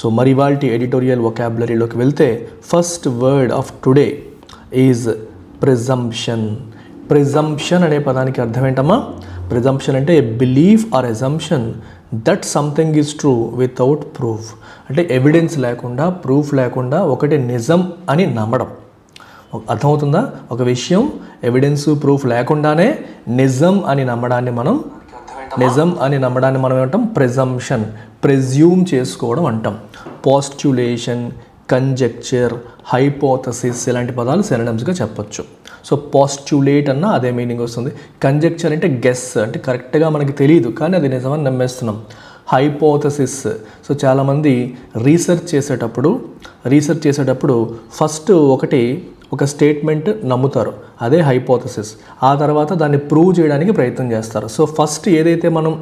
So మరి ఇవాల్టి editorial వొకాబులరీలోకి వెళ్తే first word of today is presumption. Presumption అనే పదానికి అర్థం ఏంటమ్మా? ప్రిజంప్షన్ అంటే a belief or assumption that something is true without proof. అంటే ఎవిడెన్స్ లేకుండా, ప్రూఫ్ లేకుండా ఒకటి నిజం అని నమ్మడం. అర్థమవుతుందా? ఒక విషయం ఎవిడెన్స్ ప్రూఫ్ లేకుండానే నిజం అని నమ్మడాన్ని మనం ఏమంటాం? ప్రిజంప్షన్. ప్రెజ్యూమ్ చేసుకోవడం అంటాం. పోస్ట్యులేషన్, కంజెక్చర్, హైపోథసిస్ ఇలాంటి పదాలు సినోనిమ్స్గా చెప్పొచ్చు. సో పోస్ట్యులేట్ అన్న అదే మీనింగ్ వస్తుంది. కంజెక్చర్ అంటే గెస్, అంటే కరెక్ట్గా మనకి తెలియదు కానీ అది నిజమని నమ్మేస్తున్నాం. హైపోథసిస్, సో చాలామంది రీసెర్చ్ చేసేటప్పుడు ఫస్ట్ ఒక స్టేట్మెంట్ నమ్ముతారు, అదే హైపోథసిస్. ఆ తర్వాత దాన్ని ప్రూవ్ చేయడానికి ప్రయత్నం చేస్తారు. సో ఫస్ట్ ఏదైతే మనం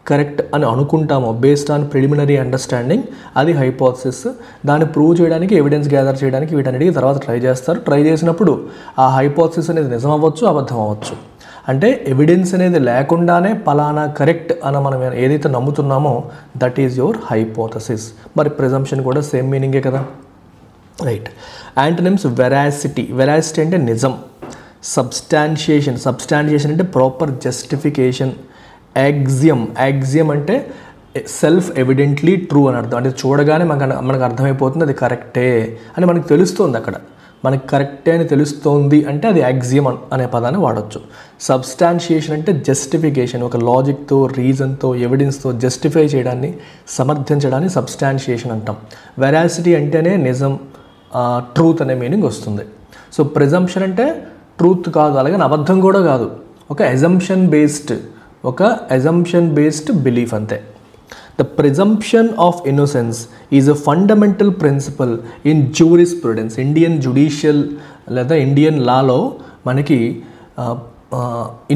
కరెక్ట్ అని అనుకుంటామో బేస్డ్ ఆన్ ప్రిలిమినరీ అండర్స్టాండింగ్, అది హైపోథసిస్. దాన్ని ప్రూవ్ చేయడానికి, ఎవిడెన్స్ గ్యాదర్ చేయడానికి వీటన్నిటికీ తర్వాత ట్రై చేస్తారు. ట్రై చేసినప్పుడు ఆ హైపోథసిస్ అనేది నిజం అవ్వచ్చు, అబద్ధం అవ్వచ్చు. అంటే ఎవిడెన్స్ అనేది లేకుండానే పలానా కరెక్ట్ అని మనం ఏదైతే నమ్ముతున్నామో దట్ ఈజ్ యువర్ హైపోథసిస్. మరి ప్రిజంప్షన్ కూడా సేమ్ మీనింగే కదా, రైట్. Antonyms veracity. వెరాసిటీ అంటే నిజం. సబ్స్టాన్షియేషన్ అంటే ప్రాపర్ జస్టిఫికేషన్. యాక్సియం అంటే సెల్ఫ్ ఎవిడెంట్లీ ట్రూ అని అర్థం. అంటే చూడగానే మనకు అర్థమైపోతుంది అది కరెక్టే అని మనకు తెలుస్తుంది. అక్కడ మనకి కరెక్టే అని తెలుస్తోంది అంటే అది యాక్సియం అనే పదాన్ని వాడచ్చు. సబ్స్టాన్షియేషన్ అంటే జస్టిఫికేషన్, ఒక లాజిక్తో, రీజన్తో, ఎవిడెన్స్తో జస్టిఫై చేయడాన్ని, సమర్థించడాన్ని సబ్స్టాన్షియేషన్ అంటాం. వెరాసిటీ అంటేనే నిజం, ట్రూత్ అనే మీనింగ్ వస్తుంది. సో ప్రిజంప్షన్ అంటే ట్రూత్ కాదు, అలాగే అబద్ధం కూడా కాదు, ఒక అజంప్షన్ బేస్డ్ బిలీఫ్ అంతే. The presumption of innocence is a fundamental principal in jurisprudence. Indian judicial లేదా ఇండియన్ లాలో మనకి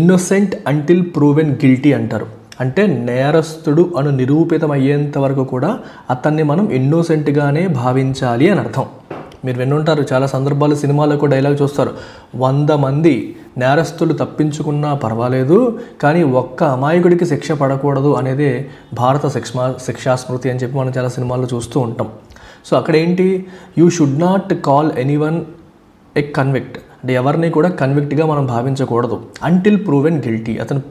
ఇన్నోసెంట్ అంటిల్ ప్రూవెన్ గిల్టీ అంటారు. అంటే నేరస్తుడు అను నిరూపితం అయ్యేంత వరకు కూడా అతన్ని మనం ఇన్నోసెంట్గానే భావించాలి అని అర్థం. మీరు వినుంటారు చాలా సందర్భాలు, సినిమాలకు డైలాగ్ చూస్తారు, 100 మంది నేరస్తులు తప్పించుకున్నా పర్వాలేదు కానీ ఒక్క అమాయకుడికి శిక్ష పడకూడదు అనేదే భారత శిక్షాస్మృతి అని చెప్పి మనం చాలా సినిమాల్లో చూస్తూ ఉంటాం. సో అక్కడ ఏంటి, you should not call anyone A convict. అంటే ఎవరిని కూడా కన్విక్ట్గా మనం భావించకూడదు అంటిల్ ప్రూవెన్ గిల్టీ. అతను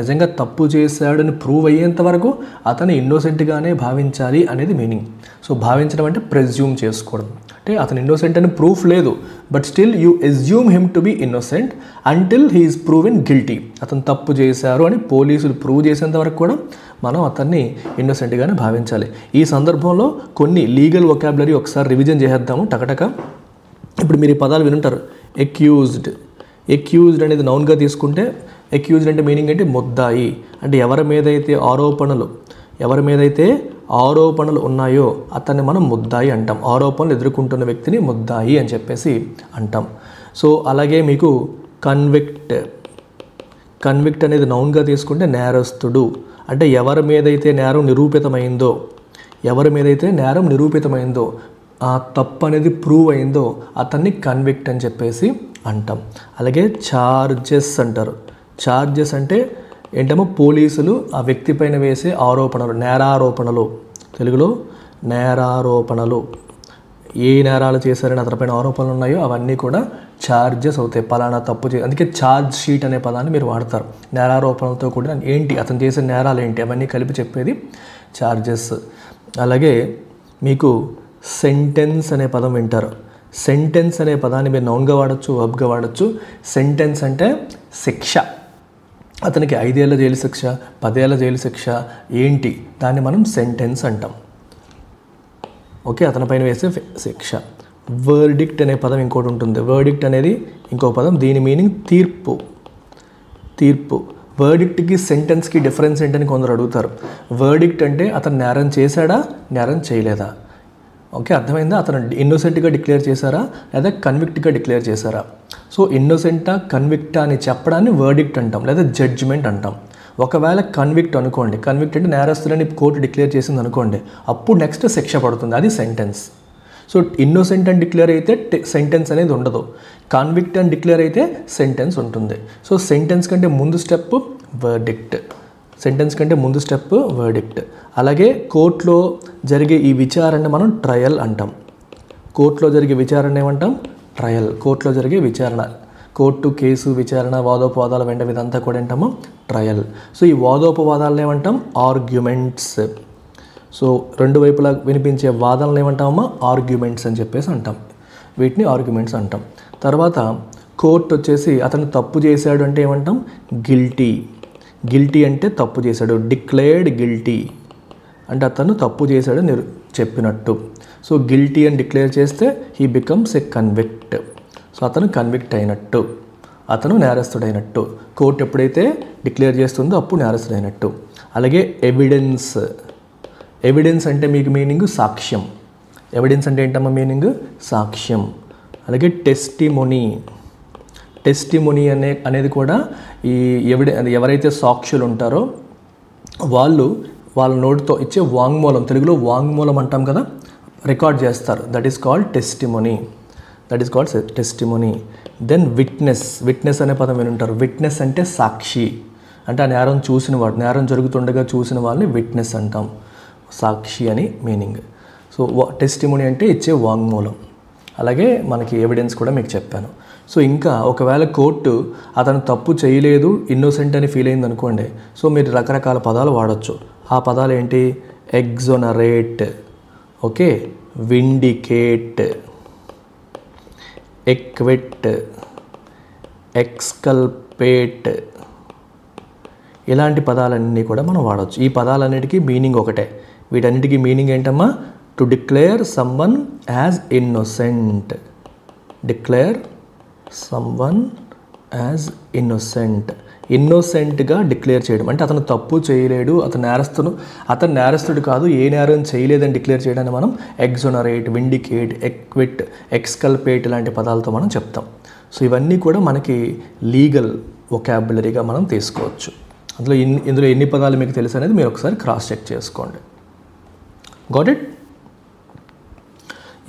నిజంగా తప్పు చేశాడని ప్రూవ్ అయ్యేంత వరకు అతను ఇన్నోసెంట్గానే భావించాలి అనేది మీనింగ్. సో భావించడం అంటే ప్రెజ్యూమ్ చేసుకోవడం. అంటే అతను ఇన్నోసెంట్ అని ప్రూఫ్ లేదు, but still you assume him to be innocent until he is proven guilty. అతను తప్పు చేశారు అని పోలీసులు ప్రూవ్ చేసేంత వరకు కూడా మనం అతన్ని ఇన్నోసెంట్గానే భావించాలి. ఈ సందర్భంలో కొన్ని లీగల్ వొకాబులరీ ఒకసారి రివిజన్ చేసేద్దాము టకటక. ఇప్పుడు మీరు ఈ పదాలు వినుంటారు. ఎక్యూజ్డ్ అనేది నౌన్గా తీసుకుంటే, ఎక్యూజ్డ్ అంటే మీనింగ్ అంటే ముద్దాయి. అంటే ఎవరి మీదైతే ఆరోపణలు ఉన్నాయో అతన్ని మనం ముద్దాయి అంటాం. ఆరోపణలు ఎదుర్కొంటున్న వ్యక్తిని ముద్దాయి అని చెప్పేసి అంటాం. సో అలాగే మీకు కన్విక్ట్ అనేది నౌన్గా తీసుకుంటే నేరస్తుడు. అంటే ఎవరి మీదైతే నేరం నిరూపితమైందో, ఆ తప్పు అనేది ప్రూవ్ అయిందో అతన్ని కన్విక్ట్ అని చెప్పేసి అంటాం. అలాగే చార్జెస్ అంటారు. చార్జెస్ అంటే ఏంటమ్మో పోలీసులు ఆ వ్యక్తి పైన వేసే ఆరోపణలు, నేరారోపణలు. తెలుగులో నేరారోపణలు, ఏ నేరాలు చేశారని అతనిపైన ఆరోపణలు ఉన్నాయో అవన్నీ కూడా ఛార్జెస్ అవుతాయి. పలానా తప్పు అందుకే ఛార్జ్ షీట్ అనే పదాన్ని మీరు వాడతారు. నేరారోపణలతో కూడా ఏంటి, అతను చేసే నేరాలు ఏంటి అవన్నీ కలిపి చెప్పేది ఛార్జెస్. అలాగే మీకు సెంటెన్స్ అనే పదం వింటారు. సెంటెన్స్ అనే పదాన్ని మీరు నౌన్గా వాడచ్చు, వర్బ్గా వాడచ్చు. సెంటెన్స్ అంటే శిక్ష. అతనికి 5 ఏళ్ల జైలు శిక్ష, 10 ఏళ్ల జైలు శిక్ష ఏంటి, దాన్ని మనం సెంటెన్స్ అంటాం. ఓకే, అతని పైన వేసే శిక్ష. వర్డిక్ట్ అనే పదం ఇంకోటి ఉంటుంది. వర్డిక్ట్ అనేది ఇంకో పదం, దీని మీనింగ్ తీర్పు. వర్డిక్ట్కి సెంటెన్స్కి డిఫరెన్స్ ఏంటని కొందరు అడుగుతారు. వర్డిక్ట్ అంటే అతను నేరం చేశాడా, నేరం చేయలేదా. ఓకే, అర్థమైందా? అతను ఇన్నోసెంట్గా డిక్లేర్ చేశారా లేదా కన్విక్ట్గా డిక్లేర్ చేశారా. సో ఇన్నోసెంటా కన్విక్టా అని చెప్పడాన్ని వర్డిక్ట్ అంటాం లేదా జడ్జిమెంట్ అంటాం. ఒకవేళ కన్విక్ట్ అనుకోండి, కన్విక్ట్ అంటే నేరస్తులని కోర్టు డిక్లేర్ చేసింది అనుకోండి, అప్పుడు నెక్స్ట్ శిక్ష పడుతుంది, అది సెంటెన్స్. సో ఇన్నోసెంట్ అని డిక్లేర్ అయితే సెంటెన్స్ అనేది ఉండదు, కన్విక్ట్ అని డిక్లేర్ అయితే సెంటెన్స్ ఉంటుంది. సో సెంటెన్స్ కంటే ముందు స్టెప్ వర్డిక్ట్. సెంటెన్స్ కంటే ముందు స్టెప్ వర్డిక్ట్. అలాగే కోర్టులో జరిగే ఈ విచారణ మనం ట్రయల్ అంటాం. కోర్టులో జరిగే విచారణ ఏమంటాం? ట్రయల్. కోర్టులో జరిగే విచారణ, కోర్టు, కేసు, విచారణ, వాదోపవాదాలు వెంట ఇదంతా కూడా ఏంటాము? ట్రయల్. సో ఈ వాదోపవాదాలను ఏమంటాం? ఆర్గ్యుమెంట్స్. సో రెండు వైపులా వినిపించే వాదనలు ఏమంటామమ్మా? ఆర్గ్యుమెంట్స్ అని చెప్పేసి అంటాం. వీటిని ఆర్గ్యుమెంట్స్ అంటాం. తర్వాత కోర్టు వచ్చేసి అతను తప్పు చేశాడు అంటే ఏమంటాం? గిల్టీ. గిల్టీ అంటే తప్పు చేశాడు. డిక్లేర్డ్ గిల్టీ అంటే అతను తప్పు చేశాడు చెప్పినట్టు. సో గిల్టీ అని డిక్లేర్ చేస్తే he becomes a convict. So అతను కన్విక్ట్ అయినట్టు, అతను నేరస్తుడైనట్టు. కోర్టు ఎప్పుడైతే డిక్లేర్ చేస్తుందో అప్పుడు నేరస్తుడైనట్టు. అలాగే ఎవిడెన్స్. ఎవిడెన్స్ అంటే మీకు మీనింగ్ సాక్ష్యం. ఎవిడెన్స్ అంటే ఏంటమ్మా మీనింగ్? సాక్ష్యం. అలాగే టెస్టిమోనీ. టెస్టిమోనీ అనేది కూడా ఈ ఎవరైతే సాక్షులు ఉంటారో వాళ్ళ నోటితో ఇచ్చే వాంగ్మూలం, తెలుగులో వాంగ్మూలం అంటాం కదా, రికార్డ్ చేస్తారు. That is called testimony. That is called testimony. Then witness. Witness అనే పదం వినుంటారు. విట్నెస్ అంటే సాక్షి. అంటే ఆ నేరం చూసిన వాడు, నేరం జరుగుతుండగా చూసిన వాళ్ళని విట్నెస్ అంటాం. సాక్షి అని మీనింగ్. సో టెస్టిమోనీ అంటే ఇచ్చే వాంగ్మూలం. అలాగే మనకి ఎవిడెన్స్ కూడా మీకు చెప్పాను. సో ఇంకా ఒకవేళ కోర్టు అతను తప్పు చేయలేదు, ఇన్నోసెంట్ అని ఫీల్ అయింది అనుకోండి, సో మీరు రకరకాల పదాలు వాడచ్చు. ఆ పదాలు ఏంటి? ఎగ్జోనరేట్, ఓకే, విండికేట్, ఎక్విట్, ఎక్స్కల్పేట్, ఇలాంటి పదాలన్నీ కూడా మనం వాడవచ్చు. ఈ పదాలన్నిటికీ మీనింగ్ ఒకటే. వీటన్నిటికీ మీనింగ్ ఏంటమ్మా? To declare someone as innocent. Declare someone as innocent. ఇన్నోసెంట్గా డిక్లేర్ చేయడం అంటే అతను తప్పు చేయలేడు, అతను నేరస్తుడు కాదు, ఏ నేరం చేయలేదని డిక్లేర్ చేయడాన్ని మనం ఎగ్జోనరేట్, విండికేట్, ఎక్విట్, ఎక్స్కల్పేట్ ఇలాంటి పదాలతో మనం చెప్తాం. సో ఇవన్నీ కూడా మనకి లీగల్ వొకాబులరీగా మనం తీసుకోవచ్చు. ఇందులో ఎన్ని పదాలు మీకు తెలుసు అనేది మీరు ఒకసారి క్రాస్ చెక్ చేసుకోండి. Got it?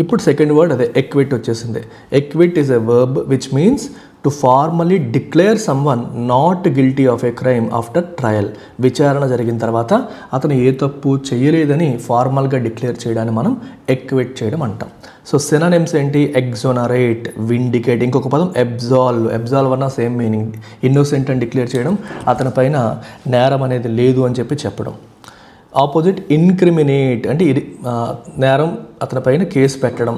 ఇప్పుడు సెకండ్ వర్డ్ అదే ఎక్విట్ వచ్చేసింది. ఎక్విట్ is a verb which means to formally declare someone not guilty of a crime after trial. విచారణ జరిగిన తర్వాత అతను ఏ తప్పు చేయలేదని ఫార్మల్గా డిక్లేర్ చేయడాన్ని మనం ఎక్విట్ చేయడం అంటాం. సో సినానిమ్స్ ఏంటి? ఎగ్జోనరేట్, విండికేట్. ఇంకొక పదం అబ్జాల్వ్. అబ్జాల్వ్ అన్న సేమ్ మీనింగ్. ఇన్నోసెంట్ అని డిక్లేర్ చేయడం, అతని పైన నేరం అనేది లేదు అని చెప్పడం. ఆపోజిట్ ఇన్క్రిమినేట్ అంటే ఇది నేరం, అతని పైన కేసు పెట్టడం.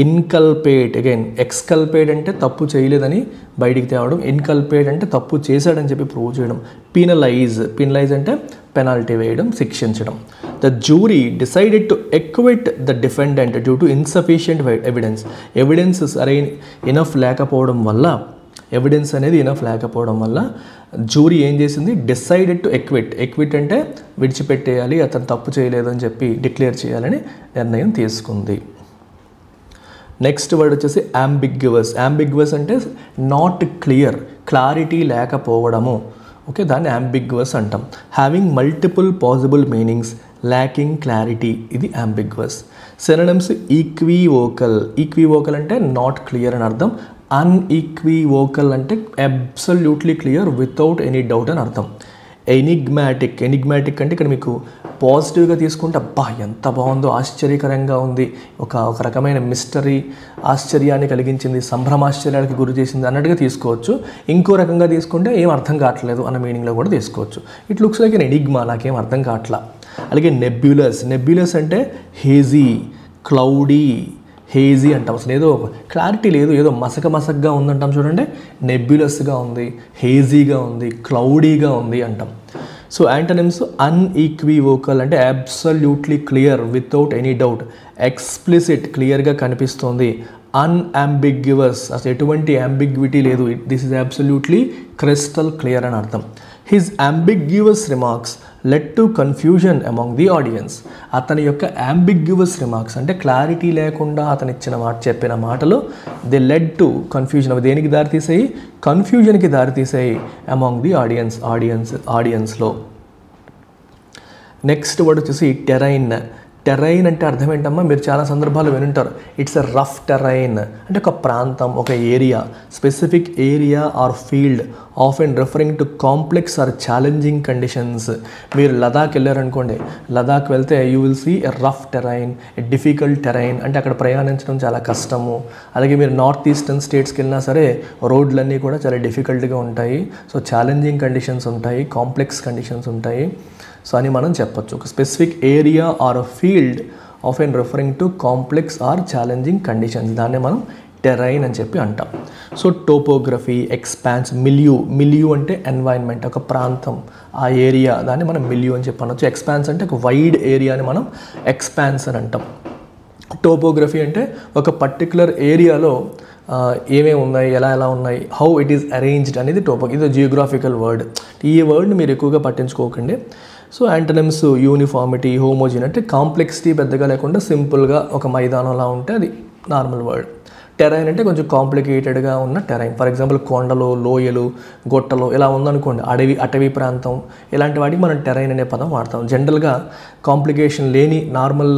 ఇన్కల్పేట్, అగైన్ ఎక్స్కల్పేట్ అంటే తప్పు చేయలేదని బయటికి తేవడం. ఇన్కల్పేట్ అంటే తప్పు చేశాడని చెప్పి ప్రూవ్ చేయడం. పీనలైజ్ అంటే పెనాల్టీ వేయడం, శిక్షించడం. The jury decided to acquit the defendant due to insufficient evidence. Evidence enough లేకపోవడం వల్ల జ్యూరీ ఏం చేసింది? Decided to ఎక్విట్. ఎక్విట్ అంటే విడిచిపెట్టేయాలి, అతను తప్పు చేయలేదని చెప్పి డిక్లేర్ చేయాలని నిర్ణయం తీసుకుంది. నెక్స్ట్ వర్డ్ వచ్చేసి అంబిగ్యువస్. అంబిగ్యువస్ అంటే నాట్ క్లియర్, క్లారిటీ లేకపోవడము. ఓకే, దాన్ని అంబిగ్యువస్ అంటాం. Having multiple possible meanings, lacking clarity, ఇది అంబిగ్యువస్. సినోనిమ్స్ ఈక్వివోకల్. ఈక్వివోకల్ అంటే నాట్ క్లియర్ అని అర్థం. అన్ఈక్వివోకల్ అంటే absolutely clear without any doubt అని అర్థం. ఎనిగ్మాటిక్ అంటే ఇక్కడ మీకు పాజిటివ్గా తీసుకుంటే అబ్బా ఎంత బాగుందో, ఆశ్చర్యకరంగా ఉంది, ఒక రకమైన మిస్టరీ, ఆశ్చర్యాన్ని కలిగించింది, సంభ్రమాశ్చర్యాలకు గురి చేసింది అన్నట్టుగా తీసుకోవచ్చు. ఇంకో రకంగా తీసుకుంటే ఏం అర్థం కావట్లేదు అన్న మీనింగ్లో కూడా తీసుకోవచ్చు. It looks like an Enigma, నాకేం అర్థం కావట్లా. అలాగే నెబ్యులస్ అంటే హేజీ, క్లౌడీ. హేజీ అంటాం, అసలు ఏదో క్లారిటీ లేదు, ఏదో మసకగా ఉందంటాం చూడండి. నెబ్యులస్గా ఉంది, హేజీగా ఉంది, క్లౌడీగా ఉంది అంటాం. సో యాంటనిమ్స్ అన్ఈక్వివోకల్ అంటే absolutely clear without any doubt. Explicit, క్లియర్గా కనిపిస్తుంది. అన్అంబిగ్యువస్, అసలు ఎటువంటి అంబిగ్విటీ లేదు, this is absolutely crystal clear అని అర్థం. His ambiguous remarks led to confusion among the audience. అతని యొక్క అంబిగ్యువస్ రిమార్క్స్ అంటే క్లారిటీ లేకుండా అతను చెప్పిన మాటలు దే లెడ్ టు కన్ఫ్యూజన్. అవి దేనికి దారితీసాయి? కన్ఫ్యూజన్కి దారితీసాయి అమాంగ్ ది ఆడియన్స్లో. నెక్స్ట్ వర్డ్ వచ్చేసి టెరైన్. టెరైన్ అంటే అర్థం ఏంటమ్మా, మీరు చాలా సందర్భాలు వినుంటారు. ఇట్స్ ఎ రఫ్ టెరైన్ అంటే ఒక ప్రాంతం, ఒక area, specific area or field often referring to complex or challenging conditions. మీరు లదాఖ్ వెళ్ళారనుకోండి, లదాఖ్ వెళ్తే you will see a rough terrain, a difficult terrain అంటే అక్కడ ప్రయాణించడం చాలా కష్టము. అలాగే మీరు నార్త్ ఈస్టర్న్ స్టేట్స్కి వెళ్ళినా సరే రోడ్లన్నీ కూడా చాలా డిఫికల్ట్గా ఉంటాయి. సో ఛాలెంజింగ్ కండిషన్స్ ఉంటాయి, కాంప్లెక్స్ కండిషన్స్ ఉంటాయి. సో అని మనం చెప్పొచ్చు. ఒక specific area or a field often referring to complex or challenging conditions, దాన్ని మనం టెరైన్ అని చెప్పి అంటాం. సో టోపోగ్రఫీ, ఎక్స్పాన్స్, మిలియూ అంటే ఎన్వైర్న్మెంట్, ఒక ప్రాంతం, ఆ ఏరియా, దాన్ని మనం మిలియూ అని చెప్పి అనొచ్చు. ఎక్స్పాన్స్ అంటే ఒక వైడ్ ఏరియాని మనం ఎక్స్పాన్స్ అని అంటాం. టోపోగ్రఫీ అంటే ఒక పర్టికులర్ ఏరియాలో ఏమేమి ఉన్నాయి, ఎలా ఉన్నాయి, హౌ ఇట్ ఈస్ అరేంజ్డ్ అనేది ఇది జియోగ్రాఫికల్ వర్డ్. ఈ వర్డ్ని మీరు ఎక్కువగా పట్టించుకోకండి. సో యాంటనమ్స్ యూనిఫార్మిటీ, హోమోజిన్ అంటే కాంప్లెక్సిటీ పెద్దగా లేకుండా సింపుల్గా ఒక మైదానంలా ఉంటే అది నార్మల్ వర్డ్. టెరైన్ అంటే కొంచెం కాంప్లికేటెడ్గా ఉన్న టెరైన్. ఫర్ ఎగ్జాంపుల్ కొండలు, లోయలు, గొట్టలు ఇలా ఉందనుకోండి, అటవీ ప్రాంతం, ఇలాంటి వాటికి మనం టెరైన్ అనే పదం వాడతాం. జనరల్గా కాంప్లికేషన్ లేని నార్మల్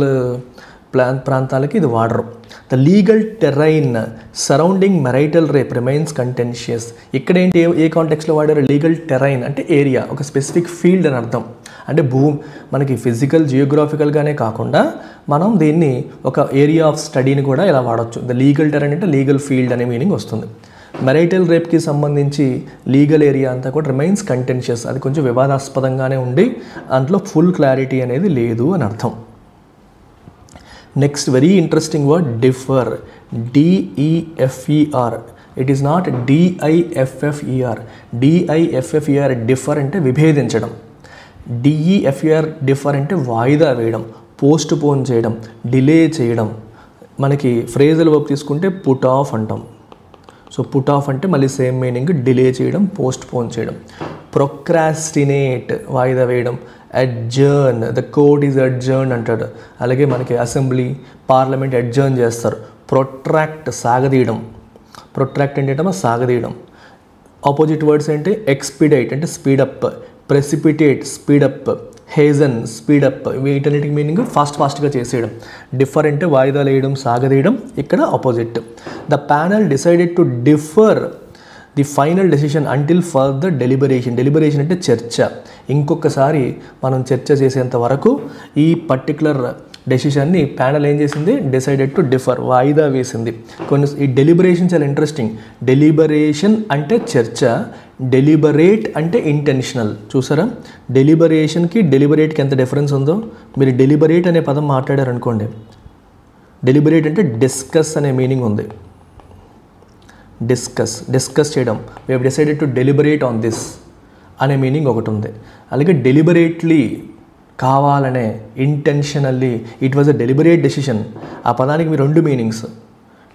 ప్రాంతాలకి ఇది వాడరు. The legal terrain surrounding marital rape remains contentious. ఇక్కడ ఏంటి, ఏ కాంటెక్స్లో వాడారు? లీగల్ టెరైన్ అంటే ఏరియా, ఒక స్పెసిఫిక్ ఫీల్డ్ అని అర్థం. అంటే మనకి ఫిజికల్ జియోగ్రాఫికల్గానే కాకుండా మనం దీన్ని ఒక ఏరియా ఆఫ్ స్టడీని కూడా ఇలా వాడచ్చు. ద లీగల్ టెరైన్ అంటే లీగల్ ఫీల్డ్ అనే మీనింగ్ వస్తుంది. మెరైటల్ రేప్కి సంబంధించి లీగల్ ఏరియా అంతా కూడా రిమైన్స్ కంటెన్షియస్, అది కొంచెం వివాదాస్పదంగానే ఉండి అందులో ఫుల్ క్లారిటీ అనేది లేదు అని అర్థం. Next very interesting word differ, DEFER. It is not DIFFER. DIFFER differ అంటే విభేదించడం. DEFER డిఫర్ అంటే వాయిదా వేయడం, పోస్ట్ పోన్ చేయడం, డిలే చేయడం. మనకి ఫ్రేజల్ వర్బ్ తీసుకుంటే పుట్ ఆఫ్ అంటాం. సో పుట్ ఆఫ్ అంటే మళ్ళీ సేమ్ మీనింగ్, డిలే చేయడం, పోస్ట్ పోన్ చేయడం. ప్రొక్రాస్టినేట్ వాయిదా వేయడం. Adjourn, the court is adjourn అంటాడు. అలాగే మనకి అసెంబ్లీ, పార్లమెంట్ అడ్జర్న్ చేస్తారు. ప్రొట్రాక్ట్ సాగదీయడం. ప్రొట్రాక్ట్ అంటే సాగదీయడం. ఆపోజిట్ వర్డ్స్ ఏంటి? ఎక్స్పీడైట్ అంటే స్పీడప్, ప్రెసిపిటేట్ స్పీడప్, హేజన్ స్పీడప్. వీటన్నిటికి మీనింగ్ ఫాస్ట్గా చేసేయడం. డిఫర్ అంటే వాయిదా వేయడం, సాగదీయడం. ఇక్కడ opposite. The panel decided to differ the final decision until further deliberation. Deliberation అంటే చర్చ. ఇంకొకసారి మనం చర్చ చేసేంత వరకు ఈ పర్టికులర్ డెసిషన్ని ప్యానల్ ఏం చేసింది? డిసైడెడ్ టు డిఫర్, వాయిదా వేసింది. ఈ డెలిబరేషన్ చాలా ఇంట్రెస్టింగ్. డెలిబరేషన్ అంటే చర్చ, డెలిబరేట్ అంటే ఇంటెన్షనల్. చూసారా, డెలిబరేషన్కి డెలిబరేట్కి ఎంత డిఫరెన్స్ ఉందో. మీరు డెలిబరేట్ అనే పదం మాట్లాడారనుకోండి, డెలిబరేట్ అంటే డిస్కస్ అనే మీనింగ్ ఉంది. డిస్కస్ చేయడం. We have decided to deliberate on this అనే మీనింగ్ ఒకటి ఉంది. అలాగే డెలిబరేట్లీ కావాలనే, intentionally, it was a deliberate decision. ఆ పదానికి మీ రెండు మీనింగ్స్,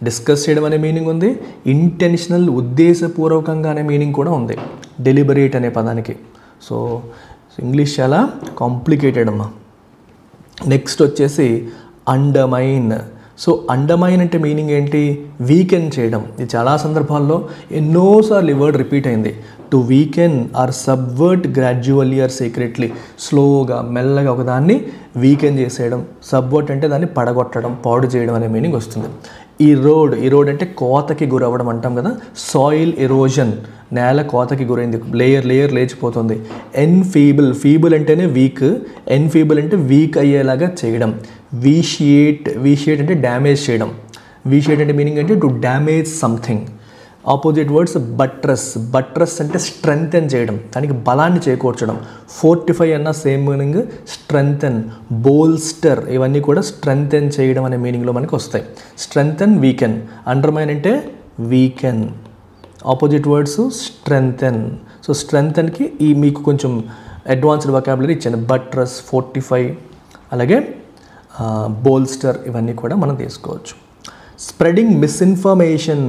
డిస్కస్ చేయడం అనే మీనింగ్ ఉంది, ఇంటెన్షనల్ ఉద్దేశపూర్వకంగా అనే మీనింగ్ కూడా ఉంది డెలిబరేట్ అనే పదానికి. సో ఇంగ్లీష్ చాలా కాంప్లికేటెడ్ అమ్మా. నెక్స్ట్ వచ్చేసి అండర్మైన్. సో అండర్మైన్ అంటే మీనింగ్ ఏంటి? వీకెన్ చేయడం. ఇది చాలా సందర్భాల్లో ఎన్నోసార్లు ఈ వర్డ్ రిపీట్ అయింది. To weaken or subvert gradually or secretly. స్లోగా, మెల్లగా ఒకదాన్ని వీకెన్ చేసేయడం. సబ్వర్ట్ అంటే దాన్ని పడగొట్టడం, పాడు చేయడం అనే మీనింగ్ వస్తుంది. ఈరోడ్ అంటే కోతకి గురవ్వడం అంటాం కదా. సాయిల్ ఎరోజన్, నేల కోతకి గురైంది, లేయర్ లేచిపోతుంది. ఫీబుల్ అంటేనే వీక్, ఎన్ఫీబుల్ అంటే వీక్ అయ్యేలాగా చేయడం. వీషియేట్ అంటే డ్యామేజ్ చేయడం. వీషియేట్ అంటే మీనింగ్ అంటే to damage something. Opposite words buttress అంటే స్ట్రెంగ్తెన్ చేయడం, దానికి బలాన్ని చేకూర్చడం. ఫోర్టిఫై అన్న సేమ్ మీనింగ్, స్ట్రెంగ్తెన్, బోల్స్టర్, ఇవన్నీ కూడా స్ట్రెంగ్తెన్ చేయడం అనే మీనింగ్లో మనకి వస్తాయి. Strengthen, weaken. అండర్మైన్ అంటే weaken. Opposite words strengthen. So స్ట్రెంగ్తెన్కి మీకు కొంచెం అడ్వాన్స్డ్ వొకాబులరీ ఇచ్చాను. బట్రస్, ఫోర్టిఫై, అలాగే బోల్స్టర్, ఇవన్నీ కూడా మనం తీసుకోవచ్చు. Spreading misinformation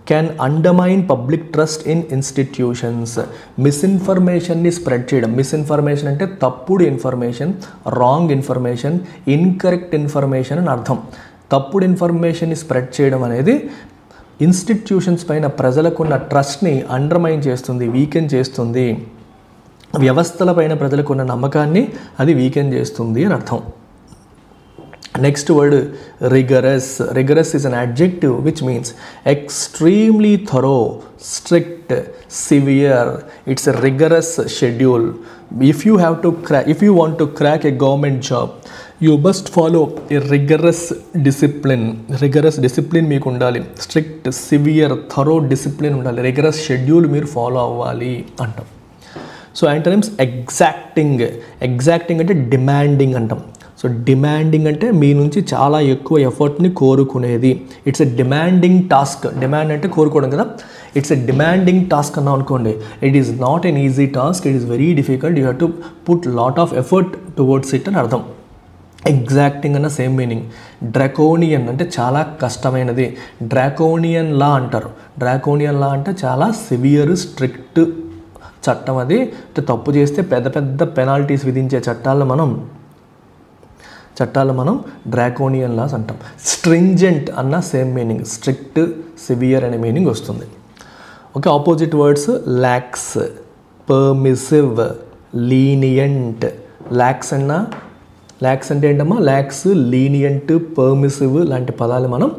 can undermine public trust in institutions. మిస్ఇన్ఫర్మేషన్ని స్ప్రెడ్ చేయడం. మిస్ఇన్ఫర్మేషన్ అంటే తప్పుడు information, wrong information, incorrect information అని అర్థం. తప్పుడు ఇన్ఫర్మేషన్ని స్ప్రెడ్ చేయడం అనేది ఇన్స్టిట్యూషన్స్ పైన ప్రజలకున్న ట్రస్ట్ని అండర్మైన్ చేస్తుంది, వీకెన్ చేస్తుంది. వ్యవస్థల పైన ప్రజలకున్న నమ్మకాన్ని అది వీకెన్ చేస్తుంది అని అర్థం. Next word, rigorous. Rigorous is an adjective which means extremely thorough, strict, severe. It's a rigorous schedule. If you want to crack a government job, you must follow a rigorous discipline. Rigorous discipline మీకు ఉండాలి. Strict, severe, thorough discipline ఉండాలి. Rigorous schedule మీరు follow అవ్వాలి అంటాం. So antonyms exacting అంటే demanding అంటాం. So demanding అంటే మీ నుంచి చాలా ఎక్కువ ఎఫర్ట్ని కోరుకునేది. It's a demanding task. Demand అంటే కోరుకోవడం కదా. ఇట్స్ ఎ డిమాండింగ్ టాస్క్ అన్నాం అనుకోండి, it is not an easy task, it is very difficult, you have to put lot of effort towards it అని అర్థం. ఎగ్జాక్టింగ్ అన్న సేమ్ మీనింగ్. డ్రాకోనియన్ అంటే చాలా కష్టమైనది. డ్రాకోనియన్ లా అంటారు. డ్రాకోనియన్ లా అంటే చాలా సివియర్, స్ట్రిక్ట్ చట్టం. అది అంటే తప్పు చేస్తే పెద్ద పెద్ద పెనాల్టీస్ విధించే చట్టాలను మనం డ్రాకోనియన్ లాస్ అంటాం. స్ట్రింజెంట్ అన్న సేమ్ మీనింగ్. స్ట్రిక్ట్, సివియర్ అనే మీనింగ్ వస్తుంది. Okay, opposite words lakhs, permissive, lenient. Lakhs అంటే ఏంటమ్మా? లాక్స్, లీనియంట్, పర్మిసివ్ లాంటి పదాలు మనం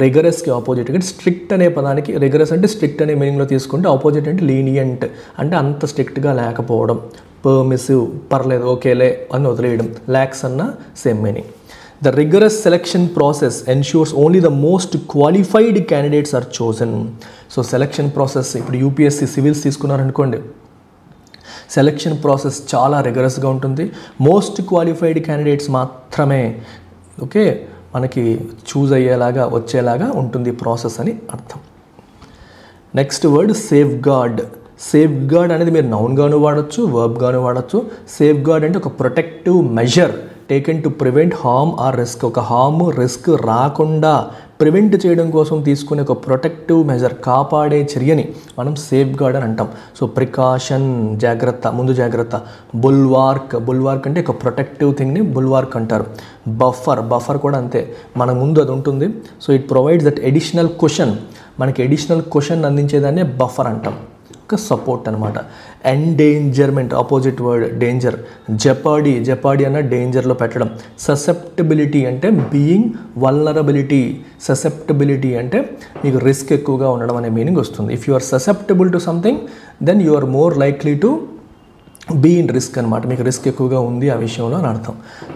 రిగరస్కి ఆపోజిట్గా స్ట్రిక్ట్ అనే పదానికి, రిగరస్ అంటే స్ట్రిక్ట్ అనే మీనింగ్లో తీసుకుంటే ఆపోజిట్ అంటే లీనియంట్ అంటే అంత స్ట్రిక్ట్గా లేకపోవడం. పర్మిసివ్ పర్లేదు ఓకేలే అని వదిలేయడం. లాక్స్ అన్న same meaning. The rigorous selection process ensures only the most qualified candidates are chosen. So selection process, ఇప్పుడు యూపీఎస్సీ సివిల్స్ తీసుకున్నారనుకోండి, సెలెక్షన్ ప్రాసెస్ చాలా రిగరస్గా ఉంటుంది. మోస్ట్ క్వాలిఫైడ్ క్యాండిడేట్స్ మాత్రమే ఓకే మనకి చూజ్ అయ్యేలాగా వచ్చేలాగా ఉంటుంది ప్రాసెస్ అని అర్థం. Next word safeguard. Safeguard అనేది మీరు నౌన్గాను వాడచ్చు, వర్బ్గాను వాడచ్చు. సేఫ్ గార్డ్ అంటే ఒక protective measure taken to prevent harm or risk. ఒక హార్మ్, రిస్క్ రాకుండా ప్రివెంట్ చేయడం కోసం తీసుకునే ఒక ప్రొటెక్టివ్ మెజర్, కాపాడే చర్యని మనం సేఫ్ గార్డ్ అని అంటాం. సో ప్రికాషన్, జాగ్రత్త, ముందు జాగ్రత్త. బుల్వార్క్ అంటే ఒక ప్రొటెక్టివ్ థింగ్ని బుల్వార్క్ అంటారు. బఫర్ కూడా అంతే, మన ముందు అది ఉంటుంది. So it provides that additional question, మనకి ఎడిషనల్ క్వశ్చన్ అందించేదాన్ని బఫర్ అంటాం. ఒక సపోర్ట్ అనమాట. ఎండేంజర్మెంట్ ఆపోజిట్ వర్డ్ డేంజర్. జెపాడీ అన్న డేంజర్లో పెట్టడం. ససెప్టబిలిటీ అంటే బీయింగ్ వల్నరబిలిటీ. ససెప్టబిలిటీ అంటే మీకు రిస్క్ ఎక్కువగా ఉండడం అనే మీనింగ్ వస్తుంది. If you are susceptible to something then you are more likely to be in risk అనమాట. మీకు రిస్క్ ఎక్కువగా ఉంది ఆ విషయంలో అని అర్థం.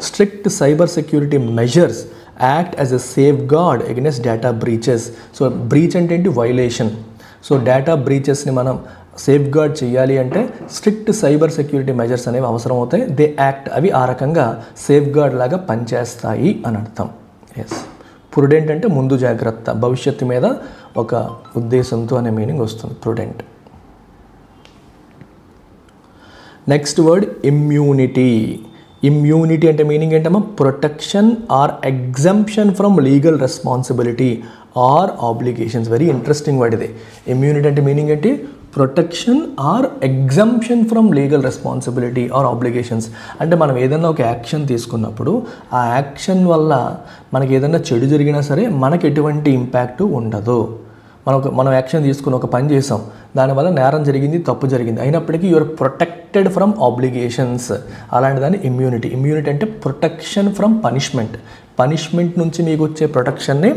Strict cyber security measures act as a safeguard against data breaches. So breach అంటే ఏంటి? వైలేషన్. సో డేటా బ్రీచెస్ని మనం సేఫ్ గార్డ్ చేయాలి అంటే స్ట్రిక్ట్ సైబర్ సెక్యూరిటీ మెజర్స్ అనేవి అవసరం అవుతాయి. దే యాక్ట్, అవి ఆ రకంగా సేఫ్ గార్డ్ లాగా పనిచేస్తాయి అని అర్థం. ఎస్. ప్రుడెంట్ అంటే ముందు జాగ్రత్త, భవిష్యత్తు మీద ఒక ఉద్దేశంతో అనే మీనింగ్ వస్తుంది prudent. Next word immunity. Immunity అంటే మీనింగ్ ఏంటమ్మా? Protection or exemption from legal responsibility or obligations. Very interesting word ఇది. ఇమ్యూనిటీ అంటే మీనింగ్ ఏంటి? Protection or exemption from legal responsibility or obligations. అంటే మనం ఏదైనా ఒక యాక్షన్ తీసుకున్నప్పుడు ఆ యాక్షన్ వల్ల మనకి ఏదైనా చెడు జరిగినా సరే మనకి ఎటువంటి ఇంపాక్ట్ ఉండదు. మనం యాక్షన్ తీసుకుని ఒక పని చేసాం, దానివల్ల నేరం జరిగింది, తప్పు జరిగింది, అయినప్పటికీ యూఆర్ ప్రొటెక్టెడ్ ఫ్రమ్ ఆబ్లిగేషన్స్. అలాంటి దాన్ని ఇమ్యూనిటీ. ఇమ్యూనిటీ అంటే ప్రొటెక్షన్ ఫ్రమ్ పనిష్మెంట్ నుంచి మీకు వచ్చే ప్రొటెక్షన్ని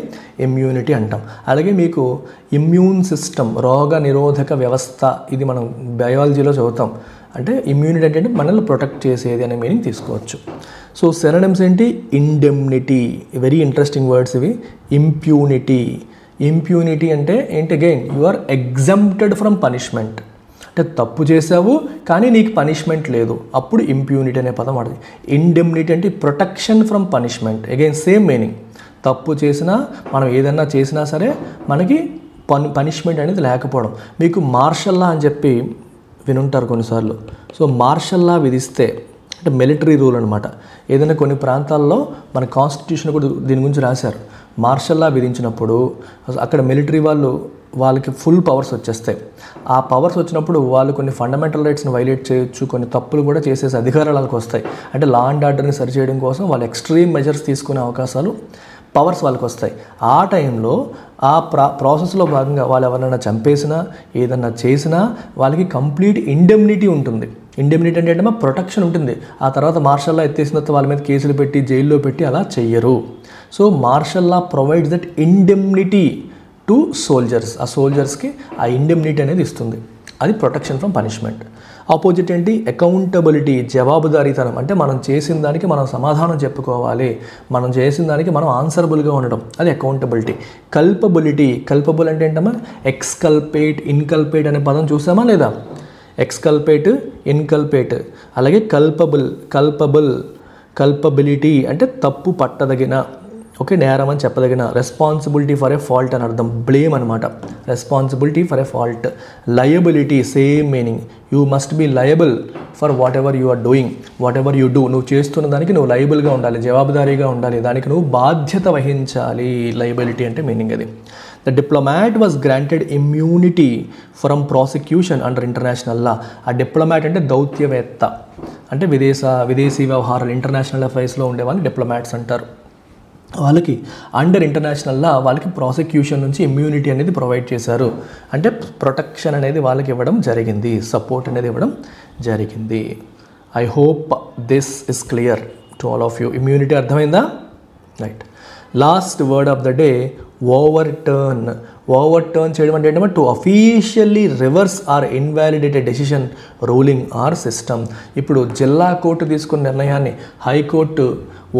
ఇమ్యూనిటీ అంటాం. అలాగే మీకు ఇమ్యూన్ సిస్టమ్, రోగ నిరోధక వ్యవస్థ, ఇది మనం బయాలజీలో చదువుతాం. అంటే ఇమ్యూనిటీ అంటే మనల్ని ప్రొటెక్ట్ చేసేది అనే మీనింగ్ తీసుకోవచ్చు. సో సినోనిమ్స్ ఏంటి? ఇండెమ్నిటీ. వెరీ ఇంట్రెస్టింగ్ వర్డ్స్ ఇవి. ఇంప్యూనిటీ అంటే ఏంటి? Again you are exempted from punishment. అంటే తప్పు చేసావు కానీ నీకు పనిష్మెంట్ లేదు, అప్పుడు ఇంప్యూనిటీ అనే పదం వాడదు. ఇండెమ్నిటీ అంటే protection from punishment. Again same meaning. తప్పు చేసినా, మనం ఏదన్నా చేసినా సరే మనకి పనిష్మెంట్ అనేది లేకపోవడం. మీకు మార్షల్ లా అని చెప్పి వినుంటారు కొన్నిసార్లు. సో మార్షల్ లా విధిస్తే అంటే మిలిటరీ రూల్ అనమాట. ఏదైనా కొన్ని ప్రాంతాల్లో మన కాన్స్టిట్యూషన్ కూడా దీని గురించి రాశారు. మార్షల్ లా విధించినప్పుడు అక్కడ మిలిటరీ వాళ్ళకి ఫుల్ పవర్స్ వచ్చేస్తాయి. ఆ పవర్స్ వచ్చినప్పుడు వాళ్ళు కొన్ని ఫండమెంటల్ రైట్స్ని వైలేట్ చేయొచ్చు, కొన్ని తప్పులు కూడా చేసేసి అధికారాలు వాళ్ళకి వస్తాయి. అంటే లా అండ్ ఆర్డర్ని సరిచేయడం కోసం వాళ్ళు ఎక్స్ట్రీమ్ మెజర్స్ తీసుకునే అవకాశాలు, పవర్స్ వాళ్ళకి వస్తాయి. ఆ టైంలో ఆ ప్రాసెస్లో భాగంగా వాళ్ళు ఎవరైనా చంపేసినా, ఏదన్నా చేసినా వాళ్ళకి కంప్లీట్ ఇండెమ్నిటీ ఉంటుంది. ఇండెమ్నిటీ అంటే ఏంటమ్మా ప్రొటెక్షన్ ఉంటుంది. ఆ తర్వాత మార్షల్ లా ఎత్తేసిన తర్వాత వాళ్ళ మీద కేసులు పెట్టి జైల్లో పెట్టి అలా చెయ్యరు. So martial law provides that indemnity to soldiers. ఆ సోల్జర్స్కి ఆ ఇండెమ్నిటీ అనేది ఇస్తుంది. అది ప్రొటెక్షన్ ఫ్రమ్ పనిష్మెంట్. ఆపోజిట్ ఏంటి? అకౌంటబిలిటీ, జవాబుదారీతనం. అంటే మనం చేసిన దానికి మనం సమాధానం చెప్పుకోవాలి, మనం చేసిన దానికి మనం ఆన్సరబుల్గా ఉండడం, అది అకౌంటబిలిటీ. కల్పబిలిటీ, కల్పబుల్ అంటే ఏంటమ్మా? ఎక్స్కల్పేట్, ఇన్కల్పేట్ అనే పదం చూసామా లేదా? ఎక్స్కల్పేట్, ఇన్కల్పేట్. అలాగే కల్పబిలిటీ అంటే తప్పు పట్టదగిన, ఓకే, నేరం అని చెప్పదగిన. రెస్పాన్సిబిలిటీ ఫర్ ఎ ఫాల్ట్ అని అర్థం, బ్లేమ్ అనమాట. Responsibility for a fault. Liability, same meaning. You must be liable for whatever you are doing, whatever you do. నువ్వు చేస్తున్న దానికి నువ్వు లయబుల్గా ఉండాలి, జవాబుదారీగా ఉండాలి, దానికి నువ్వు బాధ్యత వహించాలి. లయబిలిటీ అంటే మీనింగ్ అది. The diplomat was granted immunity from prosecution under international law. ఆ డిప్లొమాట్ అంటే దౌత్యవేత్త, అంటే విదేశీ వ్యవహారాలు, ఇంటర్నేషనల్ అఫైర్స్లో ఉండే వాళ్ళు డిప్లొమాట్స్ అంటారు. వాళ్ళకి అండర్ ఇంటర్నేషనల్ లా వాళ్ళకి ప్రాసిక్యూషన్ నుంచి ఇమ్యూనిటీ అనేది ప్రొవైడ్ చేశారు. అంటే ప్రొటెక్షన్ అనేది వాళ్ళకి ఇవ్వడం జరిగింది, సపోర్ట్ అనేది ఇవ్వడం జరిగింది. I hope this is clear to all of you. Immunity అర్థమైందా? Right. Last word of the day, overturn. Overturn చేయడం అంటే ఏంటంటే to officially reverse or invalidate a decision, ruling or system. ఇప్పుడు జిల్లా కోర్టు తీసుకున్న నిర్ణయాన్ని హైకోర్టు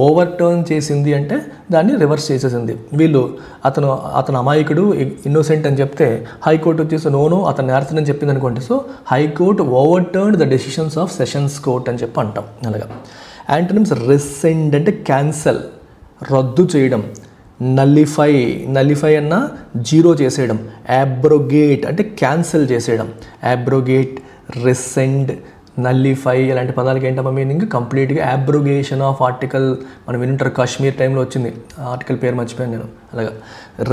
ఓవర్టర్న్ చేసింది అంటే దాన్ని రివర్స్ చేసేసింది. వీళ్ళు అతను అమాయకుడు, ఇన్నోసెంట్ అని చెప్తే హైకోర్టు వచ్చేసి నోను అతను నేరస్తుడని చెప్పింది అనుకోండి. So high court overturn the decisions of sessions court అని చెప్పి అంటాం. అలాగా యాంటనిమ్స్, రెసెండ్ అంటే క్యాన్సల్, రద్దు చేయడం. నల్లిఫై అన్న జీరో చేసేయడం. అబ్రోగేట్ అంటే క్యాన్సిల్ చేసేయడం. అబ్రోగేట్, రెసెండ్, నల్లిఫై ఇలాంటి పదాలకి ఏంటమ్మా మీనింగ్? కంప్లీట్గా అబ్రోగేషన్ ఆఫ్ ఆర్టికల్. మనం వింటారు, కాశ్మీర్ టైంలో వచ్చింది, ఆర్టికల్ పేరు మర్చిపోయాను నేను. అలాగా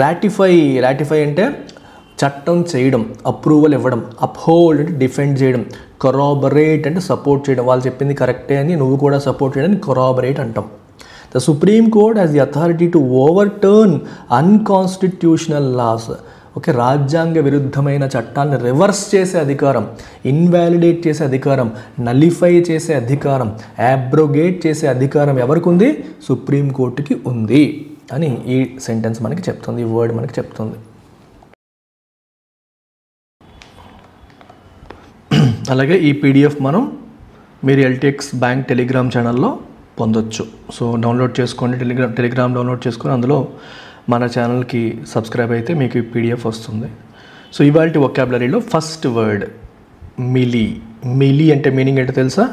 రాటిఫై అంటే చట్టం చేయడం, అప్రూవల్ ఇవ్వడం. అప్హోల్డ్ అంటే డిఫెండ్ చేయడం. కొరాబరేట్ అంటే సపోర్ట్ చేయడం, వాళ్ళు చెప్పింది కరెక్టే అని నువ్వు కూడా సపోర్ట్ చేయడానికి కొరాబరేట్ అంటాం. The Supreme Court has the authority to overturn unconstitutional laws. Okay, రాజ్యాంగ విరుద్ధమైన చట్టాలను రివర్స్ చేసే అధికారం, ఇన్వాలిడేట్ చేసే అధికారం, నలిఫై చేసే అధికారం, అబ్రోగేట్ చేసే అధికారం ఎవరికి ఉంది? సుప్రీం కోర్టుకి ఉంది అని ఈ సెంటెన్స్ మనకి చెప్తుంది, ఈ వర్డ్ మనకి చెప్తుంది. అలాగే ఈ పీడిఎఫ్ మనం మీరు ఎల్టీఎక్స్ బ్యాంక్ టెలిగ్రామ్ ఛానల్లో పొందొచ్చు. సో డౌన్లోడ్ చేసుకోండి, టెలిగ్రామ్ డౌన్లోడ్ చేసుకొని అందులో మన ఛానల్కి సబ్స్క్రైబ్ అయితే మీకు ఈ పీడిఎఫ్ వస్తుంది. సో ఇవాళ వొకాబులరీలో ఫస్ట్ వర్డ్ మిలీ అంటే మీనింగ్ ఏంటో తెలుసా?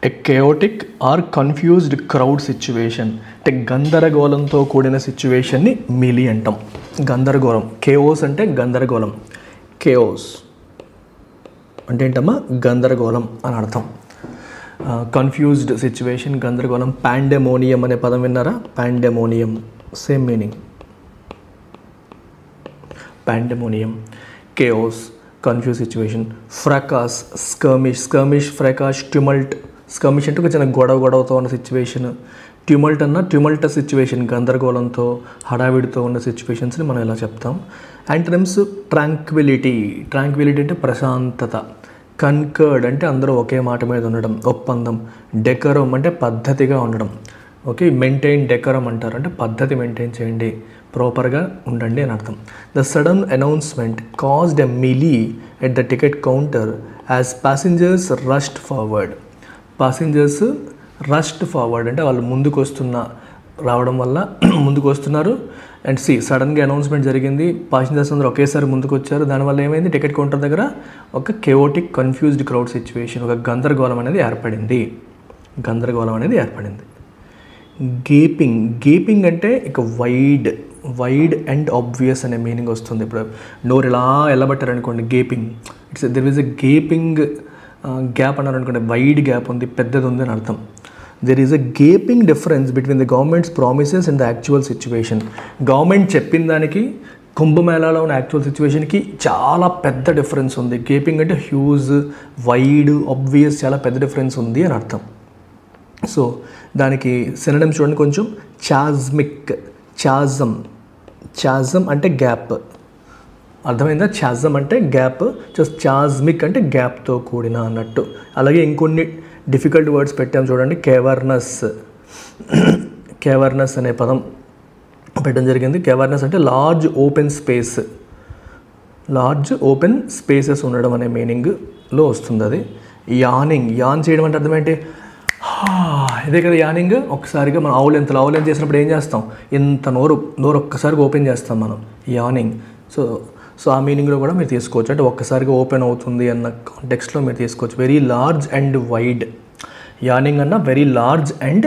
A chaotic or confused crowd situation. అంటే గందరగోళంతో కూడిన సిచ్యువేషన్ని మిలీ అంటాం. గందరగోళం, కేఓస్ అంటే గందరగోళం. కేఓస్ అంటే ఏంటమ్మా? గందరగోళం అని అర్థం. కన్ఫ్యూజ్డ్ సిచ్యువేషన్, గందరగోళం. పాండెమోనియం అనే పదం విన్నారా? Pandemonium, same meaning. Pandemonium, chaos, confuse situation. Fracas, skirmish, fracas, tumult. Skirmish అంటే ఒక చిన్న గొడవతో ఉన్న సిచ్యువేషన్. ట్యూమల్ట్ అన్న ట్యూమల్టస్ సిచ్యువేషన్, గందరగోళంతో హడావిడితో ఉన్న సిచ్యువేషన్స్ని మనం ఇలా చెప్తాం. యాంటనిమ్స్, ట్రాంక్విలిటీ అంటే ప్రశాంతత. కన్కర్డ్ అంటే అందరూ ఒకే మాట మీద ఉండడం, ఒప్పందం. డెకరం అంటే పద్ధతిగా ఉండడం. ఓకే, మెయింటైన్ డెకరం అంటారు, అంటే పద్ధతి మెయింటైన్ చేయండి, ప్రాపర్గా ఉండండి అని అర్థం. The sudden announcement caused a milli at the ticket counter as passengers rushed forward. Passengers rushed forward అంటే వాళ్ళు రావడం వల్ల ముందుకు వస్తున్నారు. అండ్ సడన్గా అనౌన్స్మెంట్ జరిగింది, ప్యాసింజర్స్ అందరూ ఒకేసారి ముందుకు వచ్చారు. దానివల్ల ఏమైంది? టికెట్ కౌంటర్ దగ్గర ఒక కేఓటిక్ కన్ఫ్యూజ్డ్ క్రౌడ్ సిచ్యువేషన్, ఒక గందరగోళం అనేది ఏర్పడింది. గేపింగ్ అంటే ఇక వైడ్ అండ్ ఆబ్వియస్ అనే మీనింగ్ వస్తుంది. ఇప్పుడు నోరు ఇలా ఎల్లబట్టారనుకోండి, gaping. There is a gaping gap అన్నారు అనుకోండి, వైడ్ గ్యాప్ ఉంది, పెద్దది ఉంది అని అర్థం. There is a gaping difference between the government's promises and the actual situation. Government చెప్పిన దానికి కుంభమేళాలో ఉన్న యాక్చువల్ సిచ్యువేషన్కి చాలా పెద్ద డిఫరెన్స్ ఉంది. గేపింగ్ అంటే హ్యూజ్, వైడ్, ఆబ్వియస్, చాలా పెద్ద డిఫరెన్స్ ఉంది అని అర్థం. సో దానికి సినోనిమ్స్ చూడండి కొంచెం. చాజం అంటే గ్యాప్. అర్థమైందా? ఛాజమ్ అంటే గ్యాప్, జస్ట్ చాజ్మిక్ అంటే గ్యాప్తో కూడిన అన్నట్టు. అలాగే ఇంకొన్ని డిఫికల్ట్ వర్డ్స్ పెట్టాం చూడండి. కేవర్నస్ అనే పదం పెట్టడం జరిగింది. కేవర్నస్ అంటే లార్జ్ ఓపెన్ స్పేసెస్ ఉండడం అనే మీనింగ్లో వస్తుంది అది. యాన్ చేయడం అంటే అర్థం ఏంటి? ఇదే కదా యానింగ్. ఒక్కసారిగా మనం ఆవులెంత చేసినప్పుడు ఏం చేస్తాం? ఇంత నోరు ఒక్కసారిగా ఓపెన్ చేస్తాం మనం, యానింగ్. సో ఆ మీనింగ్లో కూడా మీరు తీసుకోవచ్చు. అంటే ఒక్కసారిగా ఓపెన్ అవుతుంది అన్న కాంటెక్స్ట్లో మీరు తీసుకోవచ్చు. Very large and wide, yawning అన్న వెరీ లార్జ్ అండ్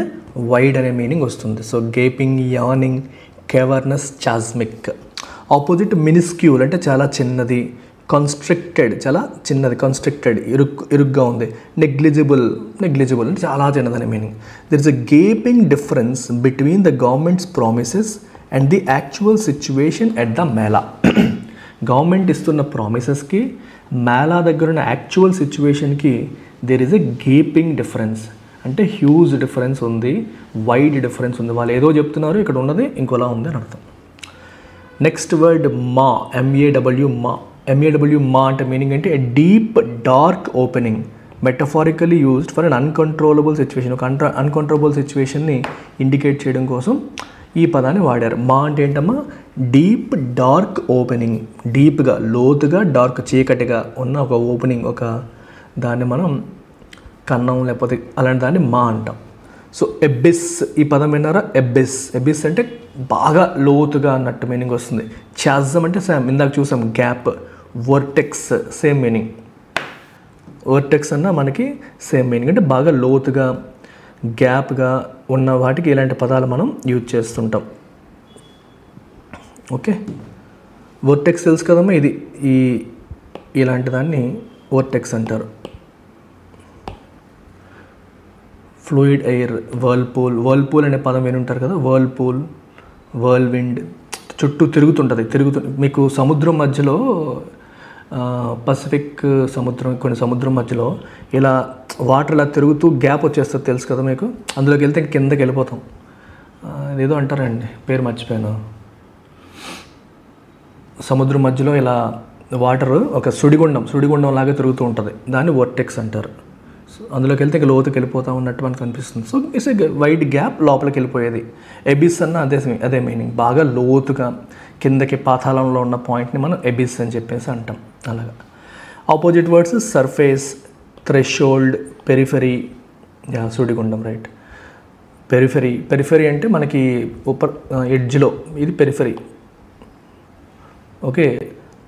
వైడ్ అనే మీనింగ్ వస్తుంది. So gaping, yawning, cavernous, chasmic. Opposite minuscule అంటే చాలా చిన్నది, కన్స్ట్రిక్టెడ్ చాలా చిన్నది, కన్స్ట్రిక్టెడ్ ఇరుగ్గా ఉంది. నెగ్లిజిబుల్ అంటే చాలా చిన్నదనే meaning. There is a gaping difference between the government's promises and the actual situation at the mela. Government ఇస్తున్న ప్రామిసెస్కి మేళా దగ్గర ఉన్న యాక్చువల్ సిచ్యువేషన్కి there is a gaping difference. అంటే హ్యూజ్ డిఫరెన్స్ ఉంది, వైడ్ డిఫరెన్స్ ఉంది. వాళ్ళు ఏదో చెప్తున్నారు, ఇక్కడ ఉన్నది ఇంకోలా ఉంది అని అర్థం. నెక్స్ట్ వర్డ్ మా, MAW మా అంటే మీనింగ్ అంటే a deep dark opening, metaphorically used for an uncontrollable situation. ఒక అన్కంట్రోలబుల్ సిచ్యువేషన్ని ఇండికేట్ చేయడం కోసం ఈ పదాన్ని వాడారు. మా అంటే ఏంటమ్మా? డీప్ డార్క్ ఓపెనింగ్, డీప్గా లోతుగా, డార్క్ చీకటిగా ఉన్న ఒక ఓపెనింగ్, ఒక దాన్ని మనం కన్నం లేకపోతే అలాంటి దాన్ని మా అంటాం. సో ఎబిస్, ఈ పదం విన్నారా? ఎబిస్ అంటే బాగా లోతుగా అన్నట్టు మీనింగ్ వస్తుంది. చాజమ్ అంటే ఇందాక చూసాం gap. Vertex same meaning. Vertex అన్న మనకి సేమ్ మీనింగ్, అంటే బాగా లోతుగా గ్యాప్గా ఉన్న వాటికి ఇలాంటి పదాలు మనం యూజ్ చేస్తుంటాం. ఓకే, వర్టెక్స్ తెలుసు కదమ్మా, ఇది ఇలాంటి దాన్ని వర్టెక్స్ అంటారు. ఫ్లూయిడ్ ఎయిర్, వర్ల్పూల్ అనే పదం వినుంటారు కదా. వర్ల్విండ్ చుట్టూ తిరుగుతుంటుంది. మీకు సముద్రం మధ్యలో, పసిఫిక్ సముద్రం, కొన్ని సముద్రం మధ్యలో ఇలా వాటర్ ఇలా తిరుగుతూ గ్యాప్ వచ్చేస్తుంది తెలుసు కదా మీకు. అందులోకి వెళ్తే కిందకి వెళ్ళిపోతాం. ఏదో అంటారండి, పేరు మర్చిపోయాను. సముద్రం మధ్యలో ఇలా వాటర్ ఒక సుడిగుండం లాగా తిరుగుతూ ఉంటుంది, దాన్ని వర్టెక్స్ అంటారు. అందులోకి వెళ్తే ఇంకా లోతుకి వెళ్ళిపోతూ ఉన్నట్టు మనకు అనిపిస్తుంది. So it's a wide gap, లోపలికి వెళ్ళిపోయేది. ఎబిస్ అన్న అదే మీనింగ్, బాగా లోతుగా కిందకి పాతాళంలో ఉన్న పాయింట్ని మనం ఎబిస్ అని చెప్పేసి అంటాం. అలాగా opposite words surface, threshold, periphery. సుడిగుండం రైట్. పెరిఫెరీ అంటే మనకి ఎడ్జ్లో, ఇది పెరిఫెరీ. ఓకే,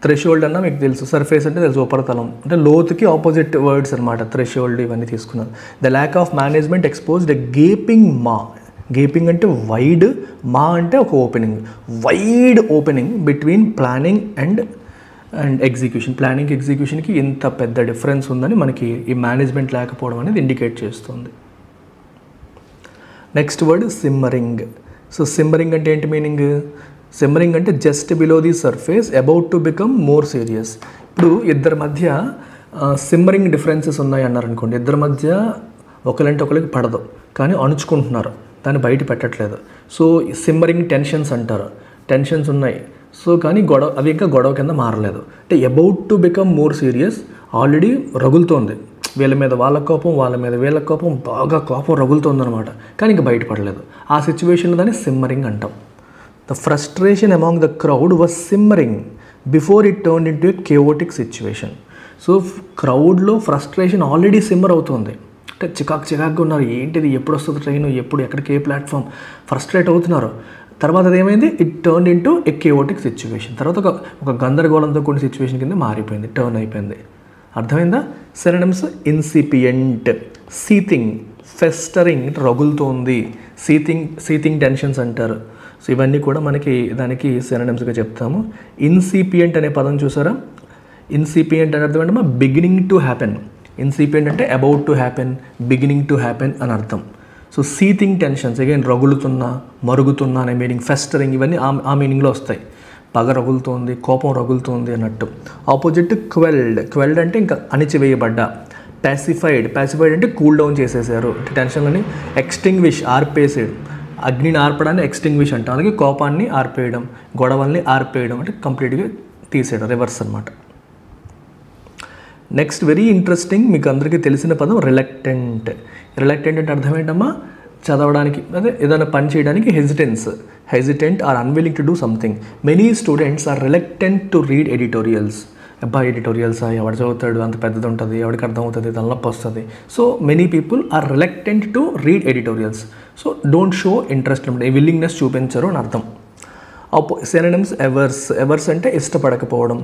థ్రెషోల్డ్ అన్న మీకు తెలుసు, సర్ఫేస్ అంటే తెలుసు, ఉపరితలం. అంటే లోతుకి ఆపోజిట్ వర్డ్స్ అనమాట థ్రెషోల్డ్, ఇవన్నీ తీసుకున్నాను. The lack of management exposed a gaping maw. Gaping అంటే వైడ్, మా అంటే ఒక opening, wide opening between planning and execution. Planning ఎగ్జిక్యూషన్కి ఇంత పెద్ద డిఫరెన్స్ ఉందని మనకి ఈ మేనేజ్మెంట్ లేకపోవడం అనేది ఇండికేట్ చేస్తుంది. Next word సిమ్మరింగ్. సో సిమ్మరింగ్ అంటే ఏంటి మీనింగ్? సిమ్మరింగ్ అంటే just below the surface, about to become more serious. ఇప్పుడు ఇద్దరి మధ్య సిమ్మరింగ్ డిఫరెన్సెస్ ఉన్నాయి అన్నారు అనుకోండి. ఇద్దరి మధ్య ఒకరంటే ఒకరికి పడదు, కానీ అణుచుకుంటున్నారు, దాన్ని బయట పెట్టట్లేదు. సో సిమ్మరింగ్ టెన్షన్స్ అంటారు. టెన్షన్స్ ఉన్నాయి, సో కానీ అవి ఇంకా గొడవ కింద మారలేదు. అంటే about to become more serious, already రగులుతోంది. వీళ్ళ మీద వాళ్ళ కోపం, వాళ్ళ మీద వీళ్ళ కోపం, బాగా కోపం రగులుతోందనమాట, కానీ ఇంకా బయటపడలేదు. ఆ సిచ్యువేషన్లో దాన్ని సిమ్మరింగ్ అంటాం. The frustration among the crowd was simmering before it turned into a chaotic situation. So క్రౌడ్లో ఫ్రస్ట్రేషన్ ఆల్రెడీ సిమ్మర్ అవుతుంది. అంటే చికాకుగా ఉన్నారు, ఏంటిది, ఎప్పుడు వస్తుంది ట్రైన్, ఎక్కడికి ఏ ప్లాట్ఫామ్, ఫ్రస్ట్రేట్ అవుతున్నారు. తర్వాత అదేమైంది? It turn into a chaotic situation. తర్వాత ఒక గందరగోళంతో కొన్ని సిచ్యువేషన్ కింద మారిపోయింది, టర్న్ అయిపోయింది. అర్థమైందా? సినోనిమ్స్ ఇన్సిపియంట్, సీతింగ్, ఫెస్టరింగ్ రగులుతోంది, సీతింగ్ టెన్షన్స్ అంటారు. సో ఇవన్నీ కూడా మనకి దానికి సినోనిమ్స్గా చెప్తాము. ఇన్సిపియంట్ అనే పదం చూసారా? ఇన్సిపియంట్ అనే అర్థం అంటే బిగినింగ్ టు హ్యాపెన్. ఇన్సిపియంట్ అంటే about to happen, beginning to happen అని అర్థం. సో సీతింగ్ టెన్షన్స్ అగైన్ రగులుతున్నా, మరుగుతున్నా అనే మీనింగ్. ఫెస్టరింగ్ ఇవన్నీ ఆ మీనింగ్లో వస్తాయి. పగ రగులుతోంది, కోపం రగులుతోంది అన్నట్టు. ఆపోజిట్ క్వెల్డ్ అంటే ఇంకా అణిచివేయబడ్డ. ప్యాసిఫైడ్ అంటే కూల్ డౌన్ చేసేసారు, టెన్షన్లని ఎక్స్టింగ్విష్, ఆర్పేసేడు. అగ్నిని ఆర్పడాన్ని ఎక్స్టింగ్విష్ అంటాం. అలాగే కోపాన్ని ఆర్పేయడం, గొడవల్ని ఆర్పేయడం అంటే కంప్లీట్గా తీసేయడం, రివర్స్ అనమాట. నెక్స్ట్ వెరీ ఇంట్రెస్టింగ్, మీకు అందరికీ తెలిసిన పదం రిలక్టెంట్. రిలక్టెంట్ అంటే అర్థం ఏంటమ్మా? చదవడానికి, అదే ఏదైనా పని చేయడానికి hesitant or unwilling to do something. Many students are reluctant to read editorials. అబ్బాయి ఎడిటోరియల్సా, ఎవడు చదువుతాడు, అంత పెద్దది ఉంటుంది, ఎవరికి అర్థమవుతుంది, తలనొప్పి వస్తుంది. So many people are reluctant to read editorials. So don't show interest అనమాట, విల్లింగ్నెస్ చూపించరు అని అర్థం. సినోనిమ్స్ ఎవర్స్ అంటే ఇష్టపడకపోవడం.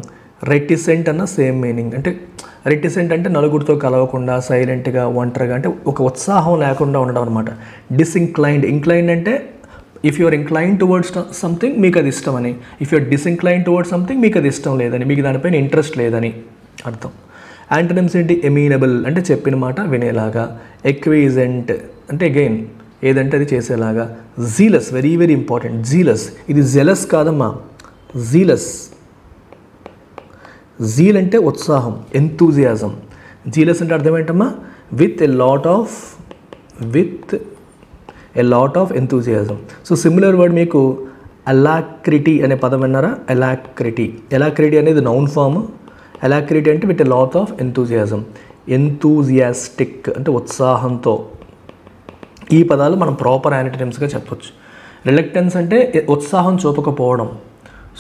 రెటిసెంట్ అన్న సేమ్ మీనింగ్. అంటే రెటిసెంట్ అంటే నలుగురితో కలవకుండా, సైలెంట్గా, ఒంటరిగా, అంటే ఒక ఉత్సాహం లేకుండా ఉండడం అనమాట. ఇంక్లైన్డ్ అంటే if you're incline towards something మీకు అది ఇష్టం అని, if you're disincline towards something మీకు అది ఇష్టం లేదని, మీకు దానిపైన ఇంట్రెస్ట్ లేదని అర్థం. యాంటోనిమ్స్ ఏంటి? ఎమీనబుల్ అంటే చెప్పిన మాట వినేలాగా. ఎక్విజెంట్ అంటే అగైన్ ఏదంటే అది చేసేలాగా. Jealous, very very important. Jealous, ఇది జెలస్ కాదమ్మా, జీలస్. జీల్ అంటే ఉత్సాహం, ఎంతూజియాజం. జీలస్ అంటే అర్థం ఏంటమ్మా? With a lot of enthusiasm. So similar word మీకు అలాక్రిటీ అనే పదం విన్నారా? అలాక్రిటీ అనేది నౌన్ ఫామ్. అలాక్రిటీ అంటే with a lot of enthusiasm. Enthusiastic అంటే ఉత్సాహంతో. ఈ పదాలు మనం ప్రాపర్ యాంటోనిమ్స్గా చెప్పొచ్చు. రిలక్టెన్స్ అంటే ఉత్సాహం చూపకపోవడం.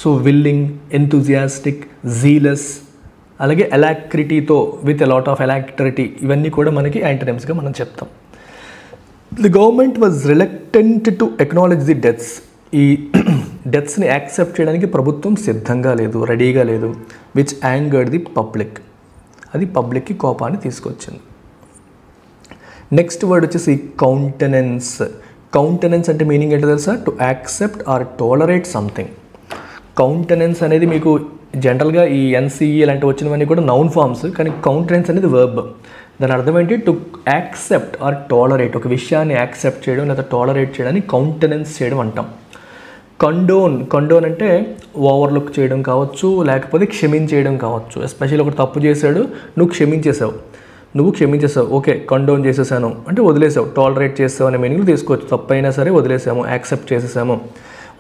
సో విల్లింగ్, ఎంతూజియాస్టిక్, జీలస్, అలాగే అలాక్రిటీతో, విత్ ఎ లాట్ ఆఫ్ అలాక్రిటీ, ఇవన్నీ కూడా మనకి యాంటోనిమ్స్గా మనం చెప్తాం. The government was reluctant to acknowledge the deaths. ఈ డెత్స్ని యాక్సెప్ట్ చేయడానికి ప్రభుత్వం సిద్ధంగా లేదు, రెడీగా లేదు. విచ్ యాంగర్డ్ ది పబ్లిక్, అది పబ్లిక్కి కోపాన్ని తీసుకొచ్చింది. నెక్స్ట్ వర్డ్ వచ్చేసి కౌంటెనెన్స్. కౌంటెనెన్స్ అంటే మీనింగ్ ఏంటో తెలుసా? To accept or tolerate something. Countenance అనేది మీకు జనరల్గా ఈ ఎన్సీఈ ఇలాంటివి వచ్చినవన్నీ కూడా నౌన్ ఫార్మ్స్, కానీ కౌంటెనెన్స్ అనేది వర్బ్. దాని అర్థం ఏంటి? టు యాక్సెప్ట్ ఆర్ టాలరేట్, ఒక విషయాన్ని యాక్సెప్ట్ చేయడం లేదా టాలరేట్ చేయడాన్ని కౌంటెనెన్స్ చేయడం అంటాం. కండోన్ అంటే ఓవర్లుక్ చేయడం కావచ్చు, లేకపోతే క్షమించేయడం కావచ్చు. ఎస్పెషల్లీ ఒకటి తప్పు చేశాడు, నువ్వు క్షమించేసావు, ఓకే కండోన్ చేసేసాను అంటే వదిలేసావు, టాలరేట్ చేసావు అనే మీనింగ్ తీసుకోవచ్చు. తప్పు అయినా సరే వదిలేసాము, యాక్సెప్ట్ చేసేసాము.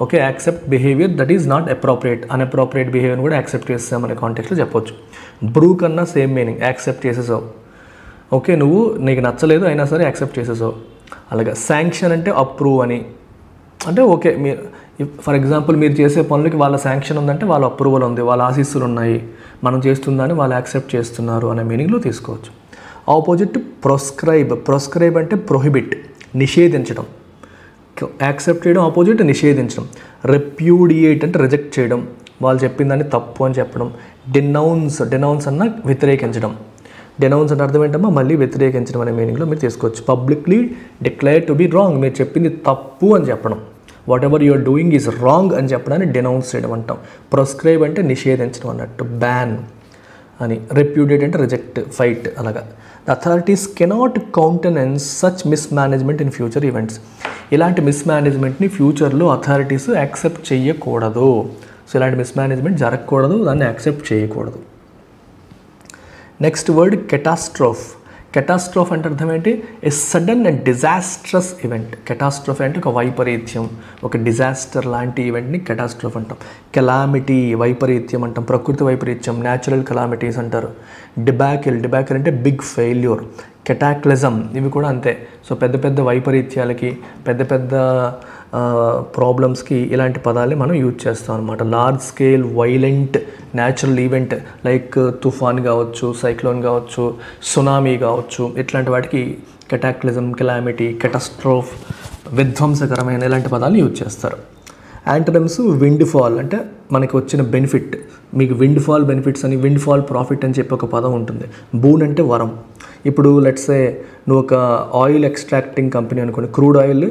Okay, accept behaviour that is not appropriate, inappropriate బిహేవియర్ని కూడా యాక్సెప్ట్ చేసేసాము అనే కాంటెక్స్లో చెప్పొచ్చు. బ్రూ కన్నా సేమ్ మీనింగ్, యాక్సెప్ట్ చేసేసావు. ఓకే, నీకు నచ్చలేదు అయినా సరే యాక్సెప్ట్ చేసేసావు. అలాగే శాంక్షన్ అంటే అప్రూవ్ అని, అంటే ఓకే ఫర్ ఎగ్జాంపుల్ మీరు చేసే పనులకి వాళ్ళ శాంక్షన్ ఉందంటే వాళ్ళ అప్రూవల్ ఉంది, వాళ్ళ ఆశీస్సులు ఉన్నాయి, మనం చేస్తుందని వాళ్ళు యాక్సెప్ట్ చేస్తున్నారు అనే మీనింగ్లో తీసుకోవచ్చు. ఆపోజిట్ ప్రొస్క్రైబ్ అంటే ప్రొహిబిట్, నిషేధించడం. యాక్సెప్ట్ చేయడం ఆపోజిట్ నిషేధించడం. రెప్యూడియేట్ అంటే రిజెక్ట్ చేయడం, వాళ్ళు చెప్పిన దాన్ని తప్పు అని చెప్పడం. డెనౌన్స్ అన్న వ్యతిరేకించడం. డెనౌన్స్ అంటే అర్థం ఏంటమ్మా? మళ్ళీ వ్యతిరేకించడం అనే మీనింగ్లో మీరు తీసుకోవచ్చు. Publicly declare to be wrong, మీరు చెప్పింది తప్పు అని చెప్పడం. Whatever you're doing is wrong అని చెప్పడాన్ని డెనౌన్స్ చేయడం అంటాం. ప్రొస్క్రైబ్ అంటే నిషేధించడం అన్నట్టు, బ్యాన్ అని. రెప్యూడియేట్ అంటే రిజెక్ట్, ఫైట్. అలాగా the authorities cannot countenance such mismanagement in future events. ఇలాంటి మిస్మేనేజ్మెంట్ని ఫ్యూచర్లో అథారిటీస్ యాక్సెప్ట్ చేయకూడదు. సో ఇలాంటి మిస్మేనేజ్మెంట్ జరగకూడదు, దాన్ని యాక్సెప్ట్ చేయకూడదు. Next word కెటాస్ట్రోఫ్. కెటాస్ట్రోఫ్ అంటే అర్థం ఏంటి? A sudden and disastrous event. Catastrophe అంటే ఒక వైపరీత్యం, ఒక డిజాస్టర్ లాంటి ఈవెంట్ని కెటాస్ట్రోఫ్ అంటాం. కెలామిటీ వైపరీత్యం అంటాం, ప్రకృతి వైపరీత్యం, న్యాచురల్ కెలామిటీస్ అంటారు. డిబాకిల్ అంటే బిగ్ ఫెయిల్యూర్. కెటాక్లిజం ఇవి కూడా అంతే. సో పెద్ద పెద్ద వైపరీత్యాలకి, పెద్ద పెద్ద ప్రాబ్లమ్స్కి ఇలాంటి పదాలని మనం యూజ్ చేస్తాం అనమాట. Large scale violent natural event like తుఫాన్ కావచ్చు, సైక్లోన్ కావచ్చు, సునామీ కావచ్చు, ఇట్లాంటి వాటికి కెటాక్లిజం, కెలామిటీ, కెటాస్ట్రోఫ్, విధ్వంసకరమైన ఇలాంటి పదాలను యూజ్ చేస్తారు. యాంటోనిమ్స్ విండ్ ఫాల్ అంటే మనకి వచ్చిన బెనిఫిట్. మీకు విండ్ ఫాల్ బెనిఫిట్స్ అని, విండ్ ఫాల్ ప్రాఫిట్ అని చెప్పి ఒక పదం ఉంటుంది. బూన్ అంటే వరం. ఇప్పుడు లెట్స్ సే నువ్వు ఒక ఆయిల్ ఎక్స్ట్రాక్టింగ్ కంపెనీ అనుకోండి, క్రూడ్ ఆయిల్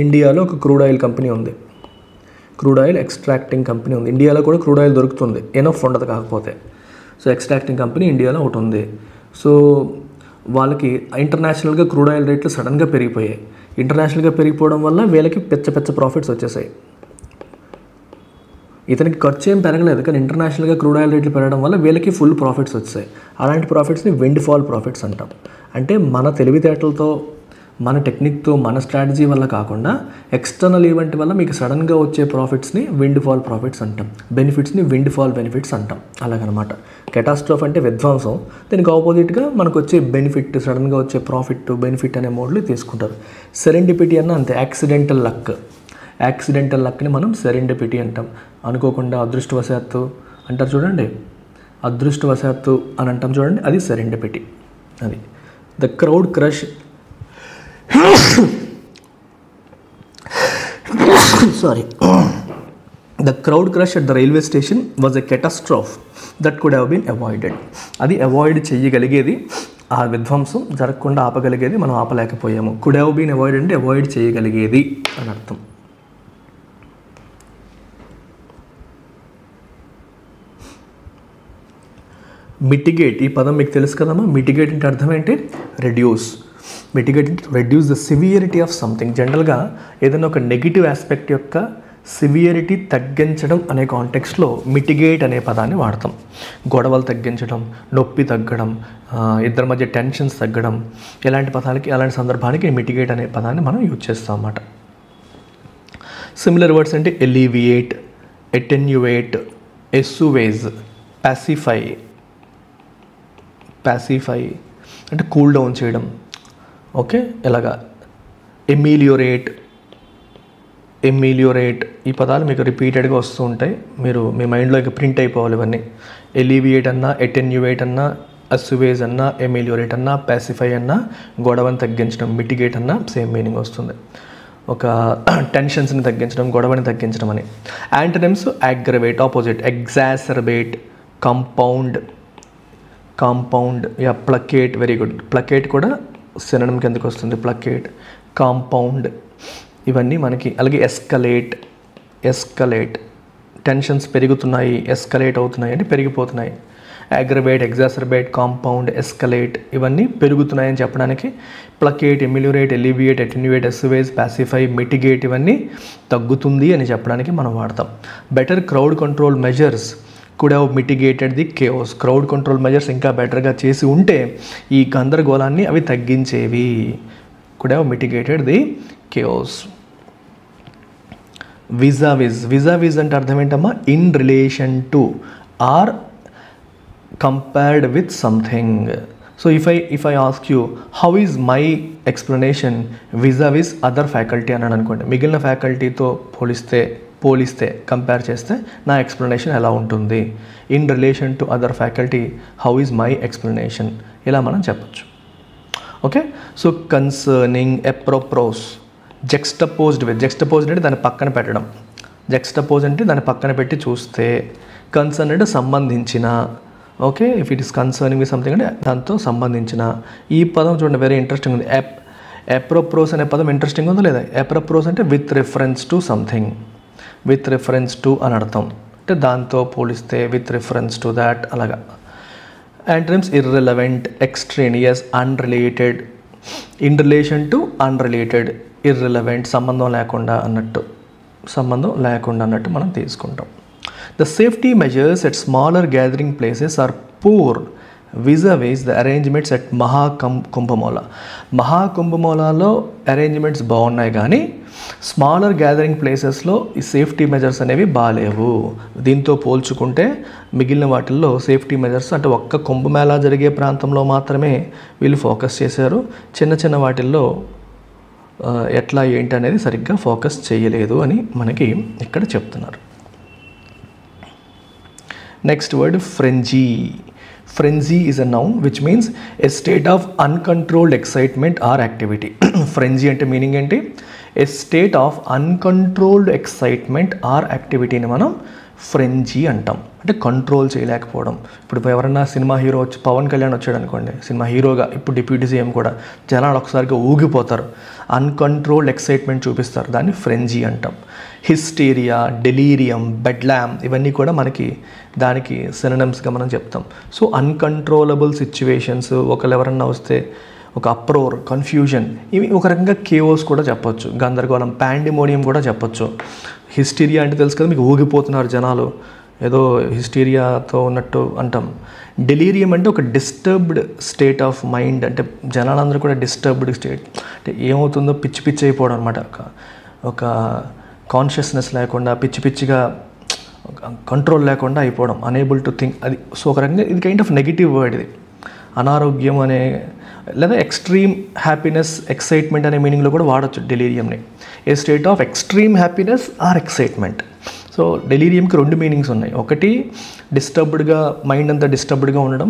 ఇండియాలో ఒక క్రూడ్ ఆయిల్ కంపెనీ ఉంది, క్రూడ్ ఆయిల్ ఎక్స్ట్రాక్టింగ్ కంపెనీ ఉంది. ఇండియాలో కూడా క్రూడ్ ఆయిల్ దొరుకుతుంది, ఎనఫ్ ఉండదు కాకపోతే. సో ఎక్స్ట్రాక్టింగ్ కంపెనీ ఇండియాలో ఒకటి ఉంది. సో వాళ్ళకి ఇంటర్నేషనల్గా క్రూడ్ ఆయిల్ రేట్లు సడన్గా పెరిగిపోయాయి. ఇంటర్నేషనల్గా పెరిగిపోవడం వల్ల వీళ్ళకి పెద్ద ప్రాఫిట్స్ వచ్చేసాయి. ఇతనికి ఖర్చు ఏం పెరగలేదు, కానీ ఇంటర్నేషనల్గా క్రూడ్ ఆయిల్ రేట్లు పెరగడం వల్ల వీళ్ళకి ఫుల్ ప్రాఫిట్స్ వచ్చాయి. అలాంటి ప్రాఫిట్స్ని విండ్ ఫాల్ ప్రాఫిట్స్ అంటాం. అంటే మన తెలివితేటలతో, మన టెక్నిక్తో మన స్ట్రాటజీ వల్ల కాకుండా ఎక్స్టర్నల్ ఈవెంట్ వల్ల మీకు సడన్గా వచ్చే ప్రాఫిట్స్ని విండ్ ఫాల్ ప్రాఫిట్స్ అంటాం, బెనిఫిట్స్ని విండ్ ఫాల్ బెనిఫిట్స్ అంటాం. అలాగనమాట. కెటాస్ట్రోఫ్ అంటే విధ్వంసం, దీనికి ఆపోజిట్గా మనకు వచ్చే బెనిఫిట్, సడన్గా వచ్చే ప్రాఫిట్ బెనిఫిట్ అనే మోడ్లు తీసుకుంటారు. సెరెండిపిటీ అన్న అంతే, యాక్సిడెంటల్ లక్. యాక్సిడెంటల్ లక్ని మనం సెరెండిపిటీ అంటాం. అనుకోకుండా అదృష్టవశాత్తు అంటారు చూడండి, అదృష్టవశాత్తు అని అంటాం చూడండి, అది సెరెండిపిటీ. అది the crowd crush The crowd crush at the railway station was a catastrophe that could have been avoided. అది అవాయిడ్ చేయగలిగేది, ఆ విధ్వంసం జరగకుండా ఆపగలిగేది, మనం ఆపలేకపోయాము. కుడ్ హ్యావ్ బీన్ అవాయిడ్ అంటే అవాయిడ్ చేయగలిగేది అని అర్థం. మిటిగేట్, ఈ పదం మీకు తెలుసు కదమ్మా. మిటిగేట్ అంటే అర్థం ఏంటి? రెడ్యూస్. మిటిగేట్ అంటే reduce the severity of something. జనరల్గా ఏదైనా ఒక నెగిటివ్ ఆస్పెక్ట్ యొక్క సివియరిటీ తగ్గించడం అనే కాంటెక్స్ట్లో మిటిగేట్ అనే పదాన్ని వాడతాం. గొడవలు తగ్గించడం, నొప్పి తగ్గడం, ఇద్దరి మధ్య టెన్షన్స్ తగ్గడం, ఇలాంటి పదాలకి, అలాంటి సందర్భానికి మిటిగేట్ అనే పదాన్ని మనం యూజ్ చేస్తాం అన్నమాట. సిమిలర్ వర్డ్స్ అంటే alleviate, attenuate, assuage, pacify. Pacify అంటే కూల్ డౌన్ చేయడం. ఓకే, ఎలాగా ఎమిలియోరేట్, ఎమిలియోరేట్, ఈ పదాలు మీకు రిపీటెడ్గా వస్తూ ఉంటాయి. మీరు మీ మైండ్లో ఇక ప్రింట్ అయిపోవాలి ఇవన్నీ. ఎలివియేట్ అన్నా, అటెన్యువేట్ అన్నా, అస్సువేజ్ అన్నా, ఎమిలియోరేట్ అన్నా, పాసిఫై అన్నా, గొడవని తగ్గించడం. మిటిగేట్ అన్నా సేమ్ మీనింగ్ వస్తుంది. ఒక టెన్షన్స్ని తగ్గించడం, గొడవని తగ్గించడం అని. Antonyms aggravate, opposite. Exacerbate, compound, compound, yeah placate, very good. Placate కూడా సినోనిమ్ కిందకి వస్తుంది. ప్లకేట్, కాంపౌండ్, ఇవన్నీ మనకి. అలాగే ఎస్కలేట్, ఎస్కలేట్, టెన్షన్స్ పెరుగుతున్నాయి, ఎస్కలేట్ అవుతున్నాయి అంటే పెరిగిపోతున్నాయి. అగ్రవేట్, ఎగ్జాసర్బేట్, కాంపౌండ్, ఎస్కలేట్, ఇవన్నీ పెరుగుతున్నాయని చెప్పడానికి. Placate, ameliorate, alleviate, attenuate, assuage, pacify, mitigate, ఇవన్నీ తగ్గుతుంది అని చెప్పడానికి మనం వాడతాం. Better crowd control measures could have mitigated the chaos. Crowd control measures ఇంకా బెటర్గా చేసి ఉంటే ఈ గందరగోళాన్ని అవి తగ్గించేవి. Could have mitigated the chaos. Vis-a-vis, vis-a-vis అంటే అర్థం ఏంటమ్మా? In relation to or compared with something. So if I ask you how is my explanation vis-a-vis other faculty అన్నాడు అనుకోండి, మిగిలిన ఫ్యాకల్టీతో పోలిస్తే కంపేర్ చేస్తే నా ఎక్స్ప్లెనేషన్ ఎలా ఉంటుంది? In relation to other faculty how is my explanation, ఇలా మనం చెప్పచ్చు. Okay, so concerning, apropos, juxtaposed with. Juxtaposed అంటే దాన్ని పక్కన పెట్టడం. జెక్స్టపోజ్ అంటే దాన్ని పక్కన పెట్టి చూస్తే. కన్సర్న్ అంటే సంబంధించిన. Okay, if it is concerning with something అంటే దాంతో సంబంధించిన. ఈ పదం చూడండి, వెరీ ఇంట్రెస్టింగ్ ఉంది. ఎప్రోప్రోస్ అనే పదం ఇంట్రెస్టింగ్ ఉందో లేదా? ఎప్రోప్రోస్ అంటే with reference to something, with reference to అని అర్థం. అంటే దాంతో పోలిస్తే, విత్ రిఫరెన్స్ టు దాట్, అలాగా. Antonyms irrelevant, extraneous, unrelated. In relation to unrelated, irrelevant, సంబంధం లేకుండా అన్నట్టు, సంబంధం లేకుండా అన్నట్టు మనం తీసుకుంటాం. The safety measures at smaller gathering places are poor vis-a-vis the arrangements at Maha Kumbh Mela. మహాకుంభమేళాలో అరేంజ్మెంట్స్ బాగున్నాయి, కానీ స్మాలర్ గ్యాదరింగ్ ప్లేసెస్లో ఈ సేఫ్టీ మెజర్స్ అనేవి బాగాలేవు. దీంతో పోల్చుకుంటే మిగిలిన వాటిల్లో సేఫ్టీ మెజర్స్ అంటే ఒక్క కుంభమేళా జరిగే ప్రాంతంలో మాత్రమే వీళ్ళు ఫోకస్ చేశారు. చిన్న చిన్న వాటిల్లో ఎట్లా ఏంటి అనేది సరిగ్గా ఫోకస్ చేయలేదు అని మనకి ఇక్కడ చెప్తున్నారు. Next word frenzy. Frenzy is a noun which means a state of uncontrolled excitement or activity. Frenzy అంటే మీనింగ్ ఏంటి? A state of uncontrolled excitement or activity ని మనం ఫ్రెంజీ అంటాం. అంటే కంట్రోల్ చేయలేకపోవడం. ఇప్పుడు ఎవరన్నా సినిమా హీరో వచ్చి, పవన్ కళ్యాణ్ వచ్చాడు అనుకోండి సినిమా హీరోగా, ఇప్పుడు డిప్యూటీ సీఎం కూడా, జనాలు ఒకసారిగా ఊగిపోతారు, అన్కంట్రోల్డ్ ఎక్సైట్మెంట్ చూపిస్తారు, దాన్ని ఫ్రెంజీ అంటాం. హిస్టీరియా, డెలీరియం, బెడ్లామ్, ఇవన్నీ కూడా మనకి దానికి సినోనిమ్స్గా మనం చెప్తాం. సో అన్కంట్రోలబుల్ సిచ్యువేషన్స్, ఒకళ్ళు ఎవరన్నా వస్తే ఒక అప్రోర్, కన్ఫ్యూజన్, ఇవి ఒక రకంగా కేఓస్ కూడా చెప్పొచ్చు, గందరగోళం, పాండిమోనియం కూడా చెప్పొచ్చు. హిస్టీరియా అంటే తెలుసు కదా మీకు, ఊగిపోతున్నారు జనాలు, ఏదో హిస్టీరియాతో ఉన్నట్టు అంటాం. డెలీరియం అంటే ఒక డిస్టర్బ్డ్ స్టేట్ ఆఫ్ మైండ్, అంటే జనాలందరూ కూడా డిస్టర్బ్డ్ స్టేట్, అంటే ఏమవుతుందో పిచ్చి పిచ్చి అయిపోవడం అనమాట. ఒక కాన్షియస్నెస్ లేకుండా పిచ్చిగా కంట్రోల్ లేకుండా అయిపోవడం, అనేబుల్ టు థింక్. అది సో ఒక రకంగా ఇది కైండ్ ఆఫ్ నెగిటివ్ వర్డ్ ఇది. అనారోగ్యం అనే లేదా ఎక్స్ట్రీమ్ హ్యాపీనెస్, ఎక్సైట్మెంట్ అనే మీనింగ్లో కూడా వాడచ్చు డెలీరియంని. A state of extreme happiness or excitement. So డెలీరియంకి 2 మీనింగ్స్ ఉన్నాయి. ఒకటి డిస్టర్బ్డ్గా, మైండ్ అంతా డిస్టర్బ్డ్గా ఉండడం.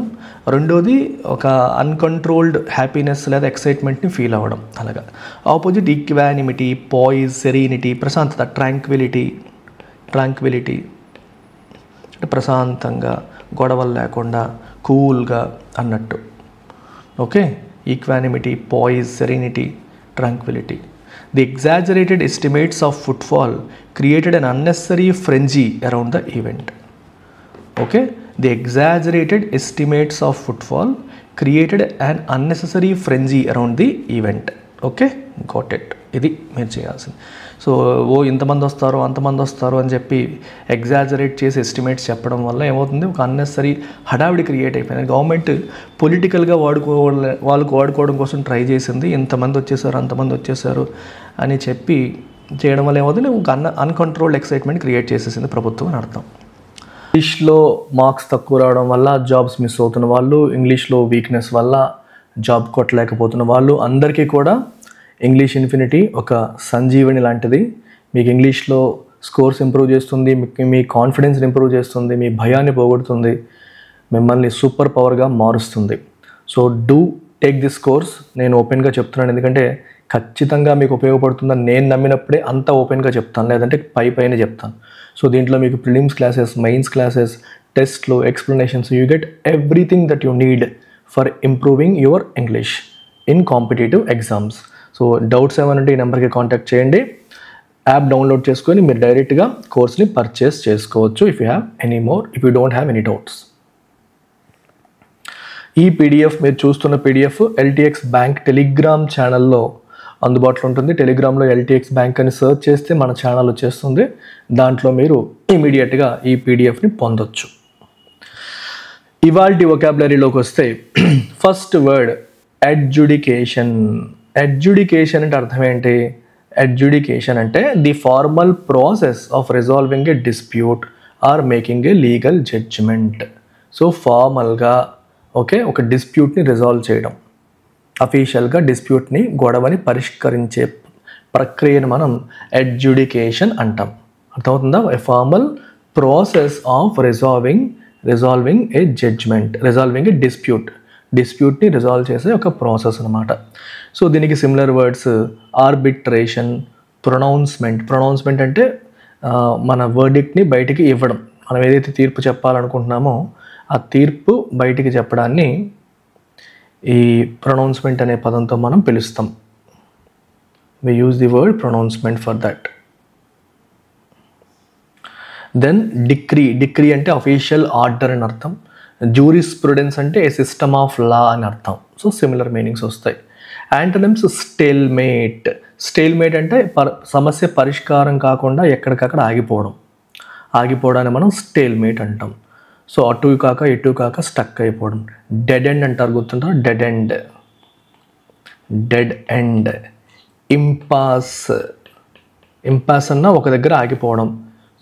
రెండోది ఒక అన్కంట్రోల్డ్ హ్యాపీనెస్ లేదా ఎక్సైట్మెంట్ని ఫీల్ అవ్వడం. అలాగా ఆపోజిట్ ఈక్వానిమిటీ, పాయిజ్, సెరీనిటీ, ప్రశాంతత, ట్రాంక్విలిటీ అంటే ప్రశాంతంగా, గొడవలు లేకుండా, కూల్గా అన్నట్టు. Okay, equanimity, poise, serenity, tranquillity. The exaggerated estimates of footfall created an unnecessary frenzy around the event. Okay, the exaggerated estimates of footfall created an unnecessary frenzy around the event. Okay, got it. ఇది మీరు చేయాల్సింది. So ఇంతమంది వస్తారు అంతమంది వస్తారు అని చెప్పి exaggerate చేసి ఎస్టిమేట్స్ చెప్పడం వల్ల ఏమవుతుంది, ఒక అన్నెసరీ హడావిడి క్రియేట్ అయిపోయింది. గవర్నమెంట్ పొలిటికల్గా వాడుకోవడం కోసం ట్రై చేసింది. ఇంతమంది వచ్చేసారు అంతమంది వచ్చేసారు అని చెప్పి చేయడం వల్ల ఏమవుతుంది, ఒక అన్కంట్రోల్డ్ ఎక్సైట్మెంట్ క్రియేట్ చేసేసింది ప్రభుత్వం అని అర్థం. ఇంగ్లీష్లో మార్క్స్ తక్కువ రావడం వల్ల జాబ్స్ మిస్ అవుతున్న వాళ్ళు, ఇంగ్లీష్లో వీక్నెస్ వల్ల జాబ్ కొట్టలేకపోతున్న వాళ్ళు అందరికీ కూడా ఇంగ్లీష్ ఇన్ఫినిటీ ఒక సంజీవని లాంటిది. మీకు ఇంగ్లీష్లో స్కోర్స్ ఇంప్రూవ్ చేస్తుంది, మీ కాన్ఫిడెన్స్ని ఇంప్రూవ్ చేస్తుంది, మీ భయాన్ని పోగొడుతుంది, మిమ్మల్ని సూపర్ పవర్గా మారుస్తుంది. So do take this course. నేను ఓపెన్గా చెప్తున్నాను, ఎందుకంటే ఖచ్చితంగా మీకు ఉపయోగపడుతుందని నేను నమ్మినప్పుడే అంత ఓపెన్గా చెప్తాను, లేదంటే పైన చెప్తాను. సో దీంట్లో మీకు ప్రిలిమ్స్ క్లాసెస్, మెయిన్స్ క్లాసెస్, టెస్ట్లు, explanations, you get everything that you need for improving your English in competitive exams. So doubts ఏమైనా ఉంటే ఈ నెంబర్కి కాంటాక్ట్ చేయండి. యాప్ డౌన్లోడ్ చేసుకొని మీరు డైరెక్ట్గా కోర్స్ని పర్చేస్ చేసుకోవచ్చు if you don't have any doubts. ఈ పీడిఎఫ్ మీరు చూస్తున్న పీడిఎఫ్ ఎల్టీఎక్స్ బ్యాంక్ టెలిగ్రామ్ ఛానల్లో అందుబాటులో ఉంటుంది. టెలిగ్రామ్లో ఎల్టీఎక్స్ బ్యాంక్ అని సెర్చ్ చేస్తే మన ఛానల్ వచ్చేస్తుంది. దాంట్లో మీరు ఇమీడియట్గా ఈ పీడిఎఫ్ని పొందొచ్చు. ఇవాల్టి వొకాబులరీలోకి వస్తే ఫస్ట్ వర్డ్ అడ్జుడికేషన్. అడ్జుడికేషన్ అంటే అర్థం ఏంటి? అడ్జుడికేషన్ అంటే the formal process of resolving a dispute or making a legal judgement. So ఫార్మల్గా ఒక డిస్ప్యూట్ని రిజాల్వ్ చేయడం, అఫీషియల్గా డిస్ప్యూట్ని, గొడవని పరిష్కరించే ప్రక్రియను మనం అడ్జుడికేషన్ అంటాం. అర్థమవుతుందా? A formal process of resolving a judgement, resolving a డిస్ప్యూట్ని రిజాల్వ్ చేసే ఒక ప్రాసెస్ అనమాట. సో దీనికి సిమిలర్ వర్డ్స్ ఆర్బిట్రేషన్, ప్రొనౌన్స్మెంట్ అంటే మన వర్డిక్ట్ని బయటికి ఇవ్వడం. మనం ఏదైతే తీర్పు చెప్పాలనుకుంటున్నామో ఆ తీర్పు బయటికి చెప్పడాన్ని ఈ ప్రొనౌన్స్మెంట్ అనే పదంతో మనం పిలుస్తాం. We use the word pronouncement for that. Then decree అంటే అఫీషియల్ ఆర్డర్ అని అర్థం. జూరిస్ప్రుడెన్స్ అంటే ఏ సిస్టమ్ ఆఫ్ లా అని అర్థం. సో సిమిలర్ మీనింగ్స్ వస్తాయి. యాంటోనిమ్స్ స్టేల్మేట్ అంటే సమస్య పరిష్కారం కాకుండా ఎక్కడికక్కడ ఆగిపోవడాన్ని మనం స్టేల్మేట్ అంటాం. సో అటు కాక ఇటు కాక స్టక్ అయిపోవడం. డెడ్ ఎండ్ అంటారు, గుర్తుంటారు? Dead end. ఇంపాస్ అన్న ఒక దగ్గర ఆగిపోవడం.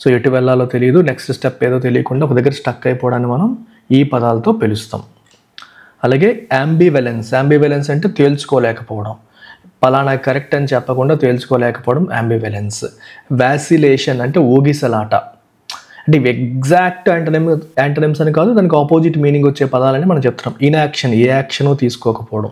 సో ఎటు వెళ్ళాలో తెలియదు, నెక్స్ట్ స్టెప్ ఏదో తెలియకుండా ఒక దగ్గర స్టక్ అయిపోవడాన్ని మనం ఈ పదాలతో పిలుస్తాం. అలాగే యాంబివెలెన్స్ అంటే తేల్చుకోలేకపోవడం, పలానా కరెక్ట్ అని చెప్పకుండా తేల్చుకోలేకపోవడం యాంబివెలెన్స్. వాసిలేషన్ అంటే ఊగిసలాట. అంటే ఎగ్జాక్ట్ యాంటోనిమ్స్ అని కాదు, దానికి ఆపోజిట్ మీనింగ్ వచ్చే పదాలని మనం చెప్తున్నాం. ఇన్యాక్షన్, ఏ యాక్షన్ తీసుకోకపోవడం.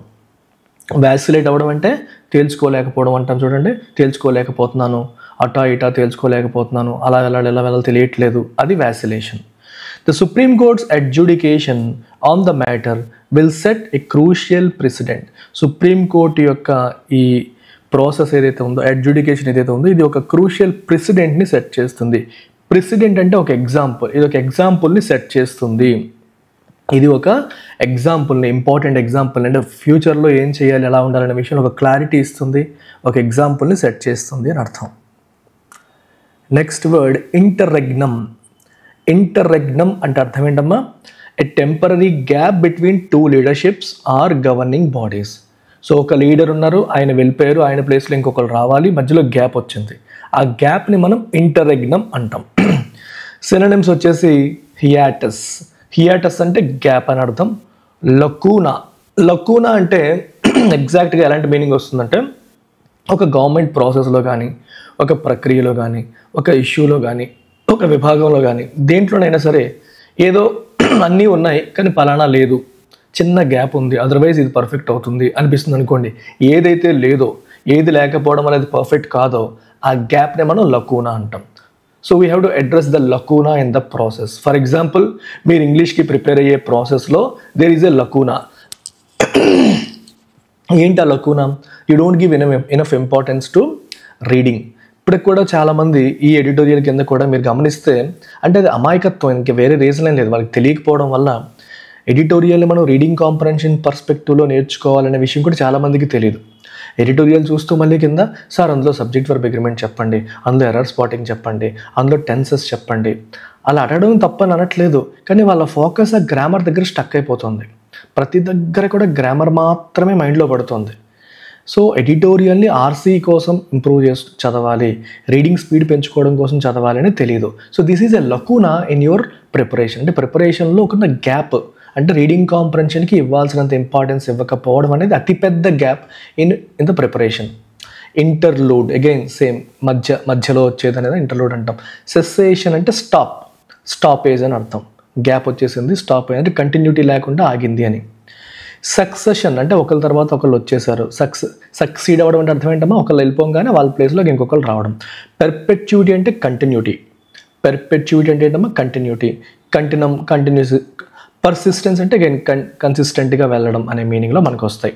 వాసిలేట్ అవ్వడం అంటే తేల్చుకోలేకపోవడం అంటాం చూడండి. తేల్చుకోలేకపోతున్నాను, అటా ఇటా తేల్చుకోలేకపోతున్నాను, అలా వెళ్ళాలి తెలియట్లేదు, అది వాసిలేషన్. The Supreme Court's adjudication on the matter will set a crucial precedent. Supreme court యొక్క ఈ ప్రాసెస్ ఏదైతే ఉందో, అడ్జుడికేషన్ ఏదైతే ఉందో, ఇది ఒక క్రూషియల్ ప్రెసిడెంట్ని సెట్ చేస్తుంది. ప్రెసిడెంట్ అంటే ఒక ఎగ్జాంపుల్, ఇది ఒక ఎగ్జాంపుల్ని సెట్ చేస్తుంది. ఇది ఒక ఎగ్జాంపుల్ని, ఇంపార్టెంట్ ఎగ్జాంపుల్ అంటే ఫ్యూచర్లో ఏం చేయాలి, ఎలా ఉండాలనే విషయంలో ఒక క్లారిటీ ఇస్తుంది, ఒక ఎగ్జాంపుల్ని సెట్ చేస్తుంది అని అర్థం. Next word ఇంటర్రెగ్నమ్. ఇంటర్రెగ్నమ్ అంటే అర్థం ఏంటమ్మా? A temporary gap between two leaderships or governing bodies. So ఒక లీడర్ ఉన్నారు, ఆయన వెళ్ళిపోయారు, ఆయన ప్లేస్లో ఇంకొకరు రావాలి, మధ్యలో గ్యాప్ వచ్చింది. ఆ గ్యాప్ని మనం ఇంటర్రెగ్నమ్ అంటాం. సినోనిమ్స్ వచ్చేసి హియాటస్. హియాటస్ అంటే గ్యాప్ అని అర్థం. లకూనా. లకూనా అంటే ఎగ్జాక్ట్గా ఎలాంటి మీనింగ్ వస్తుందంటే, ఒక గవర్నమెంట్ ప్రాసెస్లో కానీ, ఒక ప్రక్రియలో కానీ, ఒక ఇష్యూలో కానీ, ఒక విభాగంలో కానీ, దేంట్లోనైనా సరే ఏదో అన్నీ ఉన్నాయి కానీ పలానా లేదు, చిన్న గ్యాప్ ఉంది, అదర్వైజ్ ఇది పర్ఫెక్ట్ అవుతుంది అనిపిస్తుంది అనుకోండి. ఏదైతే లేదో, ఏది లేకపోవడం అనేది పర్ఫెక్ట్ కాదో ఆ గ్యాప్నే మనం లకూనా అంటాం. So we have to address the లకూనా in the process. For example, మీరు ఇంగ్లీష్కి ప్రిపేర్ అయ్యే ప్రాసెస్లో దేర్ ఈజ్ ఎ లకూనా. ఏంటి ఆ లకూనా? You don't give enough importance to reading. ఇప్పటికి కూడా చాలామంది ఈ ఎడిటోరియల్ కింద కూడా మీరు గమనిస్తే, అంటే అది అమాయకత్వం, ఇంక వేరే రీజన్ ఏం లేదు, వాళ్ళకి తెలియకపోవడం వల్ల ఎడిటోరియల్ మనం రీడింగ్ కాంప్రహెన్షన్ పర్స్పెక్టివ్లో నేర్చుకోవాలనే విషయం కూడా చాలామందికి తెలియదు. ఎడిటోరియల్ చూస్తూ మళ్ళీ కింద, సార్ అందులో సబ్జెక్ట్ వర్బ్ అగ్రిమెంట్ చెప్పండి, అందులో ఎర్రర్ స్పాటింగ్ చెప్పండి, అందులో టెన్సెస్ చెప్పండి. అలా అడగడం తప్పని అనట్లేదు, కానీ వాళ్ళ ఫోకస్ ఆ గ్రామర్ దగ్గర స్టక్ అయిపోతుంది. ప్రతి దగ్గర కూడా గ్రామర్ మాత్రమే మైండ్లో పడుతుంది. సో ఎడిటోరియల్ని ఆర్సీ కోసం ఇంప్రూవ్ చేసి చదవాలి, రీడింగ్ స్పీడ్ పెంచుకోవడం కోసం చదవాలి అని తెలియదు. So this is a లకూనా in your preparation. అంటే ప్రిపరేషన్లో ఒక గ్యాప్, అంటే రీడింగ్ కాంప్రహెన్షన్కి ఇవ్వాల్సినంత ఇంపార్టెన్స్ ఇవ్వకపోవడం అనేది అతిపెద్ద gap in the preparation. Interlude, again same, మధ్యలో వచ్చేది అనేది ఇంటర్లూడ్ అంటాం. సెసేషన్ అంటే స్టాపేజ్ అని అర్థం. గ్యాప్ వచ్చేసింది, స్టాప్ అంటే కంటిన్యూటీ లేకుండా ఆగింది అని. సక్సెషన్ అంటే ఒకరి తర్వాత ఒకళ్ళు వచ్చేసారు. సక్సీడ్ అవ్వడం అంటే అర్థం ఏంటమ్మా? ఒకళ్ళు వెళ్ళిపోగానే వాళ్ళ ప్లేస్లోకి ఇంకొకరు రావడం. పెర్పెచ్యూటీ అంటే కంటిన్యూటీ. పెర్పెచ్యూటీ అంటే ఏంటమ్మా? కంటిన్యూటీ. కంటిన్యూస్. పర్సిస్టెన్స్ అంటే అగైన్ కన్సిస్టెంట్గా వెళ్ళడం అనే మీనింగ్లో మనకు వస్తాయి.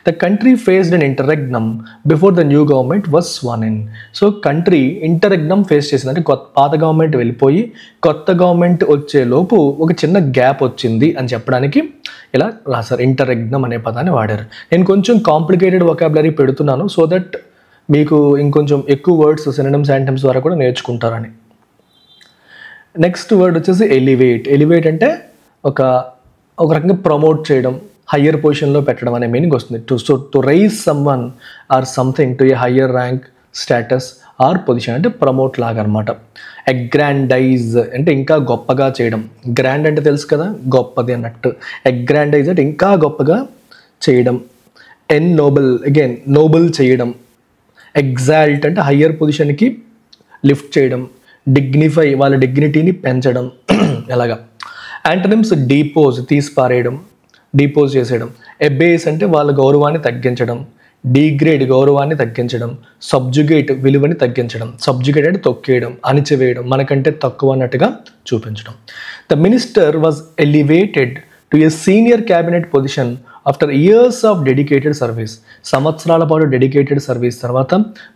The country faced an interregnum before the new government was sworn in. So country interregnum face చేసింది, అంటే పాత గవర్నమెంట్ వెళ్ళిపోయి కొత్త గవర్నమెంట్ వచ్చేలోపు ఒక చిన్న గ్యాప్ వచ్చింది అని చెప్పడానికి ఇలా రాశారు. ఇంటర్రెగ్నమ్ అనే పదాన్ని వాడారు. నేను కొంచెం కాంప్లికేటెడ్ వొకాబులరీ పెడుతున్నాను సో దట్ మీకు ఇంకొంచెం ఎక్కువ వర్డ్స్ సినోనిమ్స్ యాంటమ్స్ ద్వారా కూడా నేర్చుకుంటారని. నెక్స్ట్ వర్డ్ వచ్చేసి ఎలివేట్. ఎలివేట్ అంటే ఒక రకంగా ప్రమోట్ చేయడం, హయ్యర్ పొజిషన్లో పెట్టడం అనే మీనింగ్ వస్తుంది. To raise someone or something to a higher rank, status or position, అంటే ప్రమోట్ లాగా అనమాట. అగ్రాండైజ్ అంటే ఇంకా గొప్పగా చేయడం. గ్రాండ్ అంటే తెలుసు కదా, గొప్పది అన్నట్టు. అగ్రాండైజ్ అంటే ఇంకా గొప్పగా చేయడం. నోబుల్, అగైన్ నోబుల్ చేయడం. ఎగ్జాల్ట్ అంటే హయ్యర్ పొజిషన్కి లిఫ్ట్ చేయడం. డిగ్నిఫై వాళ్ళ డిగ్నిటీని పెంచడం. ఎలాగా. యాంటనిమ్స్ డీపోజ్, తీసి పారేయడం, డీపోజ్ చేసేయడం. ఎబేస్ అంటే వాళ్ళ గౌరవాన్ని తగ్గించడం. డిగ్రేడ్ గౌరవాన్ని తగ్గించడం. సబ్జుగేట్ విలువని తగ్గించడం. సబ్జుగేట్ అంటే తొక్కేయడం, అణిచివేయడం, మనకంటే తక్కువ అన్నట్టుగా చూపించడం. The minister was elevated to a senior cabinet position after years of dedicated service. సంవత్సరాల పాటు డెడికేటెడ్ సర్వీస్ తర్వాత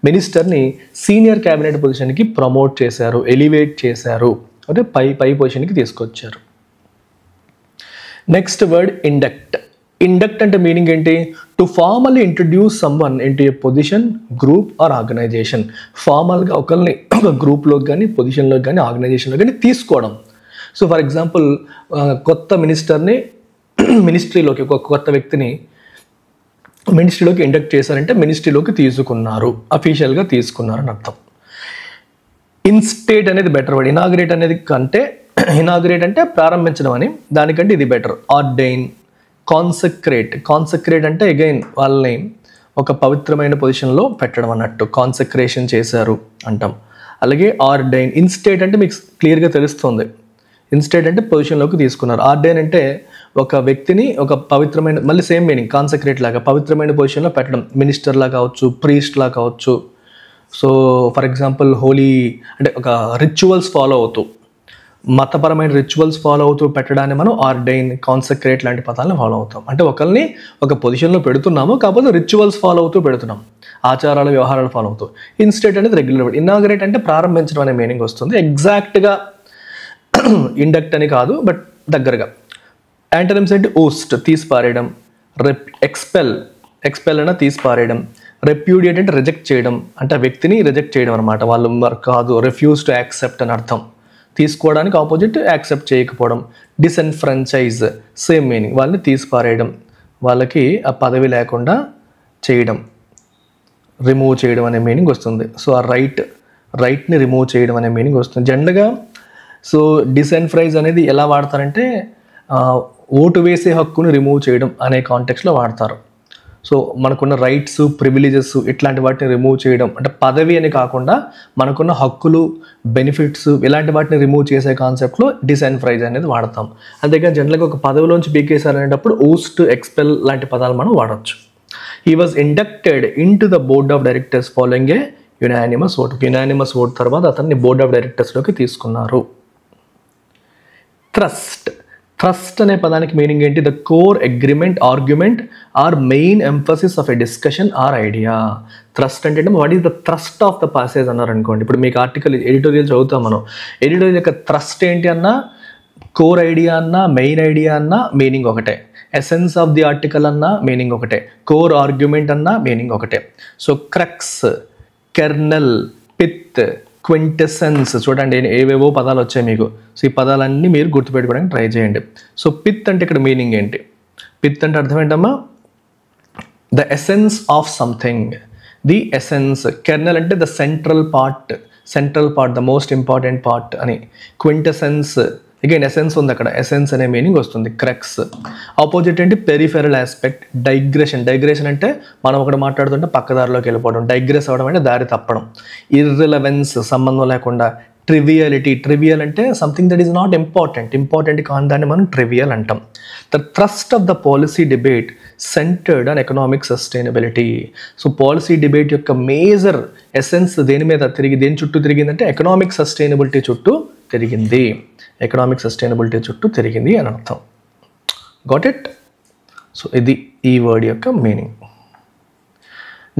మినిస్టర్ని సీనియర్ క్యాబినెట్ పొజిషన్కి ప్రమోట్ చేశారు, ఎలివేట్ చేశారు, అంటే పై పొజిషన్కి తీసుకొచ్చారు. Next word induct. ఇండక్ట్ అంటే మీనింగ్ ఏంటి? To formally introduce someone into a position, group or organisation. ఫార్మల్గా ఒకరిని ఒక గ్రూప్లోకి కానీ, పొజిషన్లోకి కానీ, ఆర్గనైజేషన్లో కానీ తీసుకోవడం. సో ఫర్ ఎగ్జాంపుల్, కొత్త మినిస్టర్ని మినిస్ట్రీలోకి, ఒక కొత్త వ్యక్తిని మినిస్ట్రీలోకి ఇండక్ట్ చేశారంటే మినిస్ట్రీలోకి తీసుకున్నారు, అఫీషియల్గా తీసుకున్నారు అని అర్థం. ఇన్స్టేట్ అనేది బెటర్ వర్డ్. ఇనాగ్రేట్ అనేది కంటే, ఇనాగ్రేట్ అంటే ప్రారంభించడం అని, దానికంటే ఇది బెటర్. ఆర్డైన్. కాన్సక్రేట్ అంటే అగైన్ వాళ్ళని ఒక పవిత్రమైన పొజిషన్లో పెట్టడం అన్నట్టు. కాన్సక్రేషన్ చేశారు అంటాం. అలాగే ఆర్డైన్. ఇన్స్టేట్ అంటే మీకు క్లియర్గా తెలుస్తుంది. ఇన్స్టేట్ అంటే పొజిషన్లోకి తీసుకున్నారు. ఆర్డైన్ అంటే ఒక వ్యక్తిని ఒక పవిత్రమైన, మళ్ళీ సేమ్ మీనింగ్ కాన్సక్రేట్ లాగా, పవిత్రమైన పొజిషన్లో పెట్టడం. మినిస్టర్లా కావచ్చు, ప్రీస్ట్లా కావచ్చు. సో ఫర్ ఎగ్జాంపుల్ హోలీ అంటే ఒక రిచువల్స్ ఫాలో అవుతూ, మతపరమైన రిచువల్స్ ఫాలో అవుతూ పెట్టడాన్ని మనం ఆర్డైన్, కాన్సక్రేట్ లాంటి పదాలను ఫాలో అవుతాం. అంటే ఒకరిని ఒక పొజిషన్లో పెడుతున్నాము, కాకపోతే రిచువల్స్ ఫాలో అవుతూ పెడుతున్నాం, ఆచారాలు వ్యవహారాలు ఫాలో అవుతూ. ఇన్స్టేట్ అనేది రెగ్యులర్ వర్డ్. ఇనాగ్రేట్ అంటే ప్రారంభించడం అనే మీనింగ్ వస్తుంది. ఎగ్జాక్ట్గా ఇండక్ట్ అని కాదు, బట్ దగ్గరగా. యాంటనిమ్స్ అంటే ఓస్ట్, తీసి పారేయడం. ఎక్స్పెల్ అయినా తీసి పారేయడం. రెప్యూడియేట్ అంటే రిజెక్ట్ చేయడం, అంటే వ్యక్తిని రిజెక్ట్ చేయడం అనమాట. వాళ్ళు మరి కాదు, రిఫ్యూజ్ టు యాక్సెప్ట్ అని అర్థం. తీసుకోవడానికి ఆపోజిట్ యాక్సెప్ట్ చేయకపోవడం. డిసెన్ఫ్రాంచైజ్ సేమ్ మీనింగ్, వాళ్ళని తీసిపారేయడం, వాళ్ళకి ఆ పదవి లేకుండా చేయడం, రిమూవ్ చేయడం అనే మీనింగ్ వస్తుంది. సో ఆ రైట్ని రిమూవ్ చేయడం అనే మీనింగ్ వస్తుంది జనరల్గా. సో డిసెన్ఫ్రైజ్ అనేది ఎలా వాడతారంటే ఓటు వేసే హక్కును రిమూవ్ చేయడం అనే కాంటెక్స్లో వాడతారు. సో మనకున్న రైట్స్, ప్రివిలేజెస్ ఇట్లాంటి వాటిని రిమూవ్ చేయడం, అంటే పదవి అని కాకుండా మనకున్న హక్కులు, బెనిఫిట్స్ ఇలాంటి వాటిని రిమూవ్ చేసే కాన్సెప్ట్లో డిసెన్ఫ్రైజ్ అనేది వాడతాం. అంతేకాని జనరల్గా ఒక పదవిలోంచి పీకేశారు అనేటప్పుడు ఊస్ట్, ఎక్స్పెల్ లాంటి పదాలు మనం వాడచ్చు. He was inducted into the board of directors following a unanimous vote. Unanimous vote తర్వాత అతన్ని బోర్డ్ ఆఫ్ డైరెక్టర్స్లోకి తీసుకున్నారు. థ్రస్ట్ అనే పదానికి మీనింగ్ ఏంటి? The core agreement, argument or main emphasis of a discussion or idea. Thrust అంటే what is the thrust of the passage అన్నారు అనుకోండి. ఇప్పుడు మీకు ఆర్టికల్ ఎడిటోరియల్ చదువుతాం మనం. ఎడిటోరియల్ యొక్క థ్రస్ట్ ఏంటి అన్నా, కోర్ ఐడియా అన్నా, మెయిన్ ఐడియా అన్నా మీనింగ్ ఒకటే. ఎసెన్స్ ఆఫ్ ది ఆర్టికల్ అన్నా మీనింగ్ ఒకటే. కోర్ ఆర్గ్యుమెంట్ అన్నా మీనింగ్ ఒకటే. So crux, kernel, pith, quintessence, చూడండి ఏవేవో పదాలు వచ్చాయి మీకు. సో ఈ పదాలన్నీ మీరు గుర్తుపెట్టుకోవడానికి ట్రై చేయండి. సో పిత్ అంటే ఇక్కడ మీనింగ్ ఏంటి? పిత్ అంటే అర్థం ఏంటమ్మా? The essence of something, the essence. Kernel అంటే the central part, the most important part అని. క్వింటెసెన్స్, అగైన్ ఎసెన్స్ ఉంది అక్కడ, ఎసెన్స్ అనే మీనింగ్ వస్తుంది. క్రక్స్. ఆపోజిట్ ఏంటి? Peripheral aspect. డైగ్రెషన్ అంటే మనం ఒకటి మాట్లాడుతుంటే పక్కదారిలోకి వెళ్ళిపోవడం. డైగ్రెస్ అవ్వడం అంటే దారి తప్పడం. ఇర్రిలవెన్స్, సంబంధం లేకుండా. ట్రివియల్ అంటే something that is not important కాని దాన్ని మనం ట్రివియల్ అంటాం. The thrust of the policy debate centred on economic sustainability. So policy debate యొక్క మేజర్ ఎసెన్స్ దేని చుట్టూ తిరిగిందంటే ఎకనామిక్ సస్టైనబిలిటీ చుట్టూ తిరిగింది. అని అర్థం. Got it? సో ఇది ఈ వర్డ్ యొక్క meaning.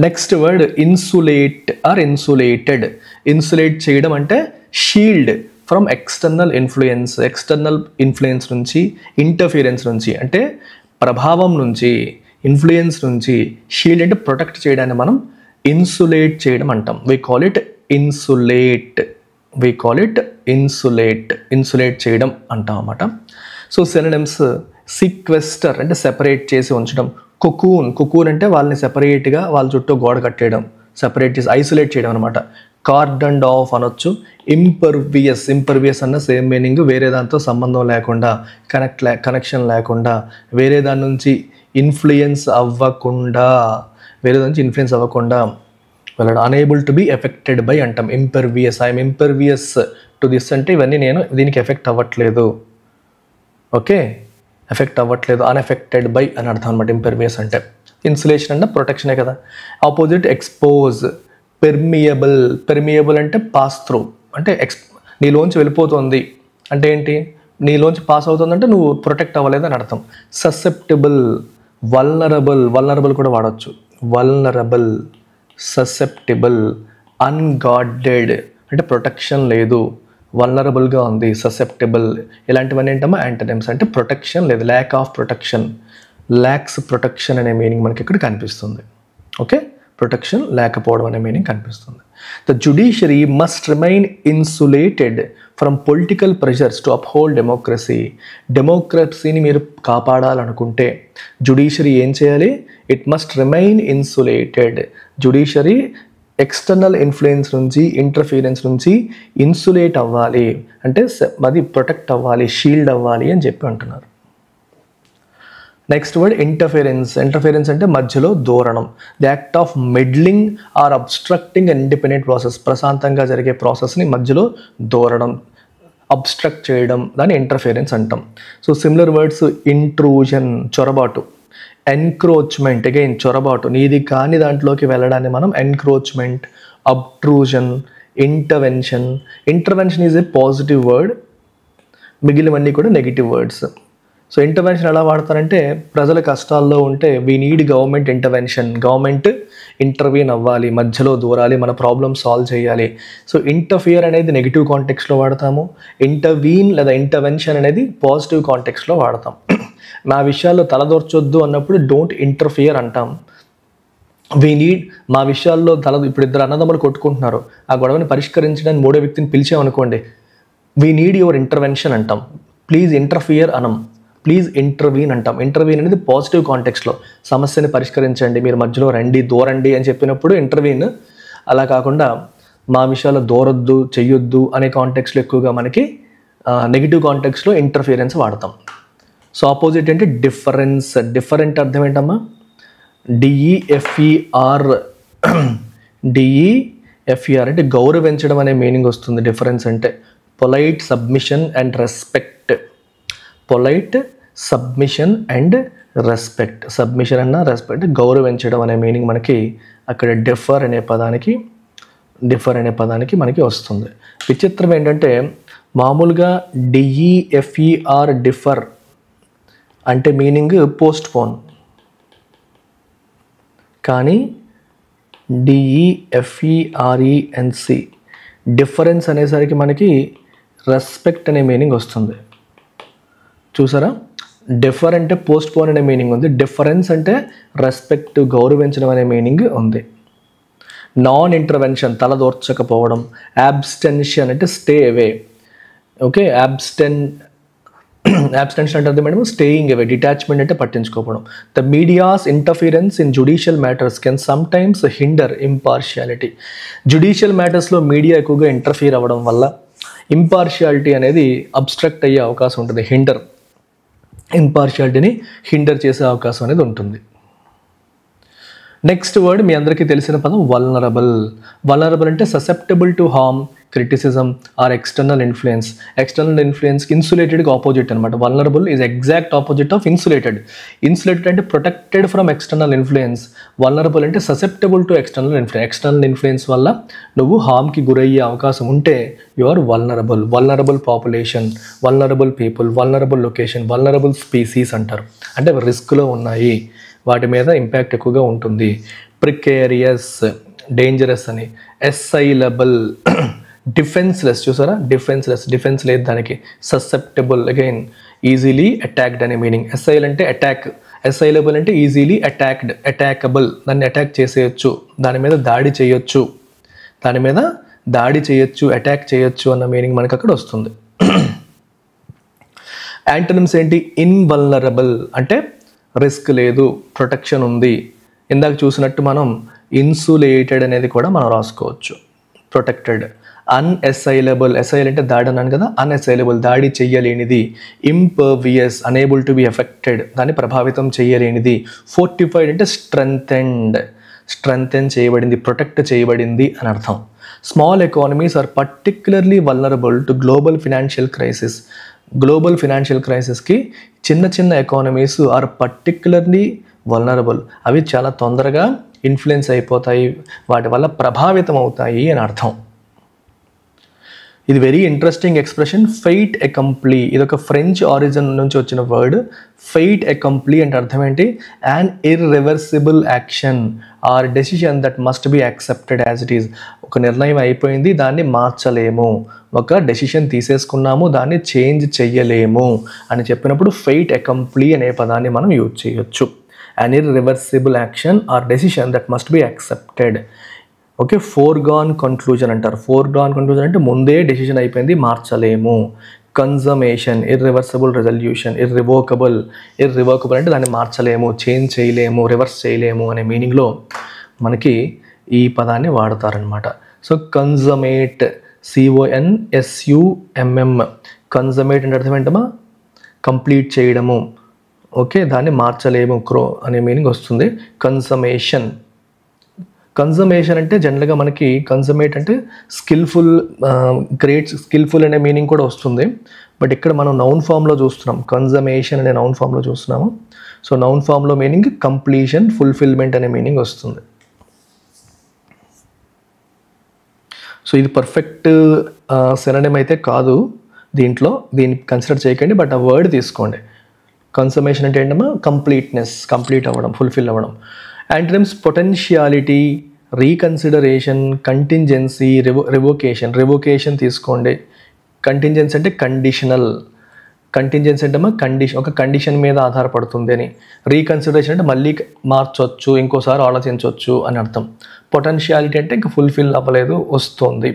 Next word insulate or insulated. Insulate చేయడం అంటే షీల్డ్ ఫ్రమ్ ఎక్స్టర్నల్ ఇన్ఫ్లుయెన్స్ నుంచి, ఇంటర్ఫిరెన్స్ నుంచి, అంటే ప్రభావం నుంచి, ఇన్ఫ్లుయెన్స్ నుంచి. షీల్డ్ అంటే ప్రొటెక్ట్ చేయడాన్ని మనం ఇన్సులేట్ చేయడం అంటాం. వి కాల్ ఇట్ ఇన్సులేట్ చేయడం అంటాం అన్నమాట. సో సినోనిమ్స్: సీక్వెస్టర్ అంటే సెపరేట్ చేసి ఉంచడం. కుకూన్ అంటే వాళ్ళని సెపరేట్గా వాళ్ళ చుట్టూ గోడ కట్టేయడం, సెపరేట్ చేసి ఐసోలేట్ చేయడం అనమాట. కార్డన్డ్ ఆఫ్ అనొచ్చు. ఇంపర్వియస్ అన్న సేమ్ మీనింగ్, వేరే దాంతో సంబంధం లేకుండా, కనెక్షన్ లేకుండా, వేరే దాని నుంచి ఇన్ఫ్లుయెన్స్ అవ్వకుండా వెళ్ళడం. Unable to be affected by అంటాం. ఐఎమ్ ఇంపర్వియస్ టు దిస్ అంటే ఇవన్నీ నేను దీనికి ఎఫెక్ట్ అవ్వట్లేదు. ఓకే, ఎఫెక్ట్ అవ్వట్లేదు. అన్ఎఫెక్టెడ్ బై అని అర్థం అనమాట ఇంపర్వియస్ అంటే. ఇన్సులేషన్ అంటే ప్రొటెక్షనే కదా. Opposite expose. పెర్మియబుల్ అంటే పాస్ త్రూ, అంటే నీలోంచి వెళ్ళిపోతుంది అంటే ఏంటి? నీలోంచి పాస్ అవుతుందంటే నువ్వు ప్రొటెక్ట్ అవ్వలేదు అని అర్థం. ససెప్టిబుల్, వల్నరబుల్ కూడా వాడచ్చు. ససెప్టిబుల్. అన్గార్డెడ్ అంటే ప్రొటెక్షన్ లేదు, వల్నరబుల్గా ఉంది. ససెప్టిబుల్ ఇలాంటివన్నీ ఏంటమ్మా యాంటనిమ్స్. అంటే ప్రొటెక్షన్ లేదు, ల్యాక్స్ ప్రొటెక్షన్ అనే మీనింగ్ మనకి ఇక్కడ కనిపిస్తుంది. ఓకే, ప్రొటెక్షన్ లేకపోవడం అనే మీనింగ్ కనిపిస్తుంది. The judiciary must remain insulated from political pressures to uphold డెమోక్రసీని మీరు కాపాడాలనుకుంటే జ్యుడిషియరీ ఏం చేయాలి? It must remain insulated. Judiciary external influence నుంచి, ఇంటర్ఫీరెన్స్ నుంచి ఇన్సులేట్ అవ్వాలి, అంటే అది ప్రొటెక్ట్ అవ్వాలి, షీల్డ్ అవ్వాలి అని చెప్పి అంటున్నారు. నెక్స్ట్ వర్డ్ ఇంటర్ఫిరెన్స్ అంటే మధ్యలో దూరడం. The act of meddling or obstructing an independent process. ప్రశాంతంగా జరిగే ప్రాసెస్ని మధ్యలో దూరడం, అబ్స్ట్రక్ట్ చేయడం, దాన్ని ఇంటర్ఫిరెన్స్ అంటాం. సో సిమిలర్ వర్డ్స్: ఇంట్రూజన్ చొరబాటు, ఎన్క్రోచ్మెంట్ అగైన్ చొరబాటు, నీది కాని దాంట్లోకి వెళ్ళడాన్ని మనం encroachment, obtrusion, intervention is a positive word, మిగిలినవన్నీ కూడా నెగిటివ్ వర్డ్స్. సో ఇంటర్వెన్షన్ ఎలా వాడతారంటే ప్రజల కష్టాల్లో ఉంటే we need government intervention, government intervene అవ్వాలి, మధ్యలో దూరాలి, మన ప్రాబ్లమ్ సాల్వ్ చేయాలి. సో ఇంటర్ఫియర్ అనేది నెగిటివ్ కాంటెక్స్లో వాడతాము, ఇంటర్వీన్ లేదా ఇంటర్వెన్షన్ అనేది పాజిటివ్ కాంటెక్స్లో వాడతాం. మా విషయాల్లో తలదూర్చొద్దు అన్నప్పుడు డోంట్ ఇంటర్ఫియర్ అంటాం. మా విషయాల్లో ఇప్పుడు ఇద్దరు అన్నదమ్ములు కొట్టుకుంటున్నారు, ఆ గొడవని పరిష్కరించడానికి మూడో వ్యక్తిని పిలిచామనుకోండి, వీ నీడ్ యువర్ ఇంటర్వెన్షన్ అంటాం, ప్లీజ్ ఇంటర్ఫియర్ అనం, ప్లీజ్ ఇంటర్వీన్ అంటాం. ఇంటర్వీన్ అనేది పాజిటివ్ కాంటెక్స్లో సమస్యని పరిష్కరించండి, మీరు మధ్యలో రండి, దూరండి అని చెప్పినప్పుడు ఇంటర్వీన్. అలా కాకుండా మా విషయాల్లో దూరొద్దు, చెయ్యొద్దు అనే కాంటెక్స్లో ఎక్కువగా మనకి నెగిటివ్ కాంటెక్స్లో ఇంటర్ఫియరెన్స్ వాడతాం. సో ఆపోజిట్ అంటే డిఫరెన్స్. డిఫరెంట్ అర్థం ఏంటమ్మా? డిఈఎఫ్ఈఆర్. డిఈఎఫ్ఈఆర్ అంటే గౌరవించడం అనే మీనింగ్ వస్తుంది డిఫరెన్స్ అంటే. Polite submission and respect. Polite submission and respect. Submission అన్న రెస్పెక్ట్, గౌరవించడం అనే మీనింగ్ మనకి అక్కడ డిఫర్ అనే పదానికి మనకి వస్తుంది. విచిత్రం ఏంటంటే మామూలుగా డిఈఎఫ్ఈఆర్ డిఫర్ అంటే మీనింగ్ పోస్ట్ పోన్, కానీ డిఈఎఫ్ఈఆర్ఈఎన్సి డిఫరెన్స్ అనేసరికి మనకి రెస్పెక్ట్ అనే మీనింగ్ వస్తుంది. చూసారా? డిఫర్ అంటే పోస్ట్ పోన్ అనే మీనింగ్ ఉంది, డిఫరెన్స్ అంటే రెస్పెక్ట్, గౌరవించడం అనే మీనింగ్ ఉంది. Non intervention తలదూర్చకపోవడం. యాబ్స్టెన్షన్ అంటే స్టే అవే. ఓకే, abstention అంటే అర్థం మేడం స్టేయింగ్ అవే. డిటాచ్మెంట్ అంటే పట్టించుకోవడం. The media's interference in judicial matters can sometimes hinder impartiality. Judicial మ్యాటర్స్లో మీడియా ఎక్కువగా ఇంటర్ఫియర్ అవ్వడం వల్ల ఇంపార్షియాలిటీ అనేది అబ్స్ట్రక్ట్ అయ్యే అవకాశం ఉంటుంది. ఇంపార్షియాలిటీని హిండర్ చేసే అవకాశం అనేది ఉంటుంది. నెక్స్ట్ వర్డ్ మీ అందరికీ తెలిసిన పదం వల్నరబుల్. వల్నరబుల్ అంటే susceptible to harm, criticism or external influence. External ఇన్ఫ్లుయెన్స్కి ఇన్సులేటెడ్కి ఆపోజిట్ అనమాట. Vulnerable is exact opposite of insulated. Insulated అంటే protected from external influence. Vulnerable అంటే susceptible to external influence. External influence వల్ల నువ్వు హార్మ్కి గురయ్యే అవకాశం ఉంటే you are vulnerable. Vulnerable population, vulnerable people, vulnerable location, vulnerable species అంటారు. అంటే రిస్క్లో ఉన్నాయి, వాటి మీద ఇంపాక్ట్ ఎక్కువగా ఉంటుంది. ప్రికేరియస్, డేంజరస్ అని. ఎస్సైలబుల్, డిఫెన్స్లెస్. చూసారా? డిఫెన్స్ లేదు దానికి. ససెప్టబుల్ అగైన్ ఈజీలీ అటాక్డ్ అనే మీనింగ్. ఎస్ఐల్ అంటే అటాక్, ఎస్ఐలబుల్ అంటే ఈజీలీ అటాక్డ్, అటాకబుల్, దాన్ని అటాక్ చేసేయచ్చు, దాని మీద దాడి చేయొచ్చు, అటాక్ చేయొచ్చు అన్న మీనింగ్ మనకు అక్కడ వస్తుంది. యాంటోనిమ్స్ ఏంటి? ఇన్వల్నరబుల్ అంటే రిస్క్ లేదు, ప్రొటెక్షన్ ఉంది. ఇందాక చూసినట్టు మనం ఇన్సులేటెడ్ అనేది కూడా మనం రాసుకోవచ్చు, ప్రొటెక్టెడ్. అన్ఎస్ఐలబుల్, ఎస్ఐల్ అంటే దాడి అన్నాను కదా, అన్ఎస్ఐలబుల్ దాడి చెయ్యలేనిది. Impervious, unable to be affected, దాన్ని ప్రభావితం చేయలేనిది. ఫోర్టిఫైడ్ అంటే స్ట్రెంథెన్ చేయబడింది, ప్రొటెక్ట్ చేయబడింది అని అర్థం. Small economies are particularly vulnerable to global financial crisis. Global financial క్రైసిస్కి చిన్న ఎకానమీస్ ఆర్ పర్టిక్యులర్లీ వల్నరబుల్. అవి చాలా తొందరగా ఇన్ఫ్లుయెన్స్ అయిపోతాయి, వాటి వల్ల ప్రభావితం అవుతాయి అని అర్థం. ఇది వెరీ ఇంట్రెస్టింగ్ ఎక్స్ప్రెషన్, ఫెయిట్ అకంప్లీ. ఇది ఒక ఫ్రెంచ్ ఆరిజిన్ నుంచి వచ్చిన వర్డ్. ఫెయిట్ అకంప్లీ అంటే అర్థం ఏంటి? An irreversible action or decision that must be accepted as it is. ఒక నిర్ణయం అయిపోయింది, దాన్ని మార్చలేము. ఒక డెసిషన్ తీసేసుకున్నాము, దాన్ని చేంజ్ చెయ్యలేము అని చెప్పినప్పుడు ఫెయిట్ అకంప్లీ అనే పదాన్ని మనం యూజ్ చేయొచ్చు. An irreversible action or decision that must be accepted. Okay, foregone conclusion అంటారు. ఫోర్గాన్ కన్క్లూజన్ అంటే ముందే డెసిషన్ అయిపోయింది, మార్చలేము. Consummation, irreversible resolution. ఇర్రివోకబుల్ అంటే దాన్ని మార్చలేము, చేంజ్ చేయలేము, రివర్స్ చేయలేము అనే మీనింగ్లో మనకి ఈ పదాన్ని వాడతారనమాట. So కన్జమేట్, CONSUMM. కన్జమేట్ అంటే అర్థం ఏంటమ్మా? కంప్లీట్ చేయడము. ఓకే, దాన్ని మార్చలేము, అనే మీనింగ్ వస్తుంది. కన్జమేషన్ అంటే జనరల్గా మనకి కన్జమేట్ అంటే స్కిల్ఫుల్, గ్రేట్ స్కిల్ఫుల్ అనే మీనింగ్ కూడా వస్తుంది. బట్ ఇక్కడ మనం నౌన్ ఫామ్లో చూస్తున్నాం, కన్జమేషన్ అనే నౌన్ ఫామ్లో చూస్తున్నాము. సో నౌన్ ఫామ్లో మీనింగ్ కంప్లీషన్, ఫుల్ఫిల్మెంట్ అనే మీనింగ్ వస్తుంది. సో ఇది పర్ఫెక్ట్ సినోనిమ్ అయితే కాదు, దీన్ని కన్సిడర్ చేయకండి, బట్ ఆ వర్డ్ తీసుకోండి. కన్సమేషన్ అంటే ఏంటమ్మా? కంప్లీట్నెస్, కంప్లీట్ అవ్వడం, ఫుల్ఫిల్ అవ్వడం. Antonyms potentiality, reconsideration, contingency, revocation. Revocation తీసుకోండి. కంటింజెన్సీ అంటే కండిషనల్. కంటింజెన్సీ అంటే ఒక కండిషన్ మీద ఆధారపడుతుంది అని. రీకన్సిడరేషన్ అంటే మళ్ళీ మార్చొచ్చు, ఇంకోసారి ఆలోచించవచ్చు అని అర్థం. పొటెన్షియాలిటీ అంటే ఇంకా ఫుల్ఫిల్ అవ్వలేదు, వస్తుంది.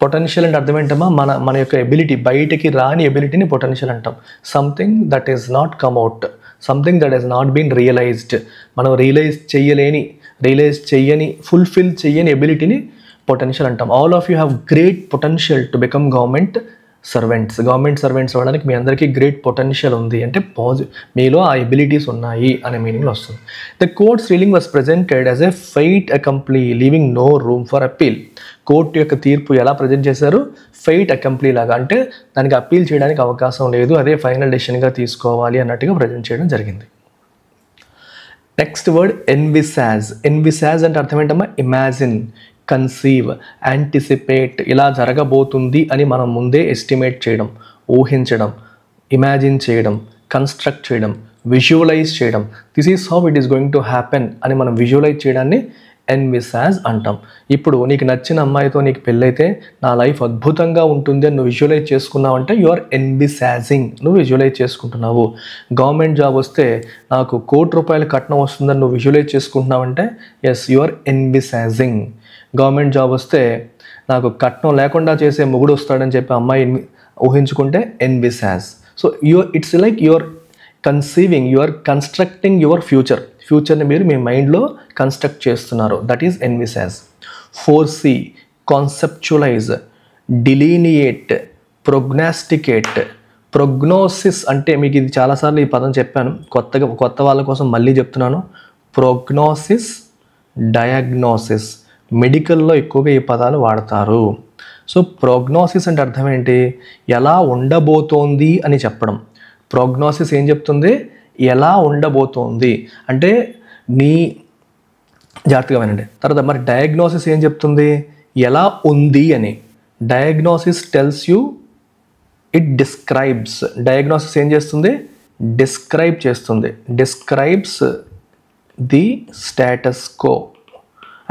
పొటెన్షియల్ అంటే అర్థం ఏంటమ్మా, మన యొక్క ఎబిలిటీ, బయటికి రాని ఎబిలిటీని పొటెన్షియల్ అంటాం. Something that is not come out, something that is not been realised, మనం రియలైజ్ చెయ్యని ఫుల్ఫిల్ చెయ్యని ఎబిలిటీని పొటెన్షియల్ అంటాం. All of you have great potential to become government servants అవ్వడానికి మీ అందరికీ గ్రేట్ పొటెన్షియల్ ఉంది అంటే మీలో ఆ ఎబిలిటీస్ ఉన్నాయి అనే మీనింగ్లో వస్తుంది. The court's ruling was presented as a fait accompli leaving no room for appeal. Court యొక్క తీర్పు ఎలా ప్రజెంట్ చేశారు, ఫెయిట్ అకంప్లీ లాగా, అంటే దానికి అప్పీల్ చేయడానికి అవకాశం లేదు, అదే ఫైనల్ డెసిషన్గా తీసుకోవాలి అన్నట్టుగా ప్రజెంట్ చేయడం జరిగింది. Next word ఎన్విసాజ్. ఎన్విసాజ్ అంటే అర్థం ఏంటమ్మా, ఇమాజిన్, కన్సీవ్, యాంటిసిపేట్, ఇలా జరగబోతుంది అని మనం ముందే ఎస్టిమేట్ చేయడం, ఊహించడం, ఇమాజిన్ చేయడం, కన్స్ట్రక్ట్ చేయడం, విజువలైజ్ చేయడం. This is how it is going to happen అని మనం విజువలైజ్ చేయడాన్ని ఎన్విసాజ్ అంటాం. ఇప్పుడు నీకు నచ్చిన అమ్మాయితో నీకు పెళ్ళైతే నా లైఫ్ అద్భుతంగా ఉంటుంది అని నువ్వు విజువలైజ్ చేసుకున్నావు అంటే యు ఆర్ ఎన్విసాజింగ్, నువ్వు విజువలైజ్ చేసుకుంటున్నావు. గవర్నమెంట్ జాబ్ వస్తే నాకు ₹1,00,00,000 కట్నం వస్తుందని నువ్వు విజువలైజ్ చేసుకుంటున్నావు అంటే yes, you are envisaging. Government job వస్తే నాకు కట్నం లేకుండా చేసే మొగుడు వస్తాడని చెప్పి అమ్మాయి ఊహించుకుంటే envisage. So it's like your conceiving, you are constructing your ఫ్యూచర్ని మీరు మీ మైండ్లో కన్స్ట్రక్ట్ చేస్తున్నారు, that is envisage. Foresee, conceptualise, delineate, prognosticate. Prognosis అంటే మీకు ఇది చాలాసార్లు ఈ పదం చెప్పాను, కొత్త వాళ్ళ కోసం మళ్ళీ చెప్తున్నాను. ప్రోగ్నోసిస్, డయాగ్నోసిస్, మెడికల్లో ఎక్కువగా ఈ పదాలు వాడతారు. సో ప్రోగ్నోసిస్ అంటే అర్థం ఏంటి, ఎలా ఉండబోతోంది అని చెప్పడం. ప్రోగ్నోసిస్ ఏం చెప్తుంది, ఎలా ఉండబోతోంది అంటే జాగ్రత్తగా వినండి. తర్వాత మరి డయాగ్నోసిస్ ఏం చెప్తుంది, ఎలా ఉంది అని. Diagnosis tells you, it describes. Diagnosis ఏం చేస్తుంది, డిస్క్రైబ్ చేస్తుంది. డిస్క్రైబ్స్ ది స్టేటస్ కో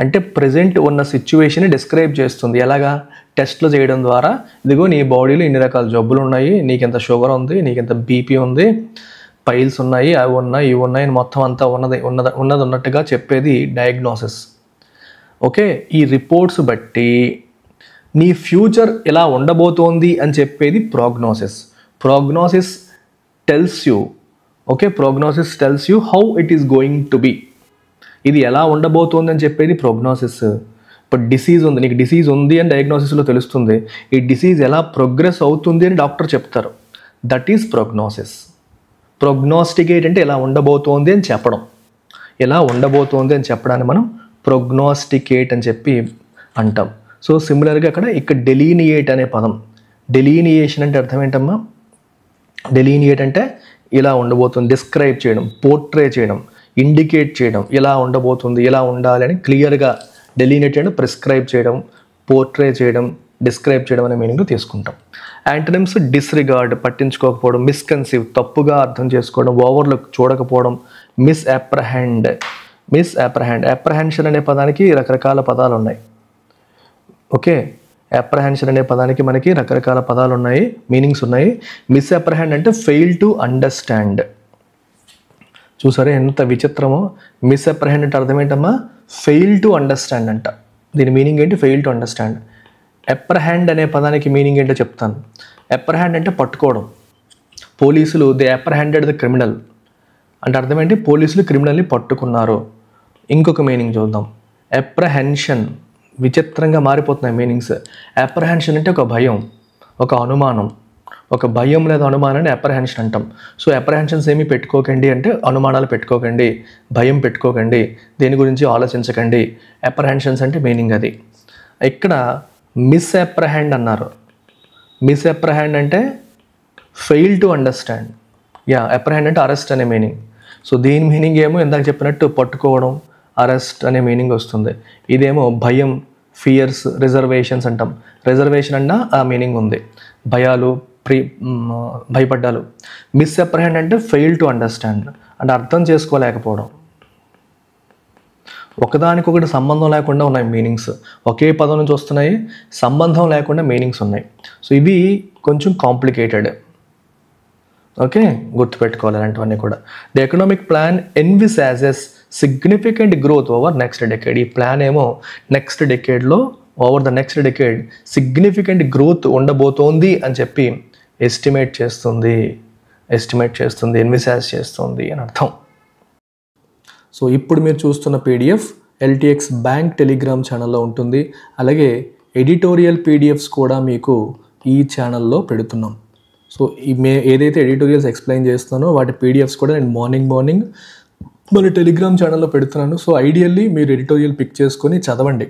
అంటే ప్రజెంట్ ఉన్న సిచ్యువేషన్ డిస్క్రైబ్ చేస్తుంది. ఎలాగా, టెస్ట్లు చేయడం ద్వారా ఇదిగో నీ బాడీలో ఇన్ని రకాల జబ్బులు ఉన్నాయి, నీకెంత షుగర్ ఉంది, నీకెంత బీపీ ఉంది, పైల్స్ ఉన్నాయి, అవి ఉన్నాయి, ఇవి ఉన్నాయి అని మొత్తం అంతా ఉన్నట్టుగా చెప్పేది డయాగ్నోసిస్. ఓకే, ఈ రిపోర్ట్స్ బట్టి నీ ఫ్యూచర్ ఎలా ఉండబోతోంది అని చెప్పేది prognosis. Prognosis tells you, okay, prognosis tells you how it is going to be. ఇది ఎలా ఉండబోతోంది అని చెప్పేది ప్రోగ్నోసిస్. ఇప్పుడు డిసీజ్ ఉంది, నీకు డిసీజ్ ఉంది అని డయాగ్నోసిస్లో తెలుస్తుంది. ఈ డిసీజ్ ఎలా ప్రోగ్రెస్ అవుతుంది అని డాక్టర్ చెప్తారు, దట్ ఈస్ ప్రోగ్నోసిస్. ప్రోగ్నోస్టికేట్ అంటే ఎలా ఉండబోతోంది అని చెప్పడం. ఎలా ఉండబోతోంది అని చెప్పడాన్ని మనం ప్రోగ్నోస్టికేట్ అని చెప్పి అంటాం. సో సిమిలర్గా ఇక్కడ డెలీనియేట్ అనే పదం, డెలీనియేషన్ అంటే అర్థం ఏంటమ్మా, డెలీనియేట్ అంటే ఇలా ఉండబోతుంది, డిస్క్రైబ్ చేయడం, పోర్ట్రే చేయడం, ఇండికేట్ చేయడం, ఇలా ఉండబోతుంది, ఇలా ఉండాలి అని క్లియర్గా డెలీనియేట్ చేయడం, ప్రిస్క్రైబ్ చేయడం, పోర్ట్రే చేయడం, డిస్క్రైబ్ చేయడం అనే మీనింగ్ తీసుకుంటాం. యాంటనిమ్స్ డిస్రిగార్డ్, పట్టించుకోకపోవడం, మిస్కన్సీవ్, తప్పుగా అర్థం చేసుకోవడం, ఓవర్లుక్, చూడకపోవడం, మిస్అప్రహెండ్. అప్రహెన్షన్ అనే పదానికి రకరకాల పదాలు ఉన్నాయి. ఓకే, అప్రహెన్షన్ అనే పదానికి మనకి రకరకాల పదాలు ఉన్నాయి, మీనింగ్స్ ఉన్నాయి. మిస్అప్రహెండ్ అంటే ఫెయిల్ టు అండర్స్టాండ్. చూసారా ఎంత విచిత్రమో. మిస్అప్రహెండ్ అంటే అర్థం ఏంటమ్మా, ఫెయిల్ టు అండర్స్టాండ్ అంట. దీని మీనింగ్ ఏంటి, ఫెయిల్ టు అండర్స్టాండ్. అప్రహెండ్ అనే పదానికి మీనింగ్ ఏంటో చెప్తాను. అప్రహెండ్ అంటే పట్టుకోవడం. పోలీసులు దే అప్రహెండెడ్ ద క్రిమినల్ అంటే అర్థం ఏంటి, పోలీసులు క్రిమినల్ని పట్టుకున్నారు. ఇంకొక మీనింగ్ చూద్దాం, అప్రహెన్షన్. విచిత్రంగా మారిపోతున్నాయి మీనింగ్స్. అప్రహెన్షన్ అంటే ఒక భయం, ఒక అనుమానం, ఒక భయం లేదా అనుమానాన్ని అప్రహెన్షన్ అంటాం. సో అప్రహెన్షన్స్ ఏమీ పెట్టుకోకండి అంటే అనుమానాలు పెట్టుకోకండి, భయం పెట్టుకోకండి, దేని గురించి ఆలోచించకండి. అప్రహెన్షన్స్ అంటే మీనింగ్ అది. ఇక్కడ మిస్అప్రహెండ్ అన్నారు. మిస్అప్రహెండ్ అంటే ఫెయిల్ టు అండర్స్టాండ్. అప్రహెండ్ అంటే అరెస్ట్ అనే మీనింగ్. సో దీని మీనింగ్ ఏమో ఇందాక చెప్పినట్టు పట్టుకోవడం, అరెస్ట్ అనే మీనింగ్ వస్తుంది. ఇదేమో భయం, ఫియర్స్, రిజర్వేషన్స్ అంటాం. రిజర్వేషన్ అన్నా ఆ మీనింగ్ ఉంది, భయాలు, భయపడ్డాలు. మిస్అప్రహెండ్ అంటే ఫెయిల్ టు అండర్స్టాండ్ అంటే అర్థం చేసుకోలేకపోవడం. ఒకదానికొకటి సంబంధం లేకుండా ఉన్నాయి మీనింగ్స్. ఒకే పదం నుంచి వస్తున్నాయి, సంబంధం లేకుండా మీనింగ్స్ ఉన్నాయి. సో ఇవి కొంచెం కాంప్లికేటెడ్. ఓకే, గుర్తుపెట్టుకోవాలి అలాంటివన్నీ కూడా. The economic plan envisages significant growth over next decade. ఈ ప్లాన్ ఏమో నెక్స్ట్ డెకేడ్లో over the next decade significant growth ఉండబోతోంది అని చెప్పి ఎస్టిమేట్ చేస్తుంది, ఎన్విసాజ్ చేస్తుంది అని అర్థం. సో ఇప్పుడు మీరు చూస్తున్న పీడిఎఫ్ ఎల్టీఎక్స్ బ్యాంక్ టెలిగ్రామ్ ఛానల్లో ఉంటుంది. అలాగే ఎడిటోరియల్ పీడిఎఫ్స్ కూడా మీకు ఈ ఛానల్లో పెడుతున్నాం. సో ఏదైతే ఎడిటోరియల్స్ ఎక్స్ప్లెయిన్ చేస్తున్నానో వాటి పీడిఎఫ్స్ కూడా నేను మార్నింగ్ మన టెలిగ్రామ్ ఛానల్లో పెడుతున్నాను. సో ఐడియల్లీ మీరు ఎడిటోరియల్ పిక్ చేసుకొని చదవండి.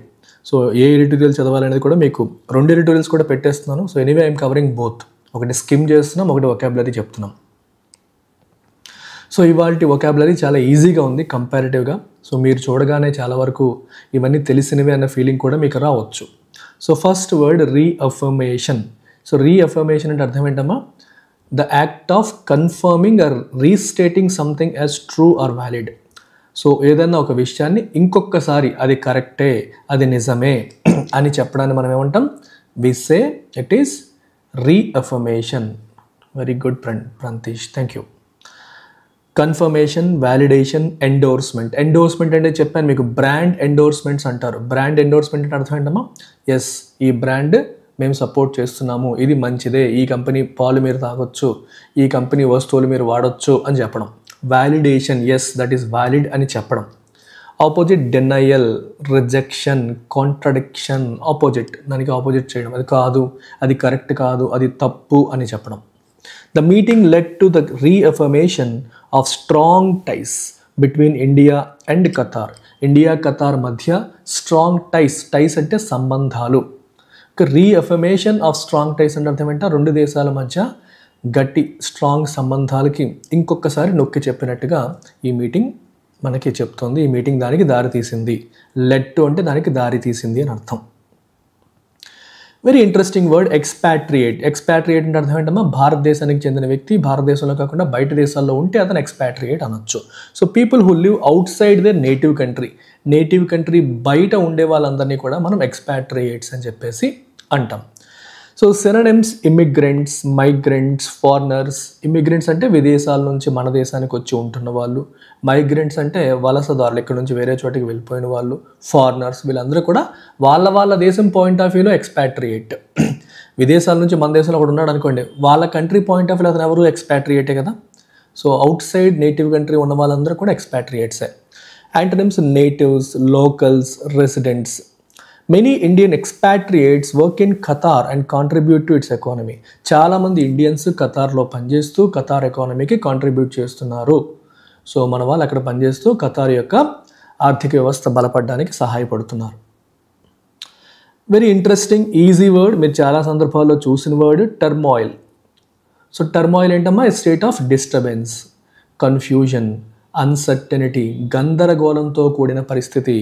సో ఏ ఎడిటోరియల్ చదవాలనేది కూడా మీకు 2 ఎడిటోరియల్స్ కూడా పెట్టేస్తున్నాను. So anyway I'm covering both, ఒకటి స్కిమ్ చేస్తున్నాం, ఒకటి వొకాబులరీ చెప్తున్నాం. సో ఇవాల్టి వొకాబులరీ చాలా ఈజీగా ఉంది కంపారిటివ్గా. సో మీరు చూడగానే చాలా వరకు ఇవన్నీ తెలిసినవి అన్న ఫీలింగ్ కూడా మీకు రావచ్చు. So first word reaffirmation. So reaffirmation అంటే అర్థం ఏంటమ్మా? The act of confirming or restating something as true or valid. So ఏదైనా ఒక విషయాన్ని ఇంకొకసారి అది కరెక్టే, అది నిజమే అని చెప్పడాన్ని మనం ఏమంటాం? We say it is reaffirmation. Very good Prantheesh, thank you. Confirmation, validation, endorsement. Endorsement అంటే చెప్పాను మీకు, బ్రాండ్ ఎండోర్స్మెంట్స్ అంటారు. బ్రాండ్ ఎండోర్స్మెంట్ అంటే అర్థం ఏంటమ్మా? ఎస్, ఈ బ్రాండ్ మేము సపోర్ట్ చేస్తున్నాము, ఇది మంచిదే, ఈ కంపెనీ పాలు మీరు తాగొచ్చు, ఈ కంపెనీ వస్తువులు మీరు వాడొచ్చు అని చెప్పడం. Validation, yes that is valid అని చెప్పడం. Opposite denial, rejection, contradiction. దానికి ఆపోజిట్ చేయడం, అది కాదు, అది కరెక్ట్ కాదు, అది తప్పు అని చెప్పడం. The meeting led to the reaffirmation of strong ties between India and Qatar. India Qatar మధ్య స్ట్రాంగ్ టైస్ అంటే సంబంధాలు. రీఅఫర్మేషన్ ఆఫ్ స్ట్రాంగ్ టైస్ అంటే అర్థం ఏంటంటే 2 దేశాల మధ్య గట్టి స్ట్రాంగ్ సంబంధాలకి ఇంకొకసారి నొక్కి చెప్పినట్టుగా ఈ మీటింగ్ మనకి చెప్తోంది. ఈ మీటింగ్ దానికి దారి తీసింది. లెడ్ టు అంటే దానికి దారి తీసింది అని అర్థం. Very interesting word expatriate. Expatriate అంటే అర్థం ఏంటమ్మా? భారతదేశానికి చెందిన వ్యక్తి భారతదేశంలో కాకుండా బయట దేశాల్లో ఉంటే అతను ఎక్స్పాట్రియేట్ అనొచ్చు. So people who live out side their native country బయట ఉండే వాళ్ళందరినీ కూడా మనం ఎక్స్పాట్రియేట్స్ అని చెప్పేసి అంటాం. So synonyms: immigrants, migrants, foreigners. Immigrants అంటే విదేశాల నుంచి మన దేశానికి వచ్చి ఉంటున్న వాళ్ళు. మైగ్రెంట్స్ అంటే వలసదారులు, ఇక్కడ నుంచి వేరే చోటికి వెళ్ళిపోయిన వాళ్ళు. ఫారినర్స్, వీళ్ళందరూ కూడా వాళ్ళ దేశం పాయింట్ ఆఫ్ వ్యూలో ఎక్స్పాట్రియేట్. విదేశాల నుంచి మన దేశంలో కూడా ఉన్నాడు అనుకోండి, వాళ్ళ కంట్రీ పాయింట్ ఆఫ్ వ్యూలో అతను ఎవరు? ఎక్స్పాట్రియేటే కదా. So outside native country ఉన్న వాళ్ళందరూ కూడా ఎక్స్పాట్రియేట్సే. Antonyms: natives, locals, residents. Many Indian expatriates work in Qatar and contribute to its economy. చాలామంది ఇండియన్స్ ఖతార్లో పనిచేస్తూ ఖతార్ ఎకానమీకి కాంట్రిబ్యూట్ చేస్తున్నారు. సో మన వాళ్ళు అక్కడ పనిచేస్తూ ఖతార్ యొక్క ఆర్థిక వ్యవస్థ బలపడడానికి సహాయపడుతున్నారు. వెరీ ఇంట్రెస్టింగ్ ఈజీ వర్డ్, మీరు చాలా సందర్భాల్లో చూసిన వర్డ్ టర్మాయిల్. సో టర్మాయిల్ ఏంటమ్మా? State of disturbance, confusion, uncertainty, గందరగోళంతో కూడిన పరిస్థితి.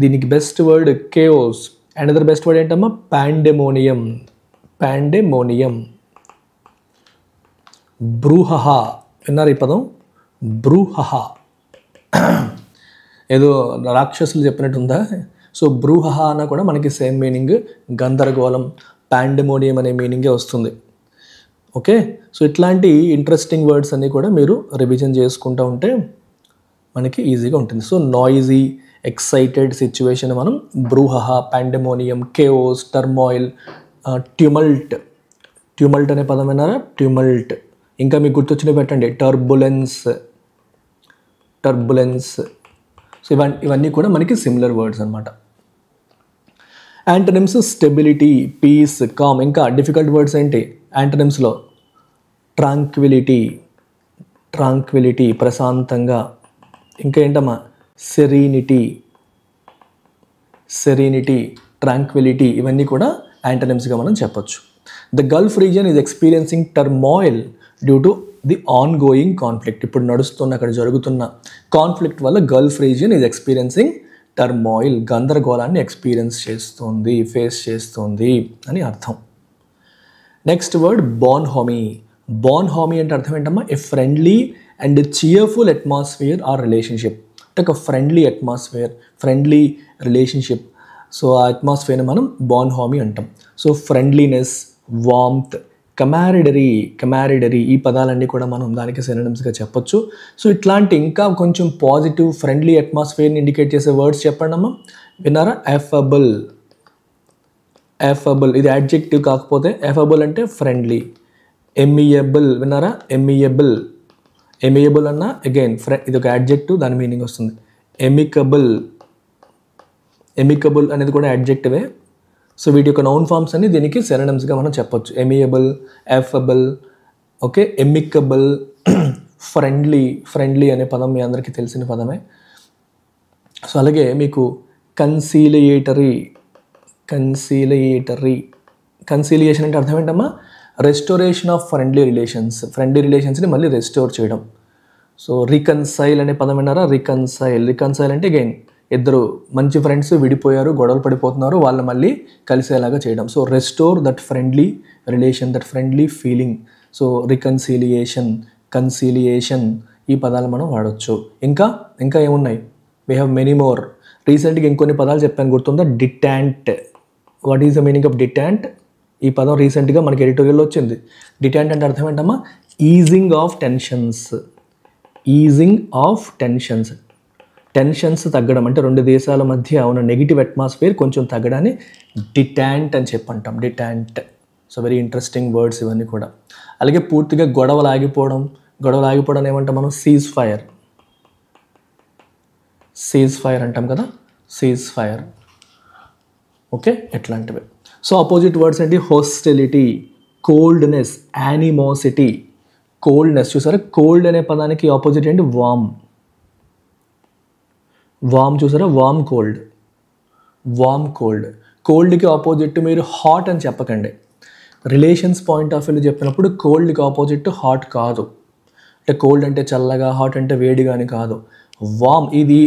దీనికి best word chaos. Another best word ఏంటమ్మా? పాండెమోనియం. బ్రూహహ. విన్నారు ఈ పదం? బ్రూహహ ఏదో రాక్షసులు చెప్పినట్టుందా? సో బ్రూహహ అన్న కూడా మనకి సేమ్ మీనింగ్, గందరగోళం, పాండెమోనియం అనే మీనింగే వస్తుంది. ఓకే, సో ఇట్లాంటి ఇంట్రెస్టింగ్ వర్డ్స్ అన్నీ కూడా మీరు రివిజన్ చేసుకుంటూ ఉంటే మనకి ఈజీగా ఉంటుంది. సో నాయిజీ, ఎక్సైటెడ్ సిచ్యువేషన్ మనం బ్రూహహ, పాండెమోనియం, కేఓస్, టర్మాయిల్, ట్యూమల్ట్ అనే పదం విన్నారా? ట్యూమల్ట్. ఇంకా మీకు గుర్తొచ్చినవి పెట్టండి, టర్బులెన్స్. సో ఇవన్నీ కూడా మనకి సిమిలర్ వర్డ్స్ అనమాట. Antonyms: stability, peace, calm. ఇంకా డిఫికల్ట్ వర్డ్స్ ఏంటి యాంటోనిమ్స్లో? ట్రాంక్విలిటీ, ప్రశాంతంగా. ఇంకా ఏంటమ్మా? Serenity, tranquillity. ఇవన్నీ కూడా యాంటోనిమ్స్గా మనం చెప్పొచ్చు. The Gulf region is experiencing turmoil due to the ongoing conflict. ఇప్పుడు అక్కడ జరుగుతున్న కాన్ఫ్లిక్ట్ వల్ల Gulf region is experiencing turmoil, గందరగోళాన్ని ఫేస్ చేస్తుంది అని అర్థం. Next word bonhomie. అంటే అర్థం ఏంటమ్మా? A friendly and cheerful atmosphere or relationship. అంటే ఒక friendly atmosphere, friendly relationship. So ఆ అట్మాస్ఫియర్ని మనం బాన్హోమీ అంటాం. సో ఫ్రెండ్లీనెస్, వార్మ్త్, కమారిడరీ, ఈ పదాలన్నీ కూడా మనం దానికి సినోనిమ్స్గా చెప్పొచ్చు. సో ఇట్లాంటి ఇంకా కొంచెం పాజిటివ్, ఫ్రెండ్లీ అట్మాస్ఫియర్ని ఇండికేట్ చేసే వర్డ్స్ చెప్పండి అమ్మా. విన్నారా? ఎఫబుల్. ఎఫబుల్, ఇది యాడ్జెక్టివ్ కాకపోతే ఎఫబుల్ అంటే ఫ్రెండ్లీ. ఎమియబుల్ విన్నారా, ఎమియబుల్. ఎమియబుల్ అన్న అగైన్ ఇది ఒక యాడ్జెక్టివ్, దాని మీనింగ్ వస్తుంది. ఎమికబుల్, ఎమికబుల్ అనేది కూడా యాడ్జెక్టివే. సో వీటి యొక్క నౌన్ ఫార్మ్స్ అన్ని దీనికి సినోనిమ్స్గా మనం చెప్పొచ్చు. ఎమియబుల్, affable, okay, amicable, friendly. Friendly అనే పదం మీ అందరికీ తెలిసిన పదమే. సో అలాగే మీకు కన్సీలియేటరీ, కన్సీలియేషన్ అంటే అర్థం ఏంటమ్మా, restoration of friendly relations. Friendly రిలేషన్స్ని మళ్ళీ రెస్టోర్ చేయడం. సో రికన్సైల్ అనే పదం విన్నారా, రికన్సైల్ అంటే అగైన్ ఇద్దరు మంచి ఫ్రెండ్స్ విడిపోయారు, గొడవలు పడిపోతున్నారు, వాళ్ళని మళ్ళీ కలిసేలాగా చేయడం. So restore that friendly relation, that friendly feeling. So reconciliation, conciliation, ఈ పదాలు మనం వాడచ్చు. ఇంకా ఏమున్నాయి, వీ హ్యావ్ మెనీ మోర్. రీసెంట్గా ఇంకొన్ని పదాలు చెప్పాను, గుర్తుందా? Detente. What is the meaning of detente? ఈ పదం రీసెంట్గా మనకి ఎడిటోరియల్లో వచ్చింది. డిటాంట్ అంటే అర్థం ఏంటమ్మా, easing of tensions. Easing of tensions, tensions తగ్గడం అంటే రెండు దేశాల మధ్య ఉన్న నెగిటివ్ అట్మాస్ఫియర్ కొంచెం తగ్గడాన్ని డిటాంట్ అని చెప్పంటాం. డిటాంట్. సో వెరీ ఇంట్రెస్టింగ్ వర్డ్స్ ఇవన్నీ కూడా. అలాగే పూర్తిగా గొడవలు ఆగిపోవడం ఏమంటాం మనం, సీజ్ ఫైర్ అంటాం కదా, సీజ్ ఫైర్. ఓకే, ఎట్లాంటివి. సో అపోజిట్ వర్డ్స్ ఏంటి, హోస్టిలిటీ, కోల్డ్నెస్, యానిమోసిటీ. కోల్డ్నెస్ చూసారా, కోల్డ్ అనే పదానికి ఆపోజిట్ ఏంటి, వామ్ చూసారా, వామ్ కోల్డ్. కోల్డ్కి ఆపోజిట్ మీరు హాట్ అని చెప్పకండి. రిలేషన్స్ పాయింట్ ఆఫ్ వ్యూలో చెప్పినప్పుడు కోల్డ్కి ఆపోజిట్ హాట్ కాదు. అంటే కోల్డ్ అంటే చల్లగా, హాట్ అంటే వేడిగా అని కాదు. వామ్,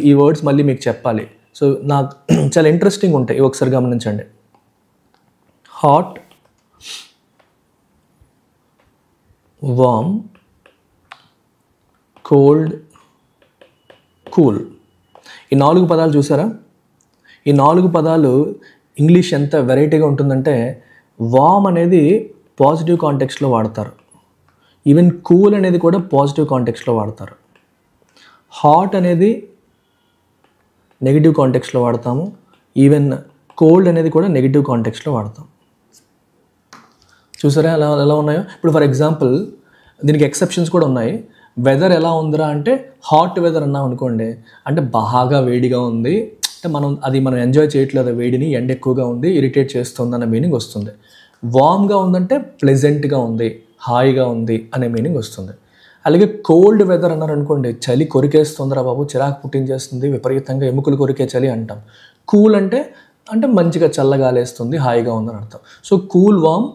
ఈ వర్డ్స్ మళ్ళీ మీకు చెప్పాలి. సో నాకు చాలా ఇంట్రెస్టింగ్ ఉంటాయి, ఒకసారి గమనించండి. హాట్, వామ్, కోల్డ్, కూల్. ఈ 4 పదాలు చూసారా? ఈ 4 పదాలు ఇంగ్లీష్ ఎంత వెరైటీగా ఉంటుందంటే, వామ్ అనేది పాజిటివ్ కాంటెక్స్ట్లో వాడతారు, ఈవెన్ కూల్ అనేది కూడా పాజిటివ్ కాంటెక్స్ట్లో వాడతారు. హాట్ అనేది నెగిటివ్ కాంటెక్స్ట్లో వాడతాము, ఈవెన్ కోల్డ్ అనేది కూడా నెగిటివ్ కాంటెక్స్ట్లో వాడతాం. చూసారా ఎలా ఉన్నాయో? ఇప్పుడు ఫర్ ఎగ్జాంపుల్ దీనికి ఎక్సెప్షన్స్ కూడా ఉన్నాయి. వెదర్ ఎలా ఉందిరా అంటే, హాట్ వెదర్ అన్నాం అనుకోండి, అంటే బాగా వేడిగా ఉంది అంటే మనం ఎంజాయ్ చేయట్లేదు వేడిని, ఎండ ఎక్కువగా ఉంది, ఇరిటేట్ చేస్తుంది అన్న మీనింగ్ వస్తుంది. వామ్గా ఉందంటే ప్లెజెంట్గా ఉంది, హాయిగా ఉంది అనే మీనింగ్ వస్తుంది. అలాగే కోల్డ్ వెదర్ అన్నారు అనుకోండి, చలి కొరికేస్తుందిరా బాబు, చిరాకు పుట్టించేస్తుంది, విపరీతంగా ఎముకలు కొరికే చలి అంటాం. కూల్ అంటే మంచిగా చల్లగా లేస్తుంది, హాయిగా ఉందని అర్థం. సో కూల్, వామ్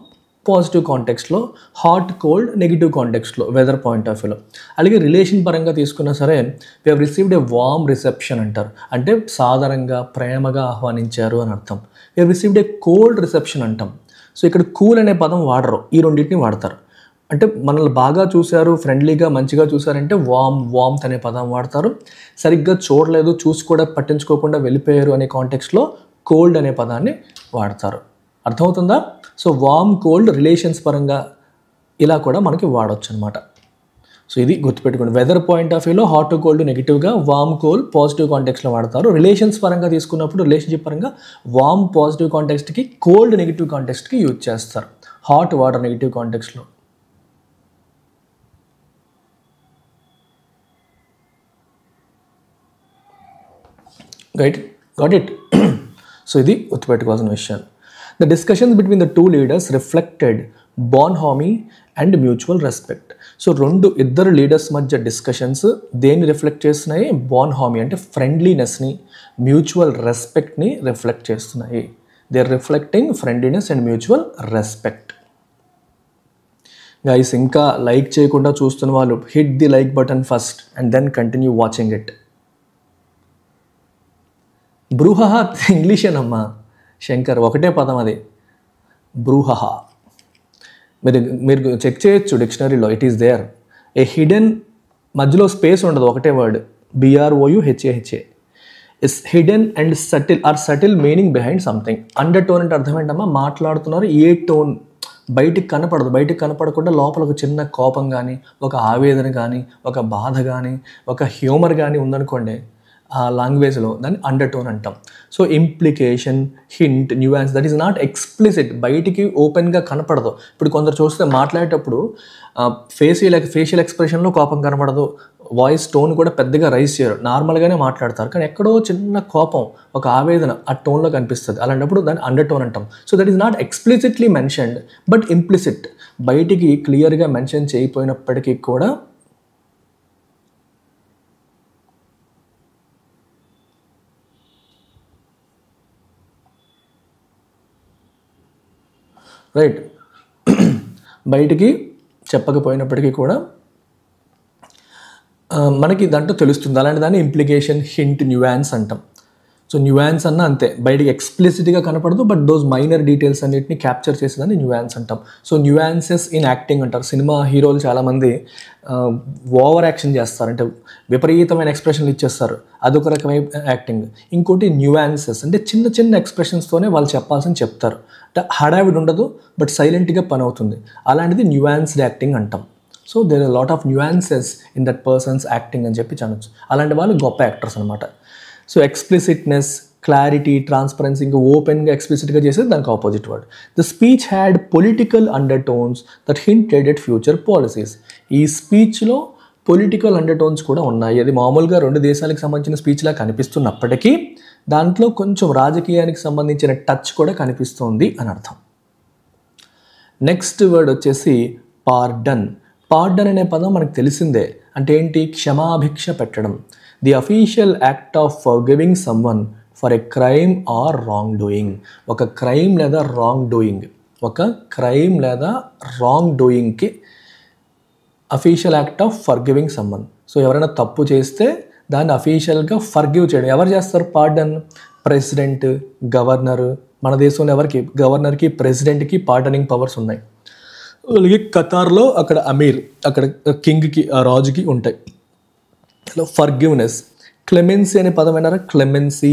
పాజిటివ్ కాంటెక్స్ట్లో, హాట్, కోల్డ్ నెగిటివ్ కాంటెక్స్ట్లో వెదర్ పాయింట్ ఆఫ్ వ్యూలో. అలాగే రిలేషన్ పరంగా తీసుకున్నా సరే, we have received a warm reception అంటారు, అంటే సాధారణంగా ప్రేమగా ఆహ్వానించారు అని అర్థం. We have received a cold reception అంటాం. సో ఇక్కడ కూల్ అనే పదం వాడరు, ఈ రెండింటిని వాడతారు. అంటే మనల్ని బాగా చూశారు, ఫ్రెండ్లీగా మంచిగా చూశారంటే వామ్త్ అనే పదం వాడతారు. సరిగ్గా చూడలేదు, చూసి కూడా పట్టించుకోకుండా వెళ్ళిపోయారు అనే కాంటెక్స్ట్లో కోల్డ్ అనే పదాన్ని వాడతారు. అర్థమవుతుందా? సో వామ్, కోల్డ్ రిలేషన్స్ పరంగా ఇలా కూడా మనకి వాడవచ్చు అనమాట. సో ఇది గుర్తుపెట్టుకోండి. వెదర్ పాయింట్ ఆఫ్ వ్యూలో హాట్, కోల్డ్ నెగిటివ్గా, వామ్, కోల్డ్ పాజిటివ్ కాంటెక్స్లో వాడతారు. రిలేషన్స్ పరంగా తీసుకున్నప్పుడు, రిలేషన్షిప్ పరంగా వామ్ పాజిటివ్ కాంటెక్స్ట్కి, కోల్డ్ నెగిటివ్ కాంటెక్స్ట్కి యూజ్ చేస్తారు. హాట్ వాటర్ నెగిటివ్ కాంటెక్స్లో. Got it? సో ఇది గుర్తుపెట్టుకోవాల్సిన విషయాలు. The discussions between the two leaders reflected bonhomie and mutual respect. So ఇద్దరు లీడర్స్ మధ్య డిస్కషన్స్ దేన్ని రిఫ్లెక్ట్ చేస్తున్నాయి? bonhomie అంటే ఫ్రెండ్లీనెస్ని, మ్యూచువల్ రెస్పెక్ట్ని రిఫ్లెక్ట్ చేస్తున్నాయి. They are reflecting friendliness and mutual respect. Guys, ఇంకా లైక్ చేయకుండా చూస్తున్న వాళ్ళు hit the like button first and then continue watching it. Brouhaha ఇంగ్లీషేనమ్మా శంకర్, ఒకటే పదం అది, బ్రూహహ. మీరు చెక్ చేయొచ్చు డిక్షనరీలో, it is there. A hidden, మధ్యలో స్పేస్ ఉండదు, ఒకటే word, BROUHAHA. Is hidden and subtle meaning behind something. Under tone అంటే అర్థం ఏంటమ్మా, మాట్లాడుతున్నారు ఏ టోన్ బయటికి కనపడదు, బయటికి కనపడకుండా లోపల ఒక చిన్న కోపం కానీ, ఒక ఆవేదన కానీ, ఒక బాధ కానీ, ఒక హ్యూమర్ కానీ ఉందనుకోండి, ఆ లాంగ్వేజ్లో దాన్ని అండర్ టోన్ అంటాం. So implication, hint, nuance, that is not explicit, బయటికి ఓపెన్గా కనపడదు. ఇప్పుడు కొందరు చూస్తే మాట్లాడేటప్పుడు ఫేషియల్ ఎక్స్ప్రెషన్లో కోపం కనపడదు, వాయిస్ టోన్ కూడా పెద్దగా రైజ్ చేయరు, నార్మల్గానే మాట్లాడతారు, కానీ ఎక్కడో చిన్న కోపం, ఒక ఆవేదన ఆ టోన్లో కనిపిస్తుంది. అలాంటప్పుడు దాన్ని అండర్ టోన్ అంటాం. So that is not explicitly mentioned but implicit, బయటికి క్లియర్గా మెన్షన్ చేయకపోయినప్పటికీ కూడా రైట్, బయటికి చెప్పకపోయినప్పటికీ కూడా మనకి దాంట్లో తెలుస్తుంది. అలాంటి దాన్ని ఇంప్లికేషన్, హింట్, న్యూయాన్స్ అంటాం. సో న్యూయాన్స్ అన్న అంతే, బయటికి ఎక్స్ప్లిసిట్గా కనపడదు బట్ దోస్ మైనర్ డీటెయిల్స్ అన్నిటిని క్యాప్చర్ చేసేదాన్ని న్యూయాన్స్ అంటాం. సో న్యూయాన్సెస్ ఇన్ యాక్టింగ్ అంటారు. సినిమా హీరోలు చాలామంది ఓవర్ యాక్షన్ చేస్తారు, అంటే విపరీతమైన ఎక్స్ప్రెషన్లు ఇచ్చేస్తారు, అదొక రకమైన యాక్టింగ్. ఇంకోటి న్యూయాన్సెస్, అంటే చిన్న చిన్న ఎక్స్ప్రెషన్స్తోనే వాళ్ళు చెప్పాల్సింది చెప్తారు, అంటే హడావిడి ఉండదు బట్ సైలెంట్గా పని అవుతుంది, అలాంటిది న్యూయాన్స్డ్ యాక్టింగ్ అంటాం. So there are lot of nuances in that persons acting అని చెప్పి అనొచ్చు. అలాంటి వాళ్ళు గొప్ప యాక్టర్స్ అనమాట. సో ఎక్స్ప్లిసిట్నెస్, క్లారిటీ, ట్రాన్స్పరెన్సీ, ఇంకా ఓపెన్గా ఎక్స్ప్లిసిట్గా చేసేది దానికి opposite word. The speech had political undertones that hinted at future policies. ఈ స్పీచ్లో పొలిటికల్ అండర్ టోన్స్ కూడా ఉన్నాయి. అది మామూలుగా రెండు దేశాలకు సంబంధించిన స్పీచ్లా కనిపిస్తున్నప్పటికీ దాంట్లో కొంచెం రాజకీయానికి సంబంధించిన టచ్ కూడా కనిపిస్తుంది అని అర్థం. నెక్స్ట్ వర్డ్ వచ్చేసి పార్డన్. పార్డన్ అనే పదం మనకు తెలిసిందే, అంటే ఏంటి, క్షమాభిక్ష పెట్టడం. The official act of forgiving someone for a crime or wrongdoing. ఒక క్రైమ్ లేదా రాంగ్ డూయింగ్కి official act of forgiving someone. So ఎవరైనా తప్పు చేస్తే దాన్ని అఫీషియల్గా ఫర్గివ్ చేయడం. ఎవరు చేస్తారు పార్డన్? President, governor. మన దేశంలో ఎవరికి, గవర్నర్కి, ప్రెసిడెంట్కి పార్డనింగ్ పవర్స్ ఉన్నాయి. అలాగే ఖతార్లో అక్కడ అమీర్, అక్కడ కింగ్కి, ఆ రాజుకి ఉంటాయి. ఫర్గివ్నెస్. క్లెమెన్సీ అనే పదం విన్నారా? Clemency,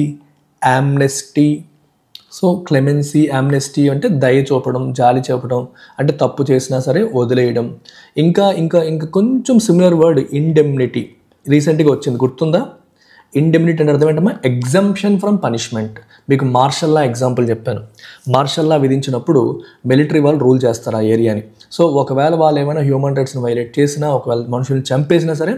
Amnesty. So clemency, Amnesty అంటే దయ చూపడం, జాలి చూపడం, అంటే తప్పు చేసినా సరే వదిలేయడం. ఇంకా ఇంకా ఇంకా కొంచెం సిమిలర్ వర్డ్ ఇండెమ్నిటీ, రీసెంట్గా వచ్చింది, గుర్తుందా? ఇండెమ్నిటీ అంటే అర్థం ఏంటమ్మా? Exemption from punishment. మీకు మార్షల్ లా ఎగ్జాంపుల్ చెప్పాను. మార్షల్ లా విధించినప్పుడు మిలిటరీ వాళ్ళు రూల్ చేస్తారు ఆ ఏరియాని. సో ఒకవేళ వాళ్ళు ఏమైనా హ్యూమన్ రైట్స్ని వైలేట్ చేసినా, ఒకవేళ మనుషుల్ని చంపేసినా సరే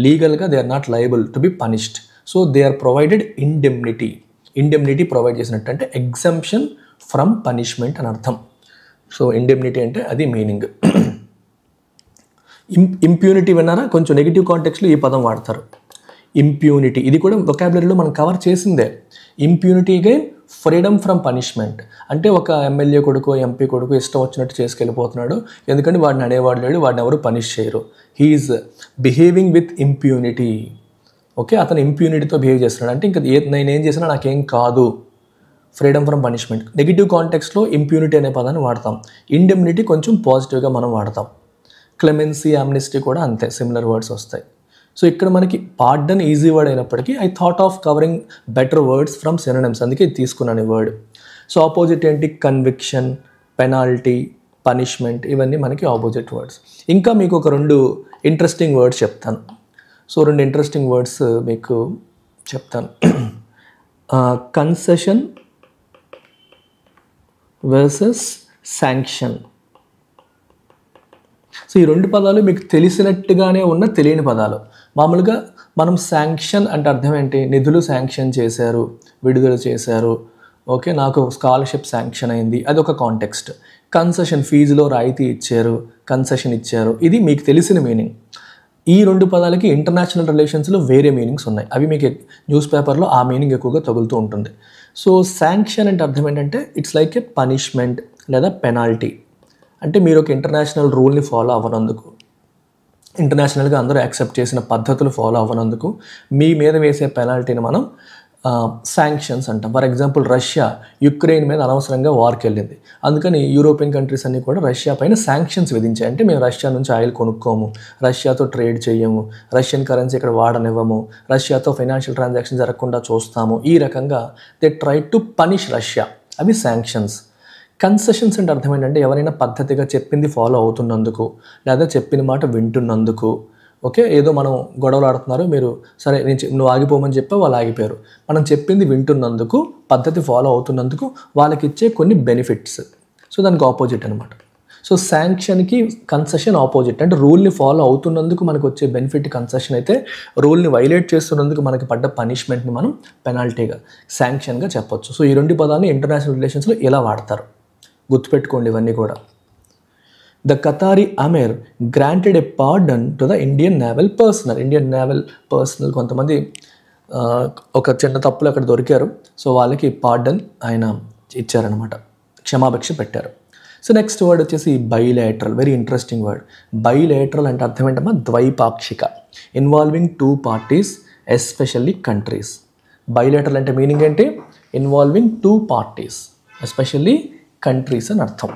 లీగల్గా they are not liable to be punished. So they are provided indemnity. Indemnity provide చేసినట్టు అంటే ఎగ్జంప్షన్ ఫ్రమ్ పనిష్మెంట్ అని అర్థం. సో ఇండెమ్నిటీ అంటే అది మీనింగ్. ఇంప్యూనిటీ విన్నారా? కొంచెం నెగిటివ్ కాంటెక్స్లో ఈ పదం వాడతారు, ఇంప్యూనిటీ. ఇది కూడా వొకాబులరీలో మనం కవర్ చేసిందే. Impunity again freedom from punishment. అంటే ఒక ఎమ్మెల్యే కొడుకు, ఎంపీ కొడుకు ఇష్టం వచ్చినట్టు చేసుకెళ్ళిపోతున్నాడు, ఎందుకంటే వాడిని అనేవాడు లేడు, వాడిని ఎవరు పనిష్ చేయరు. He is behaving with impunity. Okay, అతను ఇంప్యూనిటీతో బిహేవ్ చేస్తున్నాడు, అంటే ఇంకా నేనేం చేసినా నాకేం కాదు, ఫ్రీడమ్ ఫ్రమ్ పనిష్మెంట్. నెగిటివ్ కాంటెక్స్లో ఇంప్యూనిటీ అనే పదాన్ని వాడతాం. ఇండెమ్నిటీ కొంచెం పాజిటివ్గా మనం వాడతాం. క్లెమెన్సీ, యామ్నిస్టీ కూడా అంతే, సిమిలర్ వర్డ్స్ వస్తాయి. సో ఇక్కడ మనకి పార్డన్ ఈజీ వర్డ్ అయినప్పటికీ I thought of covering better words from synonyms, అందుకే తీసుకున్నాను ఈ వర్డ్. సో ఆపోజిట్ ఏంటి? కన్విక్షన్, పెనాల్టీ, పనిష్మెంట్, ఇవన్నీ మనకి ఆపోజిట్ వర్డ్స్. ఇంకా మీకు ఒక 2 ఇంట్రెస్టింగ్ వర్డ్స్ చెప్తాను. సో 2 ఇంట్రెస్టింగ్ వర్డ్స్ మీకు చెప్తాను. Concession versus sanction. సో ఈ 2 పదాలు మీకు తెలిసినట్టుగానే ఉన్న తెలియని పదాలు. మామూలుగా మనం శాంక్షన్ అంటే అర్థం ఏంటి? నిధులు శాంక్షన్ చేశారు, విడుదల చేశారు, ఓకే, నాకు స్కాలర్షిప్ శాంక్షన్ అయింది, అదొక కాంటెక్స్ట్. కన్సెషన్, ఫీజులో రాయితీ ఇచ్చారు, కన్సెషన్ ఇచ్చారు, ఇది మీకు తెలిసిన మీనింగ్. ఈ 2 పదాలకి ఇంటర్నేషనల్ రిలేషన్స్లో వేరే మీనింగ్స్ ఉన్నాయి, అవి మీకు న్యూస్ పేపర్లో ఆ మీనింగ్ ఎక్కువగా తగులుతూ ఉంటుంది. సో శాంక్షన్ అంటే అర్థం ఏంటంటే ఇట్స్ లైక్ ఏ పనిష్మెంట్ లేదా పెనాల్టీ. అంటే మీరు ఒక ఇంటర్నేషనల్ రూల్ని ఫాలో అవ్వనందుకు, ఇంటర్నేషనల్గా అందరూ యాక్సెప్ట్ చేసిన పద్ధతులు ఫాలో అవ్వనందుకు మీ మీద వేసే పెనాల్టీని మనం శాంక్షన్స్ అంటాం. ఫర్ ఎగ్జాంపుల్ రష్యా యుక్రెయిన్ మీద అనవసరంగా వార్కి వెళ్ళింది, అందుకని యూరోపియన్ కంట్రీస్ అన్నీ కూడా రష్యా పైన శాంక్షన్స్ విధించాయి. అంటే మేము రష్యా నుంచి ఆయిల్ కొనుక్కోము, రష్యాతో ట్రేడ్ చేయము, రష్యన్ కరెన్సీ ఇక్కడ వాడనివ్వము, రష్యాతో ఫైనాన్షియల్ ట్రాన్సాక్షన్ జరగకుండా చూస్తాము. ఈ రకంగా they try to punish Russia, అవి శాంక్షన్స్. కన్సెషన్స్ అంటే అర్థం ఏంటంటే ఎవరైనా పద్ధతిగా చెప్పింది ఫాలో అవుతున్నందుకు, లేదా చెప్పిన మాట వింటున్నందుకు, ఓకే, ఏదో మనం గొడవలు ఆడుతున్నారు, మీరు సరే నువ్వు ఆగిపోమని చెప్పి వాళ్ళు ఆగిపోయారు. మనం చెప్పింది వింటున్నందుకు, పద్ధతి ఫాలో అవుతున్నందుకు వాళ్ళకి ఇచ్చే కొన్ని బెనిఫిట్స్. సో దానికి ఆపోజిట్ అనమాట. సో శాంక్షన్కి కన్సెషన్ ఆపోజిట్. అంటే రూల్ని ఫాలో అవుతున్నందుకు మనకు వచ్చే బెనిఫిట్ కన్సెషన్ అయితే, రూల్ని వైలేట్ చేస్తున్నందుకు మనకి పడ్డ పనిష్మెంట్ని మనం పెనాల్టీగా, శాంక్షన్గా చెప్పొచ్చు. సో ఈ రెండు పదాన్ని ఇంటర్నేషనల్ రిలేషన్స్లో ఇలా వాడతారు, గుర్తుపెట్టుకోండి ఇవన్నీ కూడా. The Qatari Amir granted a pardon to the Indian naval personnel. Indian naval personal కొంతమంది ఒక చిన్న తప్పులు అక్కడ దొరికారు, సో వాళ్ళకి పార్డన్ ఆయన ఇచ్చారనమాట, క్షమాభిక్ష పెట్టారు. సో నెక్స్ట్ వర్డ్ వచ్చేసి bilateral. Very interesting word. Bilateral అంటే అర్థం ఏంటమ్మా, ద్వైపాక్షిక, involving two parties especially countries. Bilateral అంటే మీనింగ్ ఏంటి, involving two parties especially countries అని అర్థం.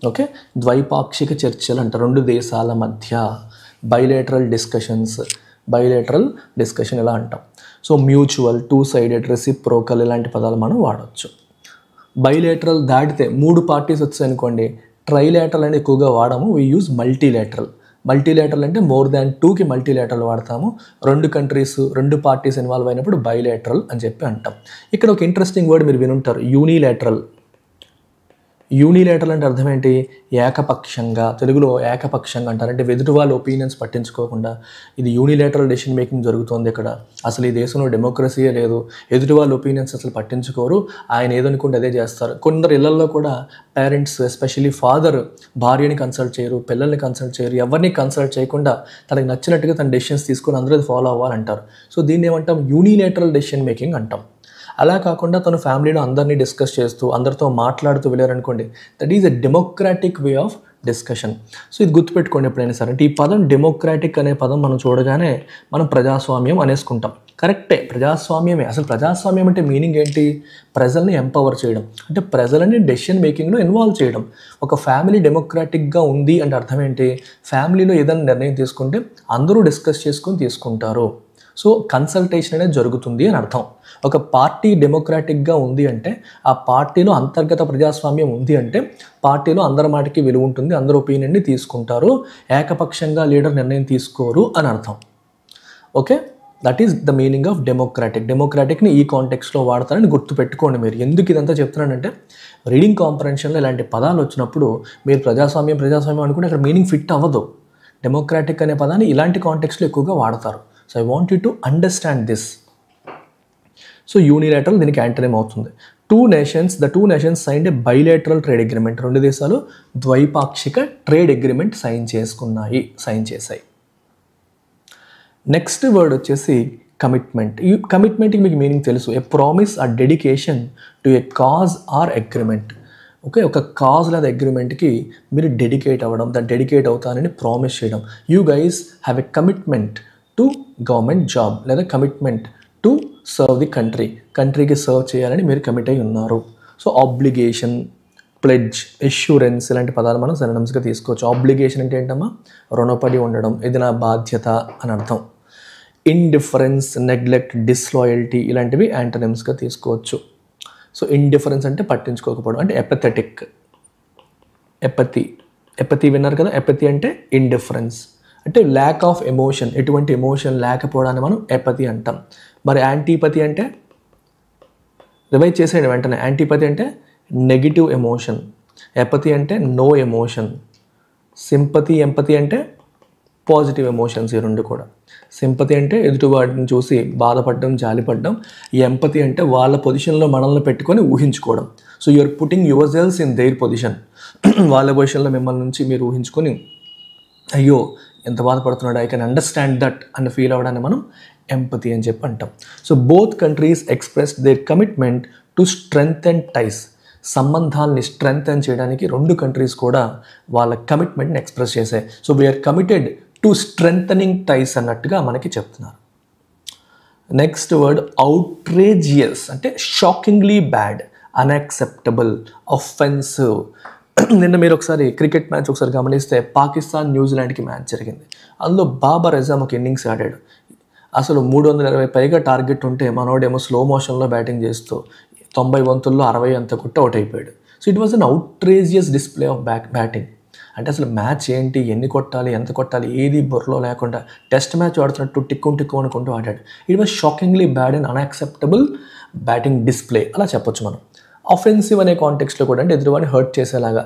ఓకే, ద్వైపాక్షిక చర్చలు అంట, రెండు దేశాల మధ్య బైలేటరల్ డిస్కషన్ ఇలా అంటాం. So mutual, two sided, reciprocal ఇలాంటి పదాలు మనం వాడవచ్చు. బైలేటరల్ దాటితే 3 పార్టీస్ వచ్చాయనుకోండి, ట్రైలేటరల్ అని ఎక్కువగా వాడము, వీ యూజ్ మల్టీలేటరల్. మల్టీలేటరల్ అంటే మోర్ దాన్ 2కి మల్టీలేటరల్ వాడతాము. 2 కంట్రీస్, 2 పార్టీస్ ఇన్వాల్వ్ అయినప్పుడు బైలేటరల్ అని చెప్పి అంటాం. ఇక్కడ ఒక ఇంట్రెస్టింగ్ వర్డ్ మీరు వినుంటారు, యూనిలేటరల్. యూనిలేటరల్ అంటే అర్థం ఏంటి, ఏకపక్షంగా, తెలుగులో ఏకపక్షంగా అంటారు, అంటే ఎదుటి వాళ్ళ ఒపీనియన్స్ పట్టించుకోకుండా ఇది యూనిలేటరల్ డెసిషన్ మేకింగ్ జరుగుతుంది ఇక్కడ. అసలు ఈ దేశంలో డెమోక్రసీయే లేదు, ఎదుటి వాళ్ళ ఒపీనియన్స్ అసలు పట్టించుకోరు, ఆయన ఏదనుకుంటే అదే చేస్తారు. కొందరు ఇళ్లలో కూడా పేరెంట్స్ ఎస్పెషల్లీ ఫాదర్ భార్యని కన్సల్ట్ చేయరు, పిల్లల్ని కన్సల్ట్ చేయరు, ఎవరిని కన్సల్ట్ చేయకుండా తనకి నచ్చినట్టుగా తన డెసిషన్స్ తీసుకొని అందరూ ఫాలో అవ్వాలంటారు. సో దీన్ని ఏమంటాం, యూనిలేటరల్ డెసిషన్ మేకింగ్ అంటాం. అలా కాకుండా తను ఫ్యామిలీలో అందరినీ డిస్కస్ చేస్తూ అందరితో మాట్లాడుతూ వెళ్ళారనుకోండి, that is a democratic way of discussion. So ఇది గుర్తుపెట్టుకోండి ఎప్పుడైనా సరే. అంటే ఈ పదం డెమోక్రాటిక్ అనే పదం మనం చూడగానే మనం ప్రజాస్వామ్యం అనేసుకుంటాం. కరెక్టే, ప్రజాస్వామ్యమే. అసలు ప్రజాస్వామ్యం అంటే మీనింగ్ ఏంటి, ప్రజల్ని ఎంపవర్ చేయడం, అంటే ప్రజలని డెసిషన్ మేకింగ్లో ఇన్వాల్వ్ చేయడం. ఒక ఫ్యామిలీ డెమోక్రాటిక్గా ఉంది అంటే అర్థం ఏంటి, ఫ్యామిలీలో ఏదైనా నిర్ణయం తీసుకుంటే అందరూ డిస్కస్ చేసుకొని తీసుకుంటారు. సో కన్సల్టేషన్ అనేది జరుగుతుంది అని అర్థం. ఒక పార్టీ డెమోక్రాటిక్గా ఉంది అంటే ఆ పార్టీలో అంతర్గత ప్రజాస్వామ్యం ఉంది అంటే పార్టీలో అందరి మాటకి విలువ ఉంటుంది, అందరు ఒపీనియన్ని తీసుకుంటారు, ఏకపక్షంగా లీడర్ నిర్ణయం తీసుకోరు అని అర్థం. Okay, that is the meaning of democratic. డెమోక్రాటిక్ని ఈ కాంటెక్స్లో వాడతారని గుర్తుపెట్టుకోండి మీరు. ఎందుకు ఇదంతా చెప్తున్నానంటే, రీడింగ్ కాంప్రహెన్షన్లో ఇలాంటి పదాలు వచ్చినప్పుడు మీరు ప్రజాస్వామ్యం అనుకుంటే అక్కడ మీనింగ్ ఫిట్ అవ్వదు. డెమోక్రాటిక్ అనే పదాన్ని ఇలాంటి కాంటెక్స్లో ఎక్కువగా వాడతారు. So I want you to understand this. So unilateral దీనికి యాంటోనిమ్ అవుతుంది. the two nations signed a bilateral trade agreement. 2 దేశాలు ద్వైపాక్షిక ట్రేడ్ అగ్రిమెంట్ సైన్ చేశాయి. నెక్స్ట్ వర్డ్ వచ్చేసి కమిట్మెంట్. ఈ కమిట్మెంట్కి మీకు మీనింగ్ తెలుసు, a promise or dedication to a cause or agreement. Okay, ఒక కాజ్ లేదా అగ్రిమెంట్కి మీరు డెడికేట్ అవ్వడం, దాన్ని డెడికేట్ అవుతానని ప్రామిస్ చేయడం. You guys have a commitment to government job, లేదా కమిట్మెంట్ టు సర్వ్ ది కంట్రీకి సర్వ్ చేయాలని మీరు కమిట్ అయి ఉన్నారు. సో ఆబ్లిగేషన్, ప్లెడ్జ్, ఎష్యూరెన్స్ ఇలాంటి పదాలు మనం సినోనిమ్స్గా తీసుకోవచ్చు. ఆబ్లిగేషన్ అంటే ఏంటమ్మా, రుణపడి ఉండడం, ఇది నా బాధ్యత అని అర్థం. ఇండిఫరెన్స్, నెగ్లెక్ట్, డిస్లాయల్టీ ఇలాంటివి యాంటోనిమ్స్గా తీసుకోవచ్చు. సో ఇండిఫరెన్స్ అంటే పట్టించుకోకపోవడం, అంటే ఎపథెటిక్, ఎపతి విన్నారు కదా, ఎపతి అంటే ఇండిఫరెన్స్, అంటే ల్యాక్ ఆఫ్ ఎమోషన్, ఎటువంటి ఎమోషన్ లేకపోవడాన్ని మనం ఎపతి అంటాం. మరి యాంటీపతి అంటే, రివైజ్ చేసేయండి వెంటనే, యాంటీపతి అంటే నెగిటివ్ ఎమోషన్, ఎపతి అంటే నో ఎమోషన్, సింపతి, ఎంపతి అంటే పాజిటివ్ ఎమోషన్స్. ఈ రెండు కూడా. సింపతి అంటే ఎదుటివాడిని చూసి బాధపడడం, జాలిపడడం. ఎంపతి అంటే వాళ్ళ పొజిషన్లో మనల్ని పెట్టుకొని ఊహించుకోవడం. So you're putting your selves in their position. వాళ్ళ పొజిషన్లో మిమ్మల్ని నుంచి మీరు ఊహించుకొని, అయ్యో ఎంత బాధపడుతున్నాడు, ఐ కెన్ అండర్స్టాండ్ దట్ అని ఫీల్ అవ్వడాన్ని మనం ఎంపతి అని చెప్పి అంటాం. So both countries express their commitment to strengthen ties. సంబంధాలని స్ట్రెంగ్తెన్ చేయడానికి 2 కంట్రీస్ కూడా వాళ్ళ కమిట్మెంట్ని ఎక్స్ప్రెస్ చేశాయి. So we're committed to strengthening ties అన్నట్టుగా మనకి చెప్తున్నారు. నెక్స్ట్ వర్డ్ అవుట్రేజియస్, అంటే షాకింగ్లీ బ్యాడ్, అన్యాక్సెప్టబుల్, అఫెన్సివ్. నిన్న మీరు ఒకసారి క్రికెట్ మ్యాచ్ ఒకసారి గమనిస్తే పాకిస్తాన్ న్యూజిలాండ్కి మ్యాచ్ జరిగింది. అందులో బాబర్ అజమ్ ఒక ఇన్నింగ్స్ ఆడాడు. అసలు 320 పైగా టార్గెట్ ఉంటే మనోడేమో స్లో మోషన్లో బ్యాటింగ్ చేస్తూ 90 బంతుల్లో 60 అంత కొట్టి అవుట్ అయిపోయాడు. So it was an outrageous display of batting. అంటే అసలు మ్యాచ్ ఏంటి, ఎన్ని కొట్టాలి, ఎంత కొట్టాలి, ఏది బుర్రలో లేకుండా టెస్ట్ మ్యాచ్ ఆడుతున్నట్టు టిక్కు అనుకుంటూ ఆడాడు. It was shockingly bad and unacceptable batting display అలా చెప్పొచ్చు మనం. అఫెన్సివ్ అనే కాంటెక్స్లో కూడా అంటే ఎదురువాడిని హర్ట్ చేసేలాగా.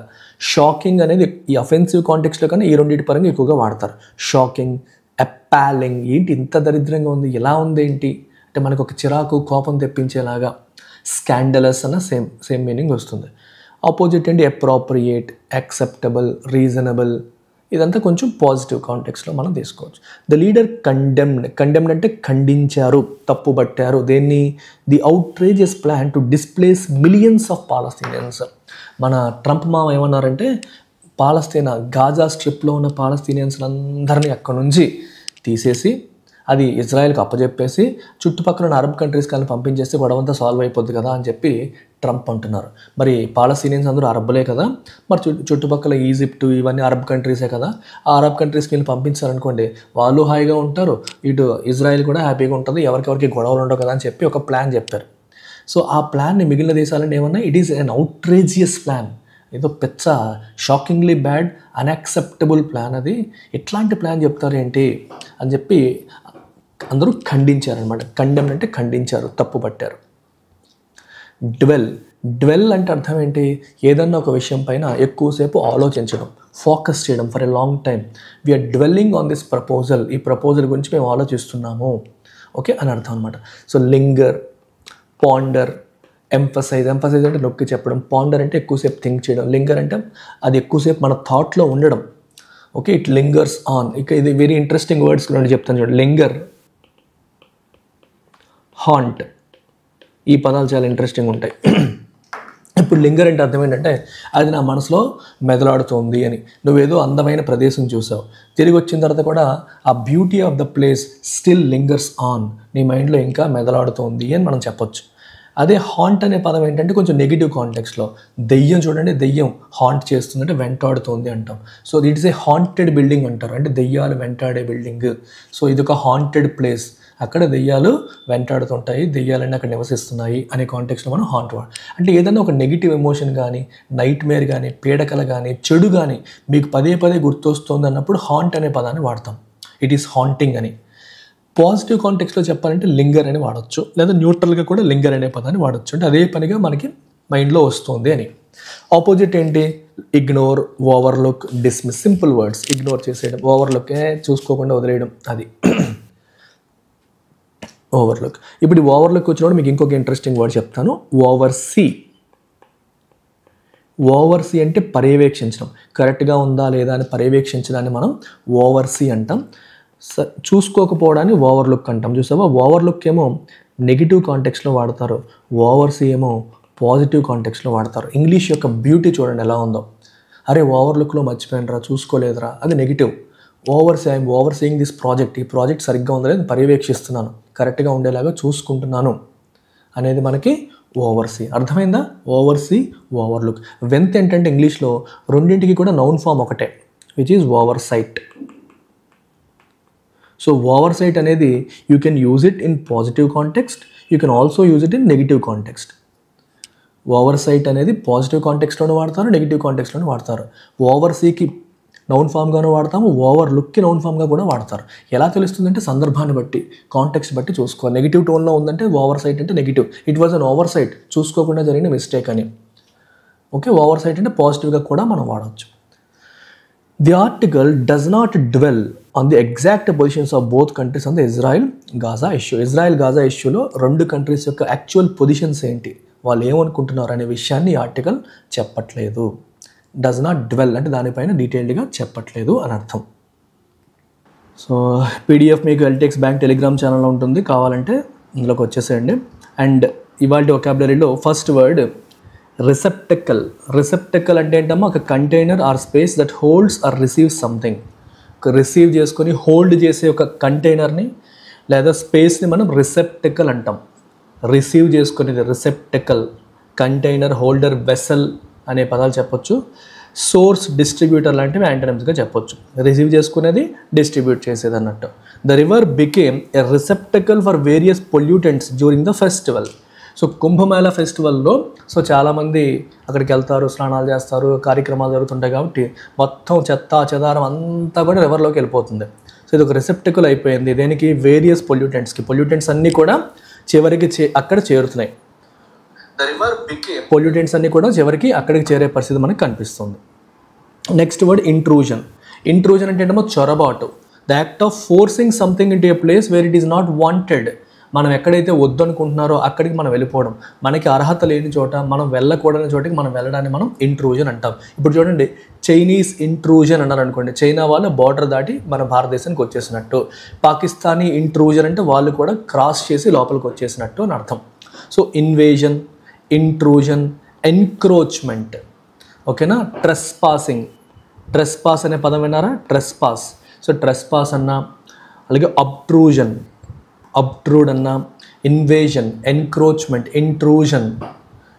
షాకింగ్ అనేది ఈ అఫెన్సివ్ కాంటెక్స్లో కన్నా ఈ రెండింటి పరంగా ఎక్కువగా వాడతారు. షాకింగ్, అప్పాలింగ్, ఏంటి ఇంత దరిద్రంగా ఉంది, ఎలా ఉంది ఏంటి అంటే మనకు ఒక చిరాకు కోపం తెప్పించేలాగా. స్కాండలస్ అన్న సేమ్ మీనింగ్ వస్తుంది. ఆపోజిట్ ఏంటి అప్రోప్రియేట్, యాక్సెప్టబుల్, రీజనబుల్, ఇదంతా కొంచెం పాజిటివ్ కాంటెక్స్లో మనం తీసుకోవచ్చు. ద లీడర్ కండెమ్డ్ అంటే ఖండించారు, తప్పుబట్టారు. దేన్ని? The outrageous plan to displace millions of Palestinians. మన ట్రంప్ మామ ఏమన్నారంటే పాలస్తీనా గాజా స్ట్రిప్లో ఉన్న పాలస్తీనియన్స్ అందరినీ అక్కడి నుంచి తీసేసి అది ఇజ్రాయెల్కి అప్పచెప్పేసి చుట్టుపక్కల ఉన్న అరబ్ కంట్రీస్ కానీ పంపించేస్తే గొడవంతా సాల్వ్ అయిపోద్ది కదా అని చెప్పి ట్రంప్ అంటున్నారు. మరి పాలస్తీనియన్స్ అందరూ అరబ్బులే కదా, మరి చుట్టుపక్కల ఈజిప్ట్ ఇవన్నీ అరబ్ కంట్రీసే కదా, ఆ అరబ్ కంట్రీస్కి వెళ్ళి పంపించారనుకోండి వాళ్ళు హాయిగా ఉంటారు, ఇటు ఇజ్రాయెల్ కూడా హ్యాపీగా ఉంటుంది, ఎవరికెవరికి గొడవలు ఉండవు కదా అని చెప్పి ఒక ప్లాన్ చెప్పారు. సో ఆ ప్లాన్ని మిగిలిన దేశాలని ఏమన్నా it is an outrageous plan, ఏదో పెద్ద షాకింగ్లీ బ్యాడ్ అన్యాక్సెప్టబుల్ ప్లాన్, అది ఎట్లాంటి ప్లాన్ చెప్తారు ఏంటి అని చెప్పి అందరూ ఖండించారనమాట. కండెమ్ అంటే ఖండించారు, తప్పు పట్టారు. డ్వెల్ అంటే అర్థం ఏంటి? ఏదన్నా ఒక విషయం పైన ఎక్కువసేపు ఆలోచించడం, ఫోకస్ చేయడం for a long time. We are dwelling on this proposal, ఈ ప్రపోజల్ గురించి మేము ఆలోచిస్తున్నాము, ఓకే అని అర్థం అనమాట. సో లింగర్, పాండర్, ఎంఫసైజ్ అంటే నొక్కి చెప్పడం, పాండర్ అంటే ఎక్కువసేపు థింక్ చేయడం, లింగర్ అంటే అది ఎక్కువసేపు మన థాట్లో ఉండడం, ఓకే. It lingers on. ఇక ఇది వెరీ ఇంట్రెస్టింగ్ వర్డ్స్ రెండు చెప్తాను చూడండి. లింగర్, హాంట్, ఈ పదాలు చాలా ఇంట్రెస్టింగ్ ఉంటాయి. ఇప్పుడు లింగర్ అంటే అర్థం ఏంటంటే అది నా మనసులో మెదలాడుతోంది అని. నువ్వేదో అందమైన ప్రదేశం చూసావు, తిరిగి వచ్చిన తర్వాత కూడా ఆ beauty of the place still lingers on, నీ మైండ్లో ఇంకా మెదలాడుతోంది అని మనం చెప్పొచ్చు. అదే హాంట్ అనే పదం ఏంటంటే కొంచెం నెగిటివ్ కాంటెక్స్లో. దెయ్యం చూడండి, దెయ్యం హాంట్ చేస్తుందంటే వెంటాడుతోంది అంటాం. So it is a haunted building అంటారు, అంటే దెయ్యాలు వెంటాడే బిల్డింగ్. సో ఇది ఒక హాంటెడ్ ప్లేస్, అక్కడ దెయ్యాలు వెంటాడుతుంటాయి, దెయ్యాలన్నీ అక్కడ నివసిస్తున్నాయి అనే కాంటెక్స్లో మనం హాంట్ వాడు. అంటే ఏదైనా ఒక నెగిటివ్ ఎమోషన్ కానీ, నైట్ మేర్ కానీ, పీడకల కానీ, చెడు కానీ మీకు పదే పదే గుర్తొస్తుంది అన్నప్పుడు హాంట్ అనే పదాన్ని వాడతాం. ఇట్ ఈస్ హాంటింగ్ అని. పాజిటివ్ కాంటెక్స్లో చెప్పాలంటే లింగర్ అని వాడచ్చు, లేదా న్యూట్రల్గా కూడా లింగర్ అనే పదాన్ని వాడచ్చు. అంటే అదే పనిగా మనకి మైండ్లో వస్తుంది అని. ఆపోజిట్ ఏంటి? Ignore, overlook, dismiss. Simple words. Ignore చేసేయడం, ఓవర్లుక్ చూసుకోకుండా వదిలేయడం, అది ఓవర్లుక్. ఇప్పుడు ఈ ఓవర్లుక్ వచ్చినప్పుడు మీకు ఇంకొక ఇంట్రెస్టింగ్ వర్డ్ చెప్తాను, ఓవర్సీ. ఓవర్సీ అంటే పర్యవేక్షించడం, కరెక్ట్గా ఉందా లేదా అని పర్యవేక్షించడాన్ని మనం ఓవర్సీ అంటాం. చూసుకోకపోవడాన్ని ఓవర్లుక్ అంటాం. చూసావా, ఓవర్లుక్ ఏమో నెగిటివ్ కాంటెక్స్లో వాడతారు, ఓవర్సీ ఏమో పాజిటివ్ కాంటెక్స్లో వాడతారు. ఇంగ్లీష్ యొక్క బ్యూటీ చూడండి ఎలా ఉందో. అరే ఓవర్లుక్లో మర్చిపోయినరా, చూసుకోలేదురా, అది negative. I'm overseeing this project, ఈ ప్రాజెక్ట్ సరిగ్గా ఉందో లేదు పర్యవేక్షిస్తున్నాను, కరెక్ట్గా ఉండేలాగా చూసుకుంటున్నాను అనేది మనకి ఓవర్సీ. అర్థమైందా? Overseas, overlook. వెంత్ ఏంటంటే ఇంగ్లీష్లో రెండింటికి కూడా నౌన్ ఫామ్ ఒకటే, which is oversight. So oversight అనేది you can use it in positive context, you can also use it in negative context. Oversight అనేది పాజిటివ్ కాంటెక్స్ట్లోనే వాడతారు, నెగిటివ్ కాంటెక్స్ట్లోనే వాడతారు. ఓవర్సీకి నౌన్ ఫామ్గాను వాడతాము, ఓవర్లుక్కి నౌన్ ఫామ్గా కూడా వాడతారు. ఎలా తెలుస్తుందంటే సందర్భాన్ని బట్టి, కాంటెక్స్ట్ బట్టి చూసుకోవాలి. నెగిటివ్ టోన్లో ఉందంటే ఓవర్సైట్ అంటే negative, it was an oversight, చూసుకోకుండా జరిగిన మిస్టేక్ అని. ఓకే, ఓవర్సైట్ అంటే పాజిటివ్గా కూడా మనం వాడవచ్చు. The article does not dwell on the exact positions of both countries on the Israel-Gaza issue. Israel-Gaza ఇష్యూలో రెండు కంట్రీస్ యొక్క యాక్చువల్ పొజిషన్స్ ఏంటి, వాళ్ళు ఏమనుకుంటున్నారు అనే విషయాన్ని ఈ ఆర్టికల్ చెప్పట్లేదు. డస్ నాట్ డ్వెల్ అంటే దానిపైన డీటెయిల్డ్గా చెప్పట్లేదు అని అర్థం. సో పీడిఎఫ్ మీకు ఎల్టెక్స్ బ్యాంక్ టెలిగ్రామ్ ఛానల్లో ఉంటుంది, కావాలంటే ఇందులోకి వచ్చేసేయండి. అండ్ ఇవాళ వొకాబులరీలో ఫస్ట్ వర్డ్ రిసెప్టకల్. రిసెప్టకల్ అంటే ఏంటమ్మా, ఒక container or space that holds or receives something. Receive చేసుకొని హోల్డ్ చేసే ఒక కంటైనర్ని లేదా స్పేస్ని మనం రిసెప్టకల్ అంటాం. రిసీవ్ చేసుకునేది రిసెప్టకల్, కంటైనర్, హోల్డర్, వెసల్ అనే పదాలు చెప్పొచ్చు. సోర్స్, డిస్ట్రిబ్యూటర్ లాంటివి యాంటోనిమ్స్గా చెప్పొచ్చు. రిసీవ్ చేసుకునేది, డిస్ట్రిబ్యూట్ చేసేది అన్నట్టు. The river became a receptacle for various pollutants during the festival. So Kumbh Mela ఫెస్టివల్లో సో చాలామంది అక్కడికి వెళ్తారు, స్నానాలు చేస్తారు, కార్యక్రమాలు జరుగుతుంటాయి కాబట్టి మొత్తం చెత్త చెదారం అంతా కూడా రివర్లోకి వెళ్ళిపోతుంది. సో ఇది ఒక రిసెప్టికల్ అయిపోయింది దేనికి, వేరియస్ పొల్యూటెంట్స్కి. పొల్యూటెంట్స్ అన్నీ కూడా చివరికి అక్కడ చేరుతున్నాయి. పొల్యూటెంట్స్ అన్నీ కూడా చివరికి అక్కడికి చేరే పరిస్థితి మనకు కనిపిస్తుంది. Next word intrusion. ఇంట్రూజన్ అంటే ఏంటో చొరబాటు. The act of forcing something in to A place where it is not wanted. మనం ఎక్కడైతే వద్దు అనుకుంటున్నారో అక్కడికి మనం వెళ్ళిపోవడం, మనకి అర్హత లేని చోట, మనం వెళ్ళకూడని చోటికి మనం వెళ్ళడాన్ని మనం ఇంట్రూజన్ అంటాం. ఇప్పుడు చూడండి, చైనీస్ ఇంట్రూజన్ అన్నారు అనుకోండి, చైనా వాళ్ళు బార్డర్ దాటి మన భారతదేశానికి వచ్చేసినట్టు. పాకిస్తానీ ఇంట్రూజన్ అంటే వాళ్ళు కూడా క్రాస్ చేసి లోపలికి వచ్చేసినట్టు అని అర్థం. సో ఇన్వేజన్, ఇంట్రూజన్, ఎన్క్రోచ్మెంట్, ఓకేనా. ట్రెస్పాసింగ్, ట్రెస్పాస్ అనే పదం విన్నారా, ట్రెస్పాస్. సో ట్రెస్పాస్ అన్నా, అలాగే అబ్ట్రూజన్, అబ్ట్రూడ్ అన్నా, ఇన్వేజన్, ఎన్క్రోచ్మెంట్, ఇంట్రూజన్.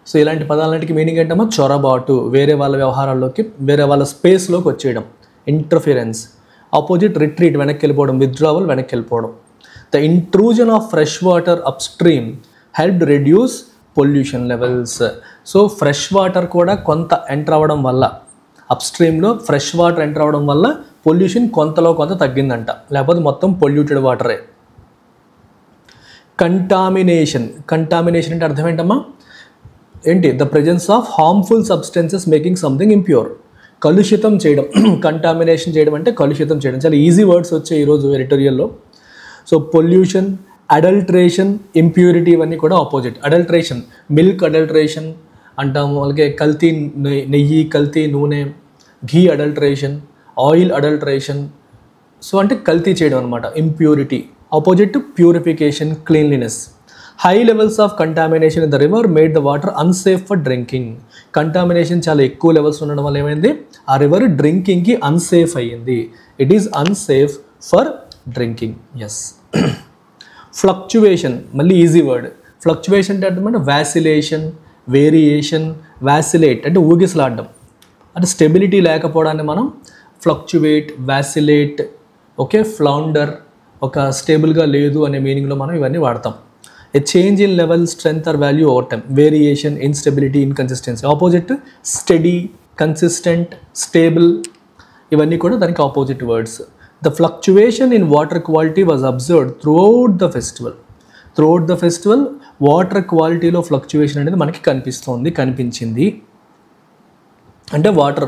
సో ఇలాంటి పదాలన్నిటికీ మీనింగ్ ఏంటమ్మా, చొరబాటు, వేరే వాళ్ళ వ్యవహారాల్లోకి, వేరే వాళ్ళ స్పేస్లోకి వచ్చేయడం, ఇంటర్ఫిరెన్స్. ఆపోజిట్ రిట్రీట్, వెనక్కి వెళ్ళిపోవడం, విత్డ్రావల్, వెనక్కి వెళ్ళిపోవడం. The intrusion of fresh water up stream help reduce pollution levels. So fresh water కూడా కొంత ఎంటర్ అవ్వడం వల్ల, అప్ స్ట్రీమ్లో ఫ్రెష్ వాటర్ ఎంటర్ అవ్వడం వల్ల పొల్యూషన్ కొంతలో కొంత తగ్గిందంట, లేకపోతే మొత్తం పొల్యూటెడ్ వాటరే. కంటామినేషన్. కంటామినేషన్ అంటే అర్థం ఏంటమ్మా, ఏంటి, the presence of harmful substances making something impure. కలుషితం చేయడం, కంటామినేషన్ చేయడం అంటే కలుషితం చేయడం. చాలా ఈజీ వర్డ్స్ వచ్చాయి ఈరోజు ఎడిటోరియల్లో. సో పొల్యూషన్, అడల్ట్రేషన్, ఇంప్యూరిటీ ఇవన్నీ కూడా ఆపోజిట్. అడల్ట్రేషన్, మిల్క్ అడల్ట్రేషన్ అంటాము, అలాగే కల్తీ నెయ్యి, కల్తీ నూనె, ghee adulteration, oil adulteration. So అంటే కల్తీ చేయడం అనమాట, impurity. Opposite purification, cleanliness. High levels of contamination in the river made the water unsafe for drinking. Contamination చాలా ఎక్కువ లెవెల్స్ ఉండడం వల్ల ఏమైంది, ఆ రివర్ డ్రింకింగ్కి అన్సేఫ్ అయ్యింది. It is unsafe for drinking. Yes. Fluctuation, మళ్ళీ ఈజీ వర్డ్. ఫ్లక్చువేషన్ అంటే అర్థమంటే వ్యాసిలేషన్, వేరియేషన్. వ్యాసిలేట్ అంటే ఊగిసలాడడం, అంటే స్టెబిలిటీ లేకపోవడాన్ని మనం ఫ్లక్చువేట్, వ్యాసిలేట్, ఓకే, ఫ్లౌండర్, ఒక స్టేబుల్గా లేదు అనే మీనింగ్లో మనం ఇవన్నీ వాడతాం. A change in level, strength or value over time. Variation, instability, inconsistency. Opposite steady, consistent, stable, ఇవన్నీ కూడా దానికి opposite words. The fluctuation in water quality was observed throughout the festival. Throughout the festival, water క్వాలిటీలో fluctuation అనేది మనకి కనిపించింది. అంటే water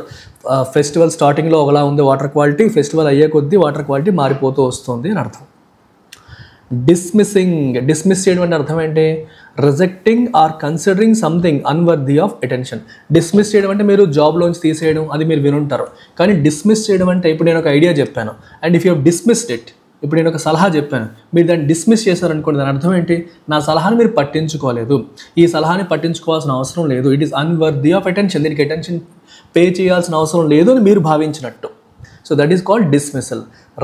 festival స్టార్టింగ్లో ఒకలా ఉంది వాటర్ క్వాలిటీ, ఫెస్టివల్ అయ్యే కొద్దీ వాటర్ క్వాలిటీ మారిపోతూ వస్తుంది అని అర్థం. డిస్మిస్సింగ్. డిస్మిస్ చేయడం అంటే అర్థం ఏంటి, rejecting or considering something unworthy of attention. Dismiss చేయడం అంటే మీరు జాబ్లోంచి తీసేయడం, అది మీరు వినుంటారు. కానీ డిస్మిస్ చేయడం అంటే, ఇప్పుడు నేను ఒక ఐడియా చెప్పాను and if you have dismissed it, ఇప్పుడు నేను ఒక సలహా చెప్పాను, మీరు దాన్ని డిస్మిస్ చేశారనుకోండి, దాని అర్థం ఏంటి, నా సలహాని మీరు పట్టించుకోలేదు, ఈ సలహాని పట్టించుకోవాల్సిన అవసరం లేదు, it is unworthy of attention, దీనికి అటెన్షన్ పే చేయాల్సిన అవసరం లేదు అని మీరు భావించినట్టు. So that is called dismissal.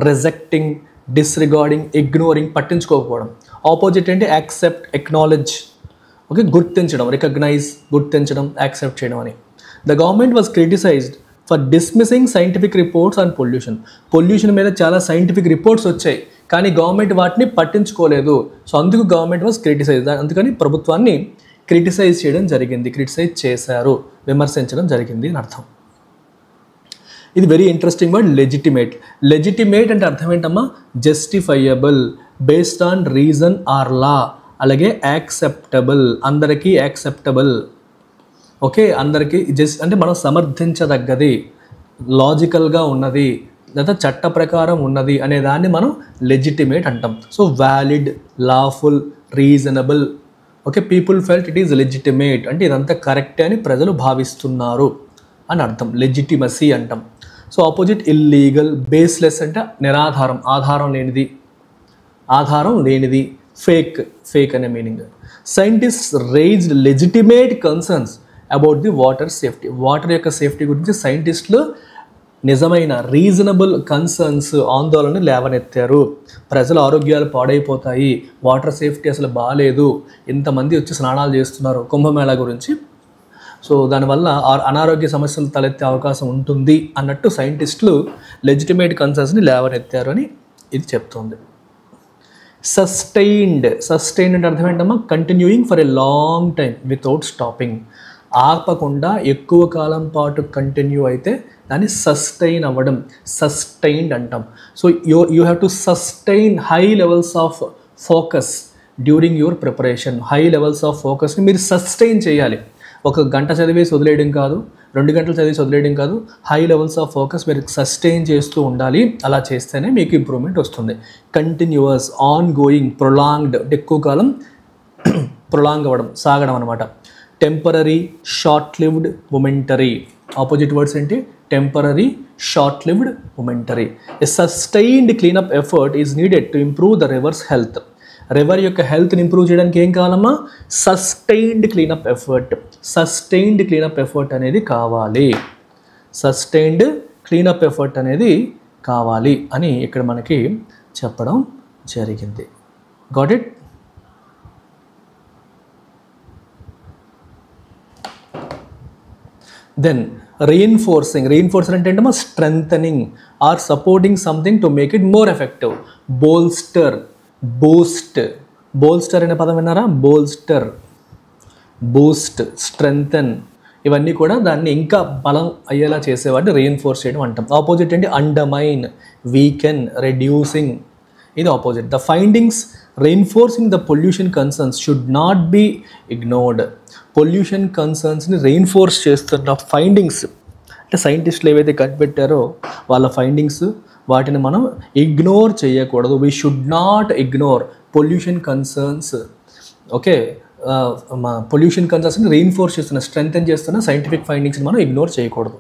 Rejecting, disregarding, ignoring, పట్టించుకోకపోవడం. ఆపోజిట్ ఏంటి, యాక్సెప్ట్, ఎక్నాలెడ్జ్, ఓకే, గుర్తించడం, రికగ్నైజ్, గుర్తించడం, యాక్సెప్ట్ చేయడం అని. The government was criticised for dismissing scientific reports on pollution. Pollution మీద చాలా సైంటిఫిక్ రిపోర్ట్స్ వచ్చాయి, కానీ గవర్నమెంట్ వాటిని పట్టించుకోలేదు. సో అందుకు గవర్నమెంట్ వాజ్ క్రిటిసైజ్, అందుకని ప్రభుత్వాన్ని క్రిటిసైజ్ చేయడం జరిగింది, క్రిటిసైజ్ చేశారు, విమర్శించడం జరిగింది అని అర్థం. ఇది very interesting word, legitimate. Legitimate అంటే అర్థం ఏంటమ్మా, justifiable, based on reason or law, అలాగే యాక్సెప్టబుల్, అందరికీ యాక్సెప్టబుల్, ఓకే, అందరికీ జస్ట్ అంటే మనం సమర్థించదగ్గది, లాజికల్గా ఉన్నది, లేదా చట్ట ప్రకారం ఉన్నది అనే దాన్ని మనం లెజిటిమేట్ అంటాం. So valid, lawful, reasonable, okay, people felt it is legitimate అంటే ఇదంతా కరెక్టే అని ప్రజలు భావిస్తున్నారు అని అర్థం, లెజిటిమసీ అంటాం. సో ఆపోజిట్ ఇల్లీగల్, బేస్లెస్ అంటే నిరాధారం, ఆధారం లేనిది, ఫేక్, ఫేక్ అనే meaning. Scientists raised legitimate concerns about the water safety. Water యొక్క సేఫ్టీ గురించి సైంటిస్టులు నిజమైన రీజనబుల్ కన్సర్న్స్, ఆందోళన లేవనెత్తారు. ప్రజల ఆరోగ్యాలు పాడైపోతాయి, వాటర్ సేఫ్టీ అసలు బాగాలేదు, ఇంతమంది వచ్చి స్నానాలు చేస్తున్నారు కుంభమేళా గురించి, సో దానివల్ల అనారోగ్య సమస్యలు తలెత్తే అవకాశం ఉంటుంది అన్నట్టు సైంటిస్టులు లెజిటిమేట్ కన్సర్న్స్ని లేవనెత్తారు అని ఇది చెప్తుంది. సస్టైన్డ్ అంటే అర్థం ఏంటమ్మా? Continuing for a long time without stopping. ఆపకుండా ఎక్కువ కాలం పాటు కంటిన్యూ అయితే దాన్ని సస్టైన్ అవ్వడం, సస్టైన్డ్ అంటాం. So you have to sustain high levels of focus during your preparation. High levels of ఫోకస్ని మీరు సస్టైన్ చేయాలి. ఒక గంట చదివేసి వదిలేయడం కాదు, 2 గంటలు చదివేసి వదిలేయడం కాదు. హై లెవెల్స్ ఆఫ్ ఫోకస్ మీరు సస్టైన్ చేస్తూ ఉండాలి. అలా చేస్తేనే మీకు ఇంప్రూవ్మెంట్ వస్తుంది. కంటిన్యూస్, ఆన్ గోయింగ్, ప్రొలాంగ్డ్, ఎక్కువ కాలం ప్రొలాంగ్ అవ్వడం, సాగడం అనమాట. Temporary, short lived, momentary. Opposite words ఏంటి? Temporary, short lived, momentary. A sustained cleanup effort is needed to improve the river's health. River యొక్క హెల్త్ని ఇంప్రూవ్ చేయడానికి ఏం కావాలమ్మా? Sustained cleanup effort. Sustained cleanup effort అనేది కావాలి. సస్టైన్డ్ క్లీనప్ ఎఫర్ట్ అనేది కావాలి అని ఇక్కడ మనకి చెప్పడం జరిగింది. Got it? Then reinforcing. Reinforcer అంటే ఏంటమ్మా? Strengthening or supporting something to make it more effective. Bolster, boost. Bolster అనే పదం విన్నారా? బోల్స్టర్, బూస్ట్, స్ట్రెంథన్, ఇవన్నీ కూడా దాన్ని ఇంకా బలం అయ్యేలా చేసేవాడిని రీఇన్ఫోర్స్ చేయడం అంటాం. ఆపోజిట్ ఏంటి? Undermine, weaken, reducing. ఇది opposite. The findings reinforcing the pollution concerns should not be ignored. Pollution కన్సర్న్స్ని రీఇన్ఫోర్స్ చేస్తున్న ఫైండింగ్స్ అంటే సైంటిస్టులు ఏవైతే కనిపెట్టారో వాళ్ళ ఫైండింగ్స్, వాటిని మనం ఇగ్నోర్ చేయకూడదు. We should not ignore pollution concerns. Okay, pollution కన్సర్న్స్ని రీఇన్ఫోర్స్ చేస్తున్న, స్ట్రెంథెన్ చేస్తున్న సైంటిఫిక్ ఫైండింగ్స్ని మనం ఇగ్నోర్ చేయకూడదు.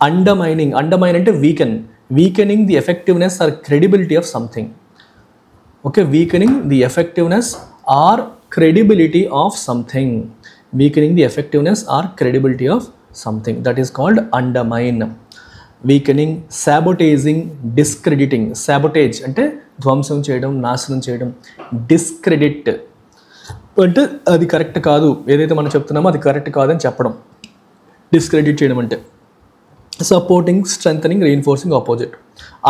అండర్మైనింగ్. అండర్మైన్ అంటే weaken. Weakening the effectiveness or credibility of something. Okay, weakening the effectiveness or credibility of something. Weakening the effectiveness or credibility of something, that is called undermine. Weakening, sabotaging, discrediting. Sabotage అంటే ధ్వంసం చేయడం, నాశనం చేయడం. Discredit అంటే అది correct కాదు, ఏదైతే మనం చెప్తున్నామో అది కరెక్ట్ కాదని చెప్పడం. డిస్క్రెడిట్ చేయడం అంటే. Supporting, strengthening, reinforcing opposite.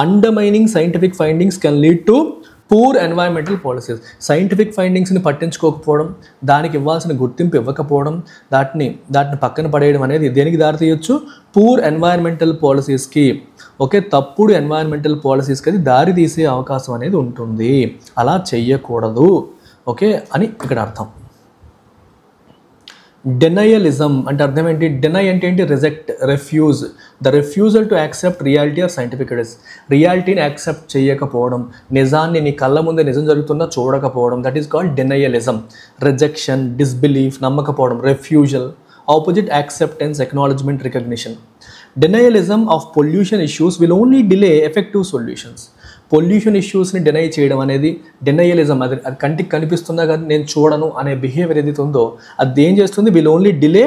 Undermining scientific findings can lead to poor environmental policies. Scientific ఫైండింగ్స్ని పట్టించుకోకపోవడం, దానికి ఇవ్వాల్సిన గుర్తింపు ఇవ్వకపోవడం, దాటిని పక్కన పడేయడం అనేది దేనికి దారితీయొచ్చు? పూర్ ఎన్వైరన్మెంటల్ పాలసీస్కి. ఓకే, తప్పుడు ఎన్వైరన్మెంటల్ పాలసీస్కి అది దారి తీసే అవకాశం అనేది ఉంటుంది. అలా చెయ్యకూడదు. ఓకే అని ఇక్కడ అర్థం. డెనయలిజం అంటే అర్థం ఏంటి? డెనై అంటే ఏంటి? Reject, refuse. The refusal to accept reality or scientific evidence. రియాలిటీని యాక్సెప్ట్ చేయకపోవడం, నిజాన్ని నీ కళ్ళ ముందే నిజం జరుగుతున్నా చూడకపోవడం, that is called denialism. Rejection, disbelief, నమ్మకపోవడం. Refusal opposite acceptance, acknowledgement, recognition. Denialism of pollution issues will only delay effective solutions. Pollution ఇష్యూస్ని డెనై చేయడం అనేది డెనయలిజం. అది కంటికి కనిపిస్తుందా కానీ నేను చూడను అనే బిహేవియర్ ఏదైతే ఉందో అది ఏం చేస్తుంది? విల్ ఓన్లీ డిలే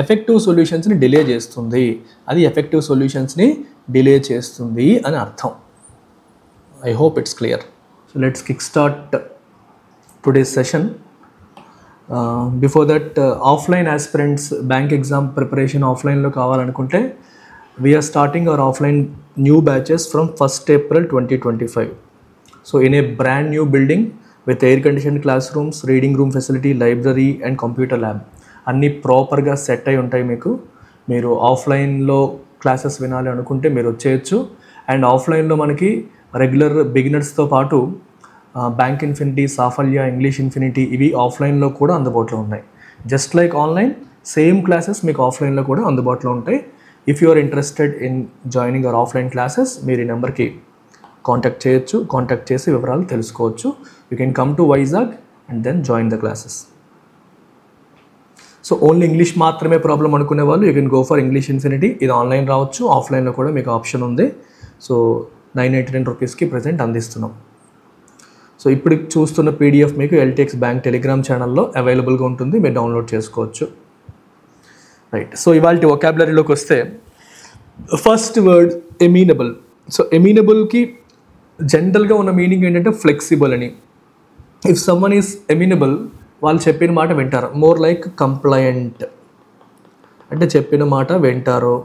ఎఫెక్టివ్ సొల్యూషన్స్ని డిలే చేస్తుంది. అది ఎఫెక్టివ్ సొల్యూషన్స్ని డిలే చేస్తుంది అని అర్థం. I hope it's clear. So let's kick start today's session. Before that, offline aspirants bank exam preparation ఆఫ్లైన్లో కావాలనుకుంటే we are starting our offline new batches from 1st April 2025. So in a brand new building with air conditioned classrooms, reading room facility, library and computer lab. అన్నీ ప్రాపర్గా set అయి ఉంటాయి. మీరు ఆఫ్లైన్లో classes వినాలి అనుకుంటే మీరు వచ్చేయచ్చు. అండ్ ఆఫ్లైన్లో మనకి రెగ్యులర్ బిగినర్స్తో పాటు bank infinity, Saphalya, English infinity ఇవి ఆఫ్లైన్లో కూడా అందుబాటులో ఉన్నాయి. Just like online same classes మీకు ఆఫ్లైన్లో కూడా అందుబాటులో ఉంటాయి. If you are interested in joining our offline classes మీరు ఈ నెంబర్కి కాంటాక్ట్ చేయొచ్చు. కాంటాక్ట్ చేసి వివరాలు తెలుసుకోవచ్చు. You can come to Vizag and then join the classes. So only English మాత్రమే ప్రాబ్లం అనుకునే వాళ్ళు you can go for English infinity. ఇది ఆన్లైన్ రావచ్చు, ఆఫ్లైన్లో కూడా మీకు ఆప్షన్ ఉంది. సో 999 రూపీస్కి ప్రజెంట్ అందిస్తున్నాం. సో ఇప్పుడు చూస్తున్న పీడిఎఫ్ మీకు ఎల్టీఎక్స్ బ్యాంక్ టెలిగ్రామ్ ఛానల్లో అవైలబుల్గా ఉంటుంది, మీరు డౌన్లోడ్ చేసుకోవచ్చు. రైట్. సో ఇవాళ వొకాబులరీలోకి వస్తే ఫస్ట్ వర్డ్ ఎమీనబుల్. సో ఎమీనబుల్కి జనరల్గా ఉన్న మీనింగ్ ఏంటంటే ఫ్లెక్సిబుల్ అని. ఇఫ్ సమ్మన్ ఈజ్ ఎమీనబుల్ వాళ్ళు చెప్పిన మాట వింటారు. మోర్ లైక్ కంప్లయంట్ అంటే చెప్పిన మాట వింటారు.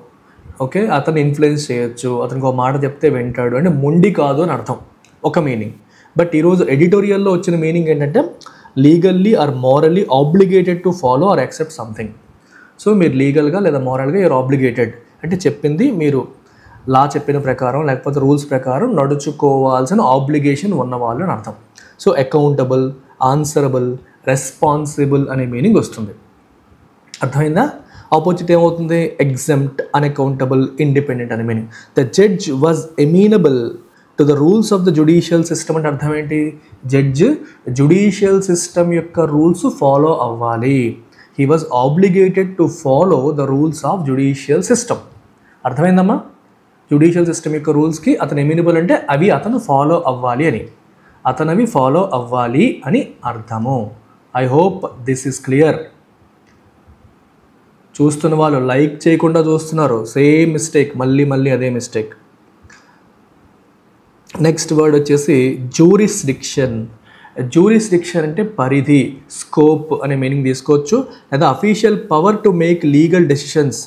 ఓకే, అతను ఇన్ఫ్లుయెన్స్ చేయొచ్చు, అతనికి ఒక మాట చెప్తే వింటాడు అంటే మొండి కాదు అని అర్థం ఒక మీనింగ్. బట్ ఈరోజు ఎడిటోరియల్లో వచ్చిన మీనింగ్ ఏంటంటే legally or morally obligated to follow or accept something. So మీరు లీగల్గా లేదా మోరల్గా యూఆర్ ఆబ్లిగేటెడ్ అంటే చెప్పింది మీరు లా చెప్పిన ప్రకారం లేకపోతే రూల్స్ ప్రకారం నడుచుకోవాల్సిన ఆబ్లిగేషన్ ఉన్నవాళ్ళు అని అర్థం. సో అకౌంటబుల్, ఆన్సరబుల్, రెస్పాన్సిబుల్ అనే మీనింగ్ వస్తుంది. అర్థమైందా? ఆపోజిట్ ఏమవుతుంది? ఎగ్జెంప్ట్, అన్అకౌంటబుల్, ఇండిపెండెంట్ అనే meaning. The judge was amenable to the rules of the judicial system అంటే అర్థం ఏంటి? జడ్జ్ జుడిషియల్ సిస్టమ్ యొక్క రూల్స్ ఫాలో అవ్వాలి. He was obligated to follow the rules of judicial system. అర్థమైందమ్మా? Judicial system యొక్క రూల్స్కి అతను ఎమినబుల్ అంటే అవి అతను ఫాలో అవ్వాలి అని, అతనవి ఫాలో అవ్వాలి అని అర్థము. I hope this is clear. చూస్తున్న వాళ్ళు లైక్ చేయకుండా చూస్తున్నారు, సేమ్ మిస్టేక్, మళ్ళీ అదే మిస్టేక్. నెక్స్ట్ వర్డ్ వచ్చేసి జ్యూరిస్డిక్షన్. జ్యూరిస్డిక్షన్ అంటే పరిధి, స్కోప్ అనే మీనింగ్ తీసుకోవచ్చు, లేదా official power to make legal decisions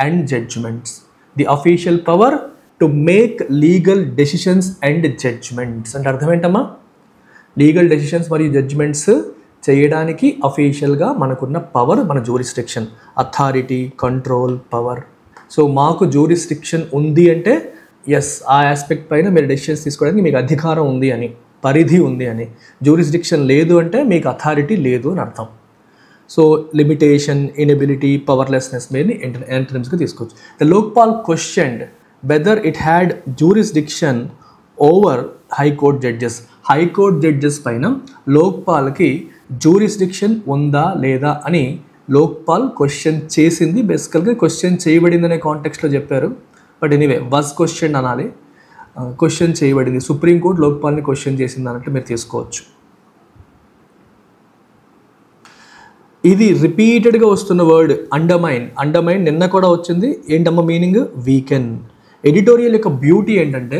and judgments. The official power to make legal decisions and judgments అంటే అర్థం ఏంటమ్మా? లీగల్ డెసిషన్స్ మరియు జడ్జ్మెంట్స్ చేయడానికి అఫీషియల్గా మనకున్న పవర్ మన jurisdiction. Authority, control, power. So మాకు జ్యూరిస్డిక్షన్ ఉంది అంటే ఎస్, ఆ ఆస్పెక్ట్ పైన మీరు డెసిషన్స్ తీసుకోవడానికి మీకు అధికారం ఉంది అని, పరిధి ఉంది అని. జ్యూరిస్డిక్షన్ లేదు అంటే మీకు అథారిటీ లేదు అని అర్థం. సో లిమిటేషన్, ఇనబిలిటీ, పవర్లెస్నెస్ మీద యాంటనిమ్స్గా తీసుకోవచ్చు. The Lokpal questioned whether it had jurisdiction over high court judges. High court judges పైన లోక్పాల్కి జ్యూరిస్డిక్షన్ ఉందా లేదా అని లోక్పాల్ క్వశ్చన్ చేసింది. బేసికల్గా క్వశ్చన్ చేయబడింది అనే కాంటెక్స్ట్లో చెప్పారు, బట్ ఎనీవే వాజ్ క్వశ్చన్ అనాలి. క్వశ్చన్ చేయబడింది, సుప్రీంకోర్టు లోక్పాల్ని క్వశ్చన్ చేసింది అన్నట్టు మీరు తీసుకోవచ్చు. ఇది రిపీటెడ్గా వస్తున్న వర్డ్ అండర్మైన్. అండర్మైన్ నిన్న కూడా వచ్చింది. ఏంటమ్మ మీనింగ్? వీకెన్. ఎడిటోరియల్ యొక్క బ్యూటీ ఏంటంటే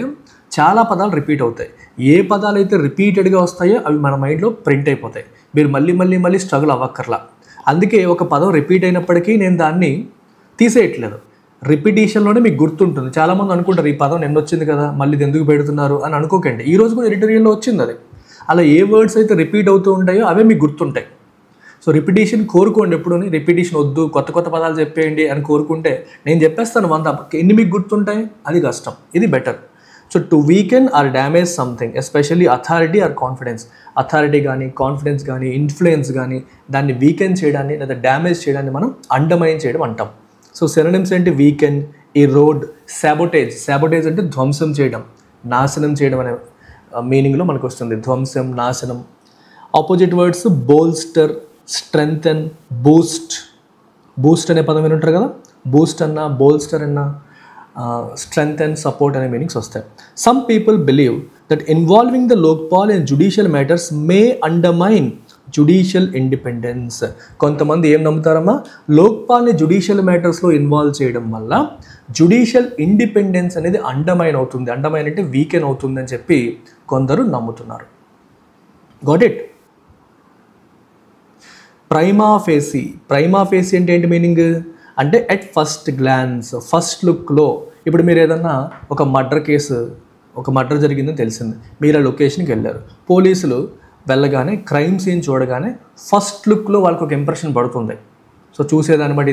చాలా పదాలు రిపీట్ అవుతాయి. ఏ పదాలు అయితే రిపీటెడ్గా వస్తాయో అవి మన మైండ్లో ప్రింట్ అయిపోతాయి. మీరు మళ్ళీ స్ట్రగుల్ అవ్వక్కర్లా. అందుకే ఒక పదం రిపీట్ అయినప్పటికీ నేను దాన్ని తీసేయట్లేదు. రిపిటీషన్లోనే మీకు గుర్తుంటుంది. చాలామంది అనుకుంటారు ఈ పదం నిన్న వచ్చింది కదా, మళ్ళీ ఇది ఎందుకు పెడుతున్నారు అని అనుకోకండి. ఈ రోజు కూడా ఎడిటోరియల్లో వచ్చింది అది. అలా ఏ వర్డ్స్ అయితే రిపీట్ అవుతూ ఉంటాయో అవే మీకు గుర్తుంటాయి. సో రిపిటీషన్ కోరుకోండి. ఎప్పుడు రిపిటీషన్ వద్దు, కొత్త పదాలు చెప్పేయండి అని కోరుకుంటే నేను చెప్పేస్తాను 100, ఎన్ని మీకు గుర్తుంటాయి? అది కష్టం. ఇది better. So to weaken or damage something, especially authority or confidence. Authority కానీ, కాన్ఫిడెన్స్ కానీ, ఇన్ఫ్లుయెన్స్ కానీ దాన్ని వీకెన్ చేయడాన్ని లేదా డ్యామేజ్ చేయడాన్ని మనం అండర్మైన్ చేయడం అంటాం. సో సినోనిమ్స్ ఏంటి? Weaken, erode, sabotage. సాబోటేజ్ అంటే ధ్వంసం చేయడం, నాశనం చేయడం అనే మీనింగ్లో మనకు వస్తుంది. ధ్వంసం, నాశనం. Opposite words bolster, strengthen, boost. Boost అనే పదం వినుంటారు కదా. బూస్ట్ అన్నా, బోల్స్టర్ అన్నా, స్ట్రెంగ్త్ అండ్ సపోర్ట్ అనే మీనింగ్స్ వస్తాయి. Some people believe that involving the Lokpal in judicial matters may undermine judicial independence. కొంతమంది ఏం నమ్ముతారమ్మా? లోక్పాల్ని జుడిషియల్ మ్యాటర్స్లో ఇన్వాల్వ్ చేయడం వల్ల జుడిషియల్ ఇండిపెండెన్స్ అనేది అండర్మైన్ అవుతుంది. అండర్మైన్ అంటే వీకెన్ అవుతుంది అని చెప్పి కొందరు నమ్ముతున్నారు. Got it? Prima facie. Prima facie అంటే ఏంటి మీనింగ్? అంటే ఎట్ ఫస్ట్ గ్లాన్స్, ఫస్ట్ లుక్లో. ఇప్పుడు మీరు ఏదన్నా ఒక మర్డర్ జరిగిందని తెలిసింది, మీరు ఆ లొకేషన్కి వెళ్ళారు. పోలీసులు వెళ్ళగానే క్రైమ్ సీన్ చూడగానే ఫస్ట్ లుక్లో వాళ్ళకి ఒక ఇంప్రెషన్ పడుతుంది. సో చూసేదాన్ని బట్టి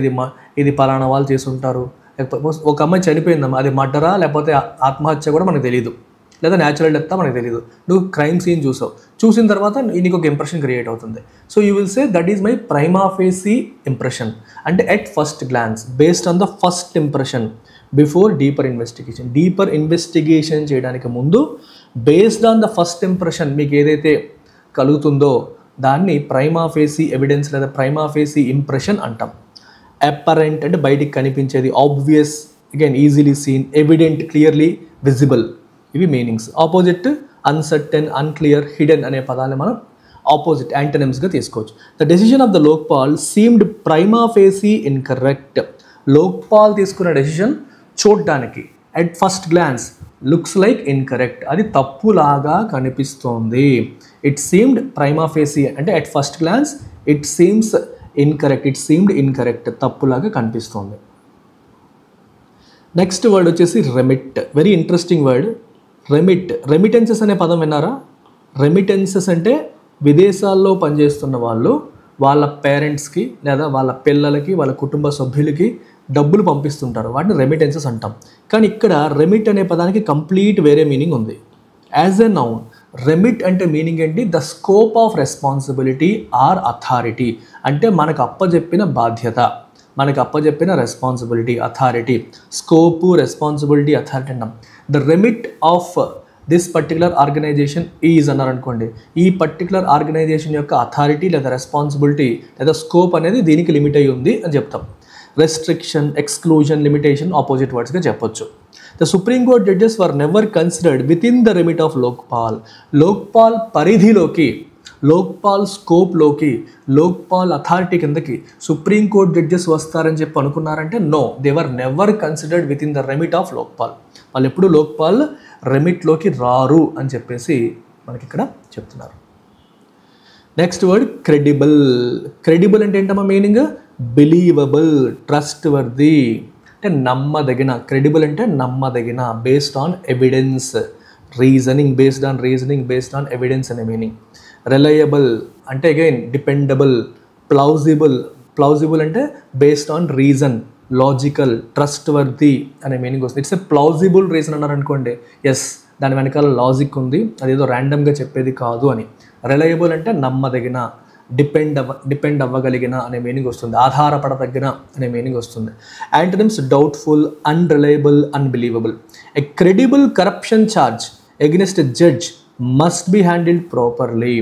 ఇది పలానా వాళ్ళు చేసి ఉంటారు, లేకపోతే ఒక అమ్మాయి చనిపోయిందమ్మా, అది మర్డరా లేకపోతే ఆత్మహత్య కూడా మనకు తెలియదు, లేదా న్యాచురల్ డెత్ మనకు తెలియదు. నువ్వు క్రైమ్ సీన్ చూసిన తర్వాత నీకు ఒక ఇంప్రెషన్ క్రియేట్ అవుతుంది. So you will say that is my prima facie impression. అంటే at first glance, based on the first impression, before deeper investigation. Deeper investigation చేయడానికి ముందు based on the first impression మీకు ఏదైతే కలుగుతుందో దాన్ని ప్రైమా ఫేసి ఎవిడెన్స్ లేదా prima facie impression అంటాం. Apparent అంటే బయటికి కనిపించేది, obvious, again easily seen, evident, clearly visible. ఇవి మీనింగ్స్. ఆపోజిట్ అన్సర్టెన్, అన్క్లియర్, హిడెన్ అనే పదాన్ని మనం ఆపోజిట్ యాంటనిమ్స్గా తీసుకోవచ్చు. The decision of the Lokpal seemed prima facie incorrect. Lokpal తీసుకున్న డెసిషన్ చూడడానికి at first glance looks like incorrect, అది తప్పులాగా కనిపిస్తోంది. ఇట్ సీమ్డ్ ప్రైమా ఫేసి అంటే at first glance it seems incorrect, it seemed incorrect, తప్పులాగా కనిపిస్తోంది. నెక్స్ట్ వర్డ్ వచ్చేసి remit. Very interesting word. Remittances అనే పదం విన్నారా? రెమిటెన్సెస్ అంటే విదేశాల్లో పనిచేస్తున్న వాళ్ళు వాళ్ళ పేరెంట్స్కి లేదా వాళ్ళ పిల్లలకి వాళ్ళ కుటుంబ సభ్యులకి డబ్బులు పంపిస్తుంటారు, వాటిని రెమిటెన్సెస్ అంటాం. కానీ ఇక్కడ రెమిట్ అనే పదానికి కంప్లీట్ వేరే మీనింగ్ ఉంది. యాజ్ ఎ నౌన్ రెమిట్ అంటే మీనింగ్ ఏంటి? The scope of responsibility or authority, అంటే మనకు అప్పజెప్పిన బాధ్యత, మనకు అప్పజెప్పిన responsibility, authority, scope, responsibility, authority అంటాం. The remit of this particular organisation is అన్నారు అనుకోండి, ఈ పర్టికులర్ ఆర్గనైజేషన్ యొక్క అథారిటీ లేదా రెస్పాన్సిబిలిటీ లేదా స్కోప్ అనేది దీనికి లిమిట్ అయి ఉంది అని చెప్తాం. రెస్ట్రిక్షన్, ఎక్స్క్లూజన్, లిమిటేషన్ ఆపోజిట్ వర్డ్స్గా చెప్పొచ్చు. The Supreme Court judges were never considered within the limit of Lokpal. Lokpal పరిధిలోకి, లోక్పాల్ స్కోప్లోకి, లోక్పాల్ అథారిటీ కిందకి సుప్రీంకోర్టు జడ్జెస్ వస్తారని చెప్పి అనుకున్నారంటే no, they were never considered within the remit of Lokpal. వాళ్ళు ఎప్పుడు లోక్పాల్ రెమిట్లోకి రారు అని చెప్పేసి మనకి ఇక్కడ చెప్తున్నారు. Next word credible. క్రెడిబుల్ అంటే ఏంటమ్మా మీనింగ్? బిలీవబుల్, ట్రస్ట్ వర్ది, అంటే నమ్మదగిన. క్రెడిబుల్ అంటే నమ్మదగిన, based on evidence, reasoning, based on reasoning, based on evidence అనే మీనింగ్. రిలయబుల్ అంటే అగైన్ డిపెండబుల్. ప్లౌజిబుల్, ప్లౌజిబుల్ అంటే based on reason, logical, trust worthy అనే మీనింగ్ వస్తుంది. ఇట్స్ ఎ ప్లౌజిబుల్ రీజన్ అన్నారు అనుకోండి, ఎస్ దాని వెనకాల లాజిక్ ఉంది, అదేదో ర్యాండమ్గా చెప్పేది కాదు అని. రిలయబుల్ అంటే నమ్మదగిన, డిపెండ్ అవ్వగలిగిన అనే మీనింగ్ వస్తుంది, ఆధారపడదగిన అనే మీనింగ్ వస్తుంది. Antonyms doubtful, unreliable, unbelievable. A credible corruption charge against a judge must be handled properly.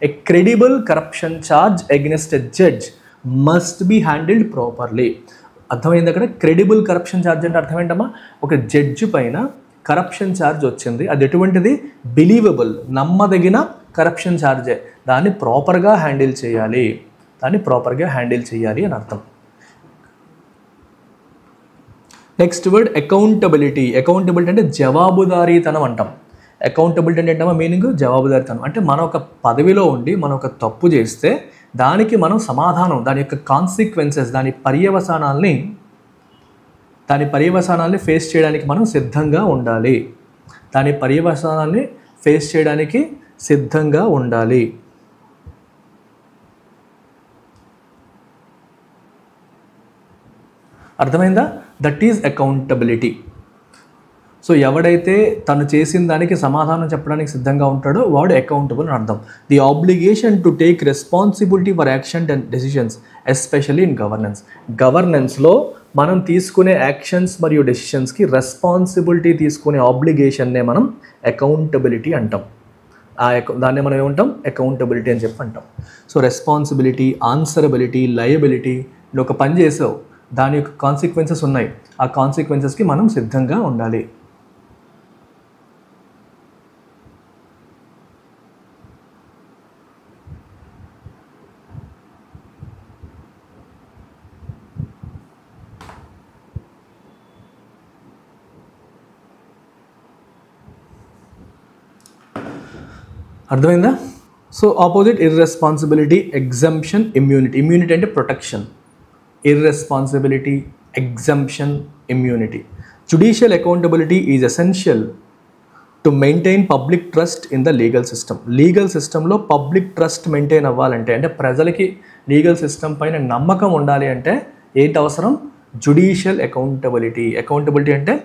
A credible corruption charge against a judge must be handled properly. అర్థమైంది అక్కడ? క్రెడిబుల్ కరప్షన్ ఛార్జ్ అంటే అర్థం ఏంటమ్మా? ఒక judge పైన corruption charge వచ్చింది, అది ఎటువంటిది? బిలీవబుల్, నమ్మదగిన కరప్షన్ ఛార్జే, దాన్ని ప్రాపర్గా హ్యాండిల్ చేయాలి, దాన్ని ప్రాపర్గా హ్యాండిల్ చేయాలి అని అర్థం. Next word accountability. అకౌంటబిలిటీ అంటే జవాబుదారీతనం అంటాం. అకౌంటబిలిటీ అంటే ఏంటమ్మా మీనింగ్? జవాబుదారీతనం. అంటే మనం ఒక పదవిలో ఉండి మనం ఒక తప్పు చేస్తే దానికి మనం సమాధానం, దాని యొక్క కాన్సిక్వెన్సెస్, దాని పర్యవసానాల్ని ఫేస్ చేయడానికి మనం సిద్ధంగా ఉండాలి. దాని పర్యవసానాల్ని ఫేస్ చేయడానికి సిద్ధంగా ఉండాలి. అర్థమైందా? That is accountability. సో ఎవడైతే తను చేసిన దానికి సమాధానం చెప్పడానికి సిద్ధంగా ఉంటాడో వాడు అకౌంటబుల్ అని అర్థం. The obligation to take responsibility for action and decisions especially in governance. గవర్నెన్స్లో మనం తీసుకునే యాక్షన్స్ మరియు డెసిషన్స్కి రెస్పాన్సిబిలిటీ తీసుకునే ఆబ్లిగేషన్నే మనం అకౌంటబిలిటీ అంటాం. దాన్ని మనం ఏమంటాం? అకౌంటబిలిటీ అని చెప్పి అంటాం. So responsibility, answerability, liability. నువ్వు ఒక పని చేసావు, దాని యొక్క కాన్సిక్వెన్సెస్ ఉన్నాయి, ఆ కాన్సిక్వెన్సెస్కి మనం సిద్ధంగా ఉండాలి. అర్థమైందా? So opposite irresponsibility, exemption, immunity. Immunity అంటే protection, irresponsibility, exemption, immunity. Judicial accountability is essential to maintain public trust in the legal system. Legal సిస్టంలో పబ్లిక్ ట్రస్ట్ మెయింటైన్ అవ్వాలంటే, అంటే ప్రజలకి లీగల్ సిస్టమ్ పైన నమ్మకం ఉండాలి అంటే ఏంటి అవసరం? Judicial accountability. అకౌంటబిలిటీ అంటే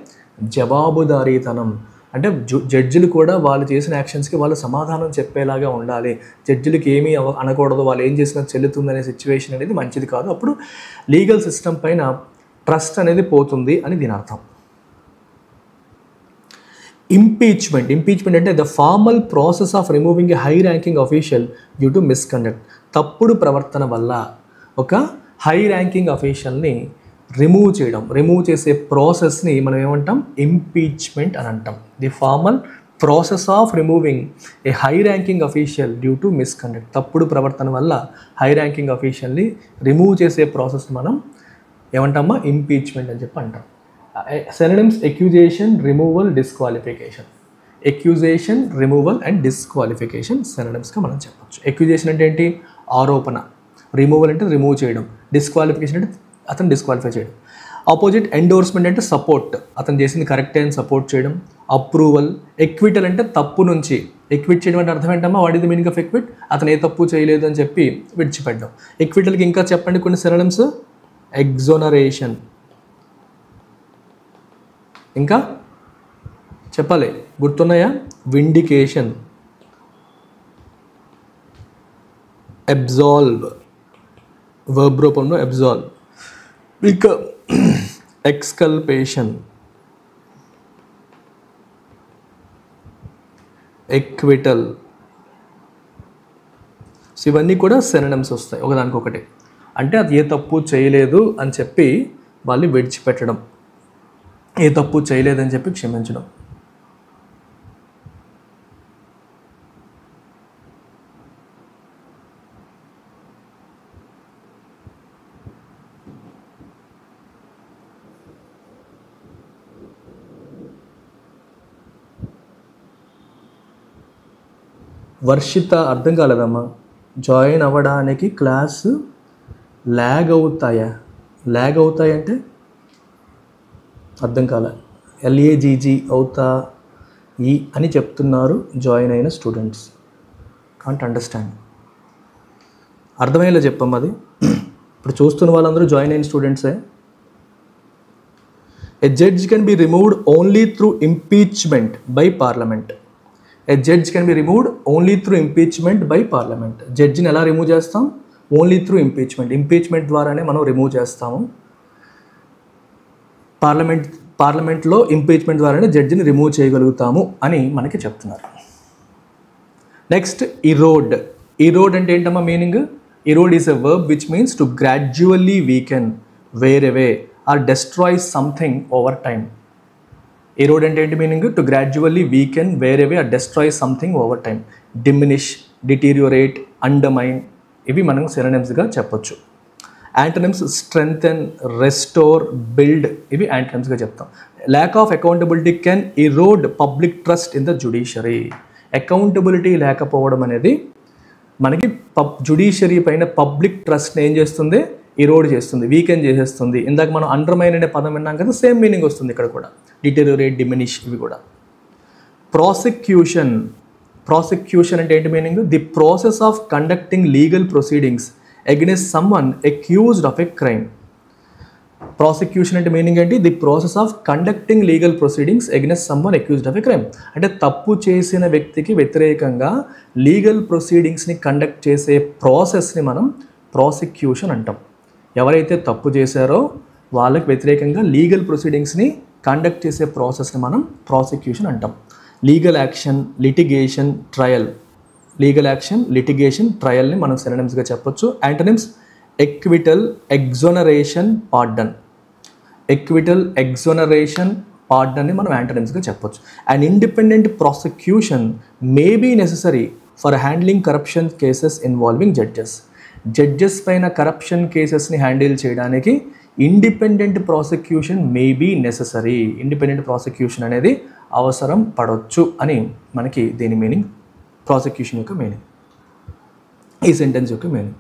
జవాబుదారీతనం. అంటే జడ్జిలు కూడా వాళ్ళు చేసిన యాక్షన్స్కి వాళ్ళు సమాధానం చెప్పేలాగా ఉండాలి. జడ్జిలకి ఏమీ అనకూడదు, వాళ్ళు ఏం చేసినా చెల్లుతుందనే సిచ్యువేషన్ అనేది మంచిది కాదు. అప్పుడు లీగల్ సిస్టమ్ పైన ట్రస్ట్ అనేది పోతుంది అని దీని అర్థం. ఇంపీచ్మెంట్. ఇంపీచ్మెంట్ అంటే the formal process of removing A high ranking official due to misconduct. తప్పుడు ప్రవర్తన వల్ల ఒక హై ర్యాంకింగ్ అఫీషియల్ని రిమూవ్ చేసే ప్రాసెస్ని మనం ఏమంటాం? ఇంపీచ్మెంట్ అని అంటాం. The formal process of removing A high ranking official due to misconduct. తప్పుడు ప్రవర్తన వల్ల హై ర్యాంకింగ్ అఫీషియల్ని రిమూవ్ చేసే ప్రాసెస్ని మనం ఏమంటామా? ఇంపీచ్మెంట్ అని చెప్పి అంటాం. Synonyms accusation, removal, disqualification. Accusation, removal and disqualification సినోనిమ్స్గా మనం చెప్పచ్చు. అక్యూజేషన్ అంటే ఏంటి? ఆరోపణ. రిమూవల్ అంటే రిమూవ్ చేయడం. డిస్క్వాలిఫికేషన్ అంటే అతను డిస్క్వాలిఫై చేయడం. ఆపోజిట్ ఎండోర్స్మెంట్ అంటే సపోర్ట్, అతను చేసింది కరెక్టే అని సపోర్ట్ చేయడం. అప్రూవల్. ఎక్విటల్ అంటే తప్పు నుంచి, ఎక్విట్ చేయడం అంటే అర్థం ఏంటమ్మా, what is the meaning of ఎక్విట్, అతను ఏ తప్పు చేయలేదు అని చెప్పి విడిచిపెట్టడం. ఎక్విటల్కి ఇంకా చెప్పండి కొన్ని సినోనిమ్స్. ఎగ్జోనరేషన్, ఇంకా చెప్పాలి, గుర్తున్నాయా? విండికేషన్, అబ్జాల్వ్, వర్బ్ రూపంలో అబ్జాల్వ్, ఇంకా ఎక్స్కల్పేషన్, ఎక్విటల్. సో ఇవన్నీ కూడా సినోనిమ్స్ వస్తాయి ఒకదానికొకటి. అంటే అది ఏ తప్పు చేయలేదు అని చెప్పి వాళ్ళు విడిచిపెట్టడం, ఏ తప్పు చేయలేదని చెప్పి క్షమించడం. వర్షిత అర్థం కాలేదమ్మా. జాయిన్ అవ్వడానికి క్లాసు ల్యాగ్ అవుతాయా? ల్యాగ్ అవుతాయంటే అర్థం కాలే. LAGG అవుతా ఈ అని చెప్తున్నారు జాయిన్ అయిన స్టూడెంట్స్. Can't understand. అర్థమయ్యేలా చెప్పమ్మా అది. ఇప్పుడు చూస్తున్న వాళ్ళందరూ జాయిన్ అయిన స్టూడెంట్సే. A judge can be removed only through impeachment by parliament. A judge can be removed only through impeachment by parliament. జడ్జిని ఎలా రిమూవ్ చేస్తాం? Only through impeachment. ఇంపీచ్మెంట్ ద్వారానే మనం రిమూవ్ చేస్తాము. పార్లమెంట్లో ఇంపీచ్మెంట్ ద్వారానే జడ్జిని రిమూవ్ చేయగలుగుతాము అని మనకి చెప్తున్నారు. నెక్స్ట్ ఇరోడ్. ఇరోడ్ అంటే ఏంటమ్మా meaning? Erode is a verb which means to gradually weaken, wear away or destroy something over time. Erode అంటే ఏంటి meaning? To gradually weaken, wear away or destroy something over time. Diminish, deteriorate, undermine, ఇవి మనం సినోనిమ్స్గా చెప్పొచ్చు. Antonyms strengthen, restore, build, ఇవి యాంటోనిమ్స్గా చెప్తాం. Lack of accountability can Erode public trust in the judiciary. Accountability లేకపోవడం అనేది మనకి జుడిషియరీ పైన పబ్లిక్ ట్రస్ట్ని ఏం చేస్తుంది? ఇరోడ్ చేస్తుంది, వీకెన్ చేసేస్తుంది. ఇందాక మనం అండర్మైన్ అనే పదం విన్నాం కదా, సేమ్ మీనింగ్ వస్తుంది ఇక్కడ కూడా. డిటీరియోరేట్, డిమినిష్, ఇవి కూడా. ప్రాసిక్యూషన్. ప్రాసిక్యూషన్ అంటే ఏంటి meaning? The process of conducting legal proceedings against someone accused of a crime. Prosecution అంటే మీనింగ్ ఏంటి? The process of conducting legal proceedings against someone accused of a crime. అంటే తప్పు చేసిన వ్యక్తికి వ్యతిరేకంగా లీగల్ ప్రొసీడింగ్స్ని కండక్ట్ చేసే ప్రాసెస్ని మనం ప్రాసిక్యూషన్ అంటాం. ఎవరైతే తప్పు చేశారో వాళ్ళకి వ్యతిరేకంగా లీగల్ ప్రొసీడింగ్స్ని కండక్ట్ చేసే ప్రాసెస్ని మనం ప్రాసిక్యూషన్ అంటాం. Legal action, litigation, trial. Legal action, litigation, ట్రయల్ని మనం సినోనిమ్స్గా చెప్పొచ్చు. Antonyms acquittal, exoneration, pardon. Acquittal, exoneration, పార్డన్ని మనం యాంటోనిమ్స్గా చెప్పొచ్చు. And independent prosecution may be necessary for handling corruption cases involving judges. Judges పైన కరప్షన్ కేసెస్ని హ్యాండిల్ చేయడానికి independent prosecution may be necessary. Independent prosecution అనేది అవసరం పడవచ్చు అని మనకి దీని మీనింగ్, ప్రాసిక్యూషన్ యొక్క మీనింగ్, ఈ సెంటెన్స్ యొక్క మీనింగ్.